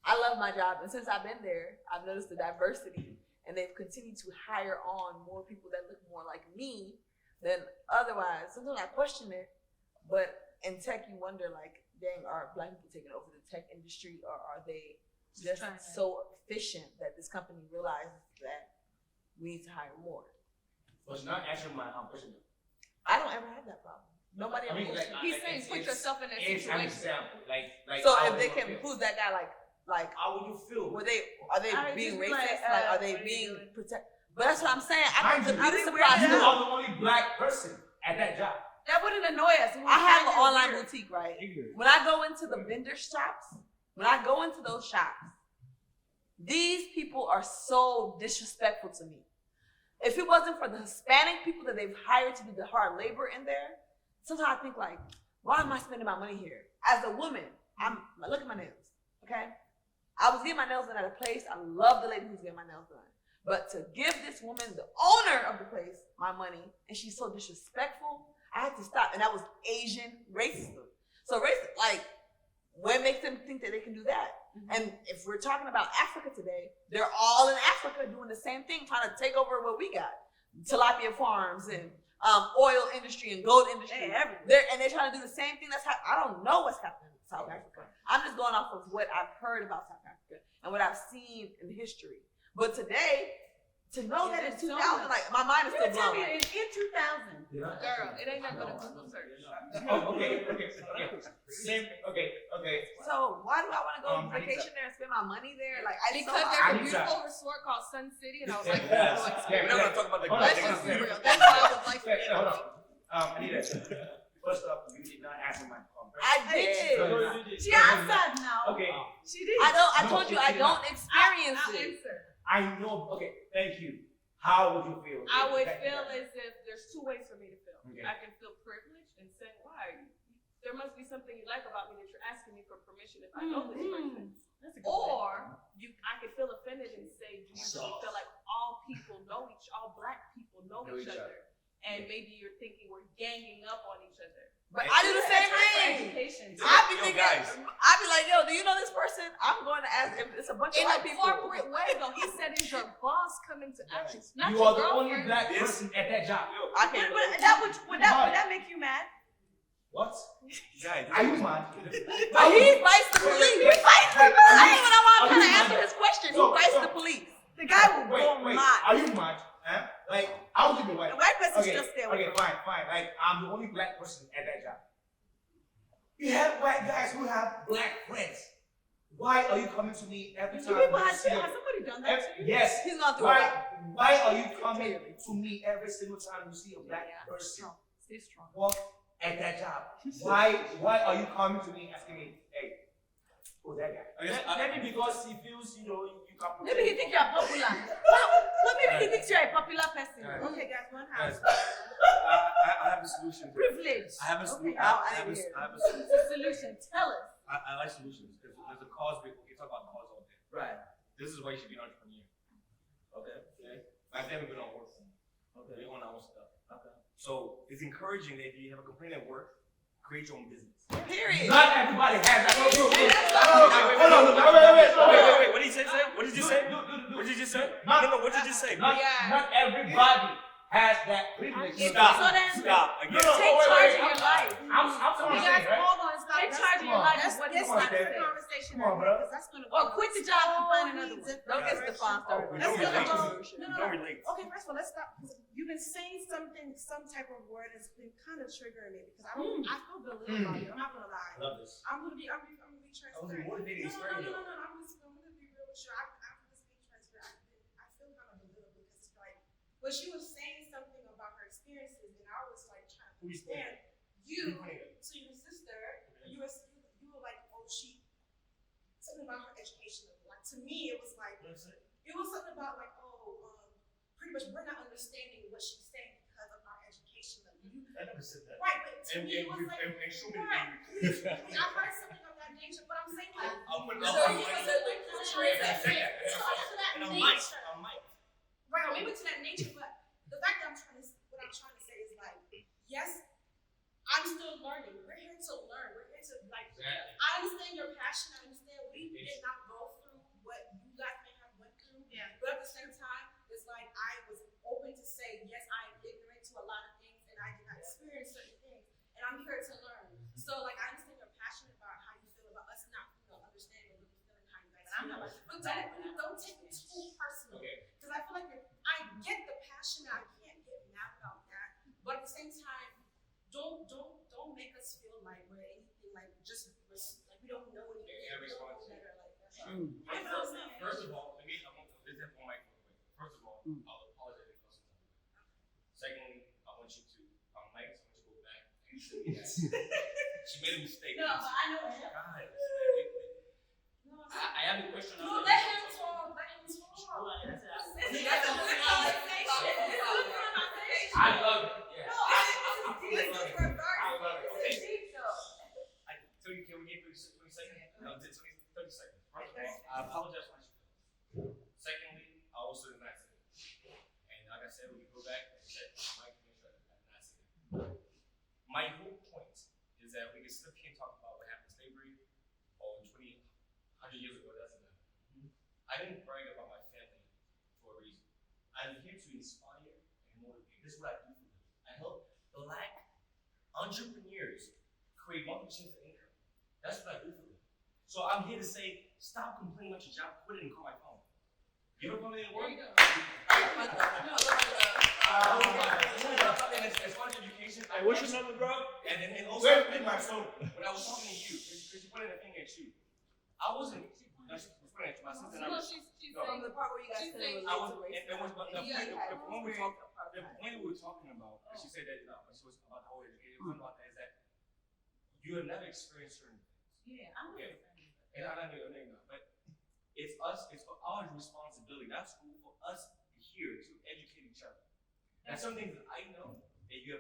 [SPEAKER 5] I love my job, and since I've been there, I've noticed the diversity, and they've continued to hire on more people that look more like me than otherwise. Sometimes I question it, but in tech, you wonder, like, dang, are black people taking over the tech industry, or are they just so efficient that this company realizes that we need to hire more?
[SPEAKER 1] Well, it's not answering my question.
[SPEAKER 5] I don't ever have that problem. Nobody ever.
[SPEAKER 3] He's saying put yourself in that
[SPEAKER 1] It's an
[SPEAKER 3] situation.
[SPEAKER 1] example. Like
[SPEAKER 5] So
[SPEAKER 1] how
[SPEAKER 5] if they
[SPEAKER 1] would
[SPEAKER 5] can,
[SPEAKER 1] you feel?
[SPEAKER 5] who's that guy? Like,
[SPEAKER 1] How would you feel?
[SPEAKER 5] are they
[SPEAKER 2] I
[SPEAKER 5] being
[SPEAKER 2] just
[SPEAKER 5] racist?
[SPEAKER 2] like,
[SPEAKER 5] Are they
[SPEAKER 2] what are you
[SPEAKER 5] being
[SPEAKER 2] doing?
[SPEAKER 5] protect? But that's what I'm saying. I
[SPEAKER 1] Mind
[SPEAKER 5] the
[SPEAKER 1] you,
[SPEAKER 5] beauty
[SPEAKER 2] I mean,
[SPEAKER 5] supply
[SPEAKER 1] You
[SPEAKER 5] store.
[SPEAKER 1] are the only black person at that job.
[SPEAKER 2] That wouldn't annoy us.
[SPEAKER 5] I have an online boutique, right? When I go into the vendor shops, those shops, these people are so disrespectful to me. If it wasn't for the Hispanic people that they've hired to do the hard labor in there, sometimes I think like, why am I spending my money here? As a woman, look at my nails, okay? I was getting my nails done at a place. I love the lady who's getting my nails done. But to give this woman, the owner of the place, my money, and she's so disrespectful, I had to stop. And that was Asian racism. So racism, like, what makes them think that they can do that? And if we're talking about Africa today, they're all in Africa doing the same thing, trying to take over what we got. Tilapia farms and oil industry and gold industry. They're trying to do the same thing. I don't know what's happening in South Africa. I'm just going off of what I've heard about South Africa and what I've seen in history. But today, to know that in 2000, like, my mind is still blown.
[SPEAKER 2] In 2000.
[SPEAKER 3] Girl, it ain't nothing but a Google search.
[SPEAKER 9] Okay.
[SPEAKER 5] So why do I want to go on vacation there and spend my money there? Like,
[SPEAKER 3] Because there's a beautiful resort called Sun City, and I was like,
[SPEAKER 9] Yes.
[SPEAKER 3] we're
[SPEAKER 9] We're not gonna talk about the
[SPEAKER 3] let's just be real. That's why I was like,
[SPEAKER 1] Hold on. Anita, first up, you did not answer my question.
[SPEAKER 5] I did.
[SPEAKER 2] She answered now.
[SPEAKER 1] Okay.
[SPEAKER 2] She did.
[SPEAKER 5] I told you I don't experience
[SPEAKER 2] I'll
[SPEAKER 5] it.
[SPEAKER 2] answer.
[SPEAKER 1] I know. Okay. Thank you. How would you feel?
[SPEAKER 3] I would feel as if there's two ways for me to feel.
[SPEAKER 1] Okay.
[SPEAKER 3] I can feel privileged and saying, why? There must be something you like about me that you're asking me for permission if I know this person.
[SPEAKER 2] That's a good
[SPEAKER 3] Or I could feel offended and say, do you really feel like all black people know each other? And maybe you're thinking we're ganging up on each other.
[SPEAKER 5] But I do the same thing.
[SPEAKER 2] education.
[SPEAKER 5] I be
[SPEAKER 9] Yo,
[SPEAKER 5] thinking,
[SPEAKER 9] guys.
[SPEAKER 5] I be like, yo, do you know this person? I'm going to ask if it's a bunch
[SPEAKER 3] In
[SPEAKER 5] of
[SPEAKER 3] a
[SPEAKER 5] white people.
[SPEAKER 3] corporate way, though, he said, is your boss coming to action? Not
[SPEAKER 1] You
[SPEAKER 3] your
[SPEAKER 1] are the only
[SPEAKER 3] girlfriend.
[SPEAKER 1] black person at that job.
[SPEAKER 5] I can't.
[SPEAKER 2] Would that make you mad?
[SPEAKER 1] What?
[SPEAKER 9] Guys,
[SPEAKER 1] Are you mad?
[SPEAKER 5] But he fights the police. He fights the police. I ain't even know why I'm trying to answer his question. He fights the police.
[SPEAKER 2] The guy will go
[SPEAKER 1] Wait.
[SPEAKER 2] mad.
[SPEAKER 1] Are you mad? Huh? Like, I would be white.
[SPEAKER 2] The white person
[SPEAKER 1] Okay,
[SPEAKER 2] should just stay away.
[SPEAKER 1] okay, fine. Like, I'm the only black person at that job. You have white guys who have black friends. Why are you coming to me every
[SPEAKER 2] Do
[SPEAKER 1] time?
[SPEAKER 2] people
[SPEAKER 1] you
[SPEAKER 2] have
[SPEAKER 1] see a-
[SPEAKER 2] somebody done that to you?
[SPEAKER 1] Yes.
[SPEAKER 5] He's gone through a lot.
[SPEAKER 1] Why are you coming to me every single time you see a black person
[SPEAKER 3] Stay strong.
[SPEAKER 1] work at that job? Why are you coming to me asking me, hey, who's that guy?
[SPEAKER 8] Maybe because he feels, you can protect.
[SPEAKER 2] Maybe he thinks you're popular. Well, maybe he thinks you're a popular person.
[SPEAKER 1] Right.
[SPEAKER 2] Okay, guys, one house.
[SPEAKER 10] I have a solution.
[SPEAKER 2] Privilege.
[SPEAKER 10] I have a
[SPEAKER 2] Okay,
[SPEAKER 10] solution. I have a solution.
[SPEAKER 2] It's a solution. Tell us.
[SPEAKER 10] I like solutions because there's a cause. We talk about cause all day.
[SPEAKER 1] Right.
[SPEAKER 10] This is why you should be an entrepreneur.
[SPEAKER 1] Okay.
[SPEAKER 6] My family been on work.
[SPEAKER 1] Okay.
[SPEAKER 6] We own our own stuff.
[SPEAKER 1] Okay.
[SPEAKER 6] So it's encouraging that if you have a complaint at work, create your own business.
[SPEAKER 5] Period.
[SPEAKER 1] Not everybody has that.
[SPEAKER 6] Wait. What did you say? What did you say? What did you just say? No. What did you just say?
[SPEAKER 1] Not everybody has that privilege.
[SPEAKER 6] Stop. Again.
[SPEAKER 2] Take charge of your life.
[SPEAKER 1] I'm saying, right?
[SPEAKER 4] Hold on, stop.
[SPEAKER 2] Take charge of your life.
[SPEAKER 4] Let's
[SPEAKER 2] What
[SPEAKER 4] get
[SPEAKER 2] you
[SPEAKER 4] started
[SPEAKER 2] want.
[SPEAKER 4] the conversation
[SPEAKER 1] Come on, bro.
[SPEAKER 4] because that's gonna
[SPEAKER 2] Or quit the job and find another one.
[SPEAKER 5] Don't get the foster.
[SPEAKER 4] Let's
[SPEAKER 6] Don't relate.
[SPEAKER 4] No.
[SPEAKER 6] Don't relate.
[SPEAKER 4] Okay, first of all, let's stop. You've been saying something, some type of word has been kind of triggering me because I feel belittled about it. I'm not gonna lie.
[SPEAKER 6] I love this.
[SPEAKER 4] I'm gonna be transparent.
[SPEAKER 6] motivating
[SPEAKER 4] No.
[SPEAKER 6] story.
[SPEAKER 4] I'm gonna be real with you. I'm just being transparent. I feel kind of belittled because it's like, when she was saying something about her experiences, and I was like trying to
[SPEAKER 6] Who's
[SPEAKER 4] understand
[SPEAKER 6] Who's
[SPEAKER 4] you
[SPEAKER 6] pointing at?
[SPEAKER 4] to your sister. You were like, oh, she something about her education level. Like to me, it was like it was something about like, pretty much we're not understanding what she's saying because of our education level.
[SPEAKER 9] I never said that.
[SPEAKER 4] Right, but to me it was like,
[SPEAKER 6] and show me
[SPEAKER 4] right. I heard something of that nature, but I'm saying like,
[SPEAKER 6] I'm
[SPEAKER 4] to
[SPEAKER 6] mic.
[SPEAKER 4] that
[SPEAKER 6] And
[SPEAKER 4] nature.
[SPEAKER 6] I'm mic.
[SPEAKER 4] Right, or maybe to that nature, but the fact that what I'm trying to say is like, yes, I'm still learning. We're here to learn. We're here to like. I understand your passion. I understand we did not go through what you guys may have went through. Yeah. But at the same time, it's like I was open to say yes, I am ignorant to a lot of things, and I did not experience certain things, and I'm here to learn. So like I understand you're passionate about how you feel about us not, understanding what you're feeling, how you guys feel. But don't take it too personal. Because I feel like I get the passion. I can't get mad about that. But at the same time, don't make us feel like we're anything like just like we don't know anything.
[SPEAKER 6] Yeah, response.
[SPEAKER 4] First
[SPEAKER 6] of all, let me have one mic real quick. First of all, I'll apologize if I was something. Secondly, I want you to Mike, so I want you to go back and say yes. She made a mistake.
[SPEAKER 2] No, but I know what
[SPEAKER 6] Guys,
[SPEAKER 2] No,
[SPEAKER 8] I have a question.
[SPEAKER 2] no, let him talk. Let him talk.
[SPEAKER 8] That's it.
[SPEAKER 2] This is a good conversation. This is a good conversation.
[SPEAKER 8] I love it. Yeah.
[SPEAKER 2] No, this is reverse.
[SPEAKER 8] I love it.
[SPEAKER 2] This is deep though.
[SPEAKER 6] So can we get 20 seconds? No, 30 seconds. First of all, I apologize for my feelings. Secondly, I also did not say it. And like I said, we go back and check Mike to make sure I did not say it. My whole point is that we can sit up here and talk about what happened in slavery or 100 years ago, it doesn't matter. I didn't brag about my family for a reason. I'm here to inspire and motivate. This is what I do for them. I help Black entrepreneurs create multiple streams of income. That's what I do for them. So I'm here to say, stop complaining about your job, quit it and call my phone. You ever come in and work?
[SPEAKER 2] There you go.
[SPEAKER 6] And as far as education,
[SPEAKER 9] What's your number, bro?
[SPEAKER 6] and also, when I was talking to you, because you pointed a finger at you, I wasn't, no, she was pointing at my sister and I
[SPEAKER 2] No,
[SPEAKER 6] was,
[SPEAKER 2] she's
[SPEAKER 6] No.
[SPEAKER 2] saying
[SPEAKER 5] From the part where you guys
[SPEAKER 2] She's
[SPEAKER 5] couldn't
[SPEAKER 2] saying-
[SPEAKER 5] relate
[SPEAKER 6] I was,
[SPEAKER 5] to race.
[SPEAKER 6] and what the
[SPEAKER 5] You guys
[SPEAKER 6] point,
[SPEAKER 5] had
[SPEAKER 6] the point we
[SPEAKER 5] experience
[SPEAKER 6] talked,
[SPEAKER 5] of
[SPEAKER 6] the
[SPEAKER 5] that.
[SPEAKER 6] point we were talking about, and she said that, she was about the whole education, it was about that, is that you have never experienced certain things.
[SPEAKER 2] Yeah, I'm
[SPEAKER 6] Okay.
[SPEAKER 2] understanding.
[SPEAKER 6] And I know, but it's us, it's our responsibility, not school, for us here to educate each other. Now, some things that I know that you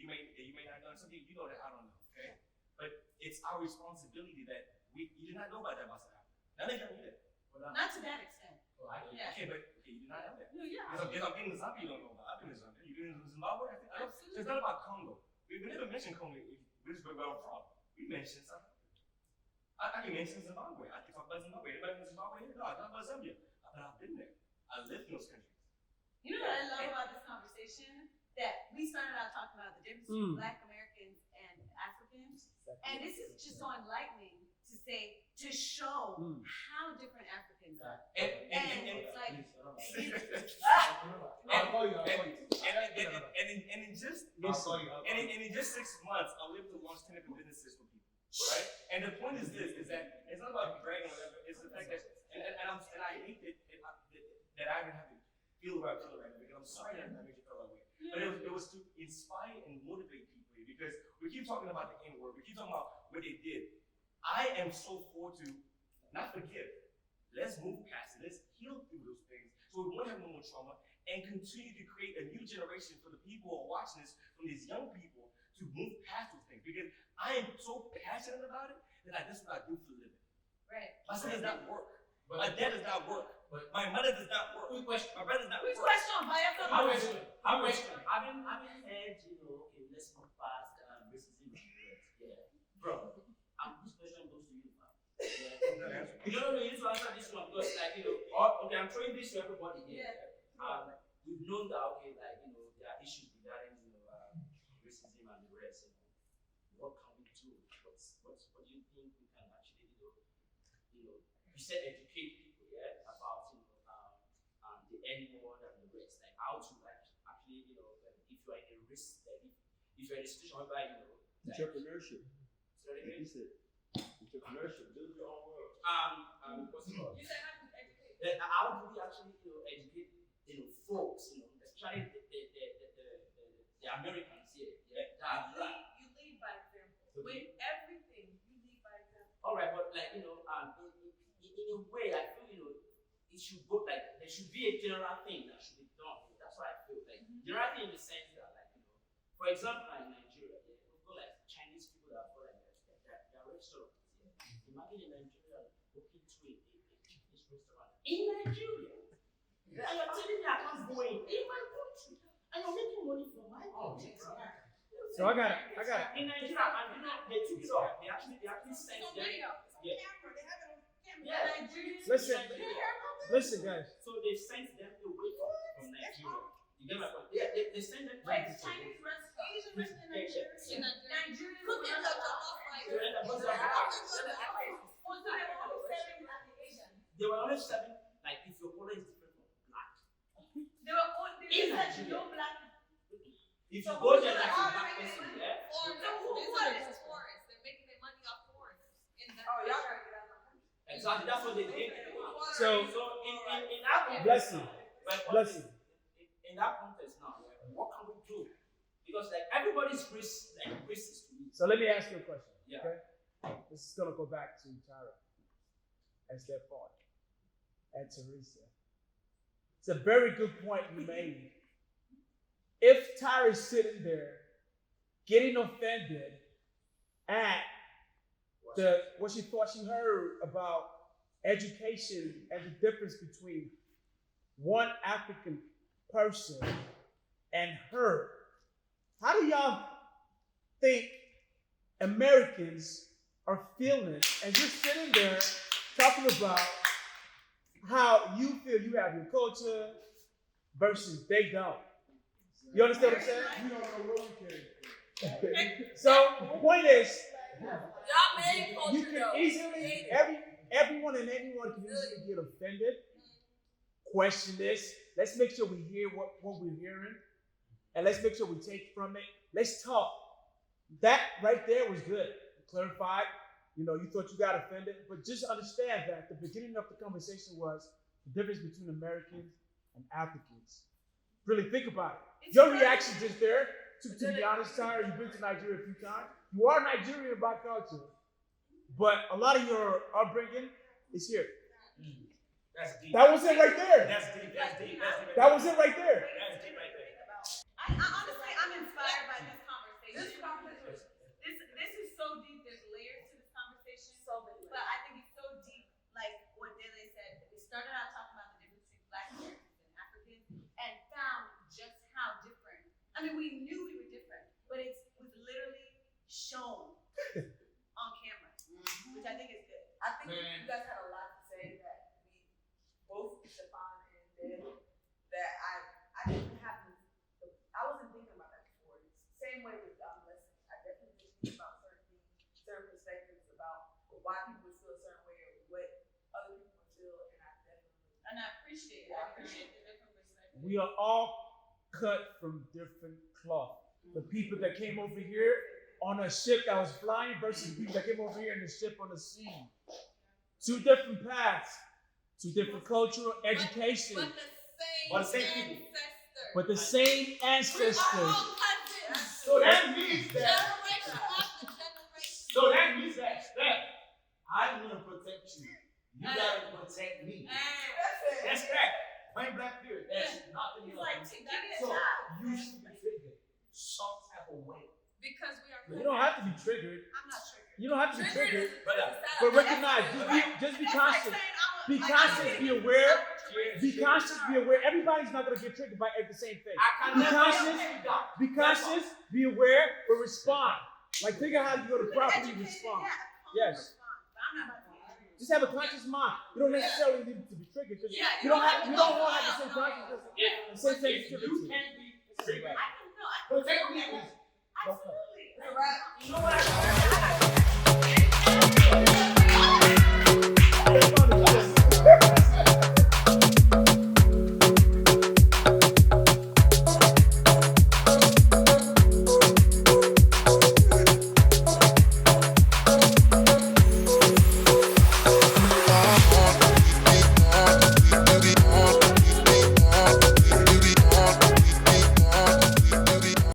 [SPEAKER 6] may not know, and some things you know that I don't know, okay? But it's our responsibility that you did not know about that about South Africa. Now they tell you that.
[SPEAKER 2] Not to that extent. Yeah.
[SPEAKER 6] Okay, but you did not know that.
[SPEAKER 2] No, yeah.
[SPEAKER 6] There's a thing in Zambia you don't know about. I've been in Zambia. You've been in Zimbabwe? So it's not about Congo. We never mentioned Congo. This is where I'm from. We mentioned South Africa. I can mention Zimbabwe. I can talk about Zimbabwe. Anybody in Zimbabwe here? No, I talk about Zambia. But I've been there. I lived in those countries.
[SPEAKER 2] You know what I love about this conversation? That we started out talking about the difference between Black Americans and Africans. And this is just so enlightening to say, to show how different Africans are.
[SPEAKER 6] And
[SPEAKER 2] it's like,
[SPEAKER 6] in just 6 months, I lived to launch 10 different businesses for people, right? And the point is this: is that it's not about bragging or whatever. It's the fact that, and I hate that I even have to feel the way I feel right now because I'm sorry that I made you feel that way. But it was to inspire and motivate people because we keep talking about the N word. We keep talking about what they did. I am so forward to not forgive. Let's move past it. Let's heal through those things so we won't have no more trauma and continue to create a new generation for the people who are watching this, from these young people, to move past those things. Because I am so passionate about it that that's what I do for a living.
[SPEAKER 2] right.
[SPEAKER 6] My son does not work.
[SPEAKER 8] My dad does not work.
[SPEAKER 9] But
[SPEAKER 8] My mother does not work.
[SPEAKER 9] quick question.
[SPEAKER 8] My brother does not
[SPEAKER 2] Which
[SPEAKER 8] work.
[SPEAKER 2] question? By yourself?
[SPEAKER 9] How question? How question?
[SPEAKER 7] I haven't heard, okay, let's move past racism. Yeah. Bro, this question goes to you, man. Yeah. No, you need to answer this one because, like, okay, I'm throwing this to everybody here.
[SPEAKER 2] Yeah.
[SPEAKER 7] We've known that, okay, like, there are issues regarding, racism and the rest. What can we do? What do you think we can actually, you said educate people, yeah, about, the N-word and the rest, like how to actually, if you are in a risk, like if you're in a situation whereby, like,
[SPEAKER 10] Entrepreneurship.
[SPEAKER 7] so that
[SPEAKER 10] He said, entrepreneurship. Build your own world.
[SPEAKER 7] what's it called?
[SPEAKER 2] You said how to educate.
[SPEAKER 7] Then how do we actually, educate, folks, especially the Americans here, yeah, that are black.
[SPEAKER 2] You lead by example. With everything, you lead by example.
[SPEAKER 7] All right, but like, in a way, I feel, it should go, like, there should be a general thing that should be done. That's what I feel. Like, general thing in the sense that, like, for example, like in Nigeria, yeah, we've got like Chinese people that have got like their restaurants. Yeah. Imagine in Nigeria walking to a Chinese restaurant in Nigeria. Yeah. And you're telling me I can't go in my country. And you're making money from my country.
[SPEAKER 11] So I got
[SPEAKER 7] in Nigeria, and they took it off. They actually sent them.
[SPEAKER 4] They have it on camera.
[SPEAKER 7] Yeah.
[SPEAKER 11] listen, guys.
[SPEAKER 7] So they sent them away from Nigeria. You get my point? Yeah, they sent them to
[SPEAKER 2] Like Chinese restaurants, Asian restaurants in Nigeria. Cooking the jollof rice.
[SPEAKER 7] They were only serving, like, if your color is different from black.
[SPEAKER 2] They said no black.
[SPEAKER 7] If you go there like a black person, yeah.
[SPEAKER 5] Foreigners. They're making their money off foreigners.
[SPEAKER 4] Oh, y'all gotta get out of my country.
[SPEAKER 7] Exactly, that's what they did.
[SPEAKER 11] So
[SPEAKER 7] in that context,
[SPEAKER 11] bless you. Bless you.
[SPEAKER 7] In that context now, yeah, what can we do? Because like everybody's racist to me.
[SPEAKER 11] So let me ask you a question.
[SPEAKER 7] Yeah.
[SPEAKER 11] Okay? This is gonna go back to Tyra as their father and Teresa. It's a very good point you made. If Tyra's sitting there getting offended at what she thought she heard about education and the difference between one African person and her, how do y'all think Americans are feeling as you're sitting there talking about how you feel you have your culture versus they don't? You understand what I'm saying?
[SPEAKER 10] You don't know what we can.
[SPEAKER 11] So the point is,
[SPEAKER 5] Y'all made culture
[SPEAKER 11] you can easily, everyone and anyone can easily get offended, question this. Let's make sure we hear what we're hearing, and let's make sure we take from it. Let's talk. That right there was good. Clarified. You thought you got offended, but just understand that the beginning of the conversation was the difference between Americans and Africans. Really think about it. Your reaction just there, to be honest, Tyra, you've been to Nigeria a few times. You are Nigerian by culture, but a lot of your upbringing is here.
[SPEAKER 9] That's deep.
[SPEAKER 11] That was it right there.
[SPEAKER 9] That's deep.
[SPEAKER 11] That was it right there.
[SPEAKER 9] That's deep right there.
[SPEAKER 2] I honestly, I'm inspired by this conversation. This is so deep. There's layers to this conversation.
[SPEAKER 4] So many
[SPEAKER 2] But I think it's so deep, like what Dele said. We started out talking about the difference between Black Americans and Africans, and found just how different. I mean, we knew we were different, but it was literally shown on camera, which I think is good.
[SPEAKER 5] I think you guys had a lot to say that we both, Stefan and Dan, that I didn't have I wasn't thinking about that before. It's the same way with lessons. I definitely didn't think about certain things, certain perspectives about why people would feel a certain way or what other people would feel,
[SPEAKER 2] And I appreciate it. I appreciate the different perspectives.
[SPEAKER 11] We are all cut from different cloth. The people that came over here on a ship that was flying versus the people that came over here in the ship on the sea. Two different paths, two different cultural education,
[SPEAKER 5] but the same
[SPEAKER 9] people.
[SPEAKER 11] but the same ancestors.
[SPEAKER 9] So that means that.
[SPEAKER 5] Generation after generation.
[SPEAKER 9] So that means that I'm gonna protect you. You gotta protect me. That's that. Point blank period. That's nothing
[SPEAKER 2] He's
[SPEAKER 9] else.
[SPEAKER 2] like, give me a
[SPEAKER 9] So
[SPEAKER 2] job.
[SPEAKER 9] you should be triggered some type of way.
[SPEAKER 5] Because we are.
[SPEAKER 11] You don't have to be triggered.
[SPEAKER 2] I'm not triggered.
[SPEAKER 11] You don't have to be triggered.
[SPEAKER 9] But
[SPEAKER 11] But recognize, just be
[SPEAKER 2] That's like
[SPEAKER 11] conscious.
[SPEAKER 2] saying I'm
[SPEAKER 11] Be conscious, be aware. Be conscious, be aware. Everybody's not gonna get triggered by the same thing. Be conscious, be aware, but respond. Like figure how you're gonna properly respond. Yes. Just have a conscious mind. You don't necessarily need to be triggered because you don't all have the same consciousness, the same sensitivity.
[SPEAKER 8] You can be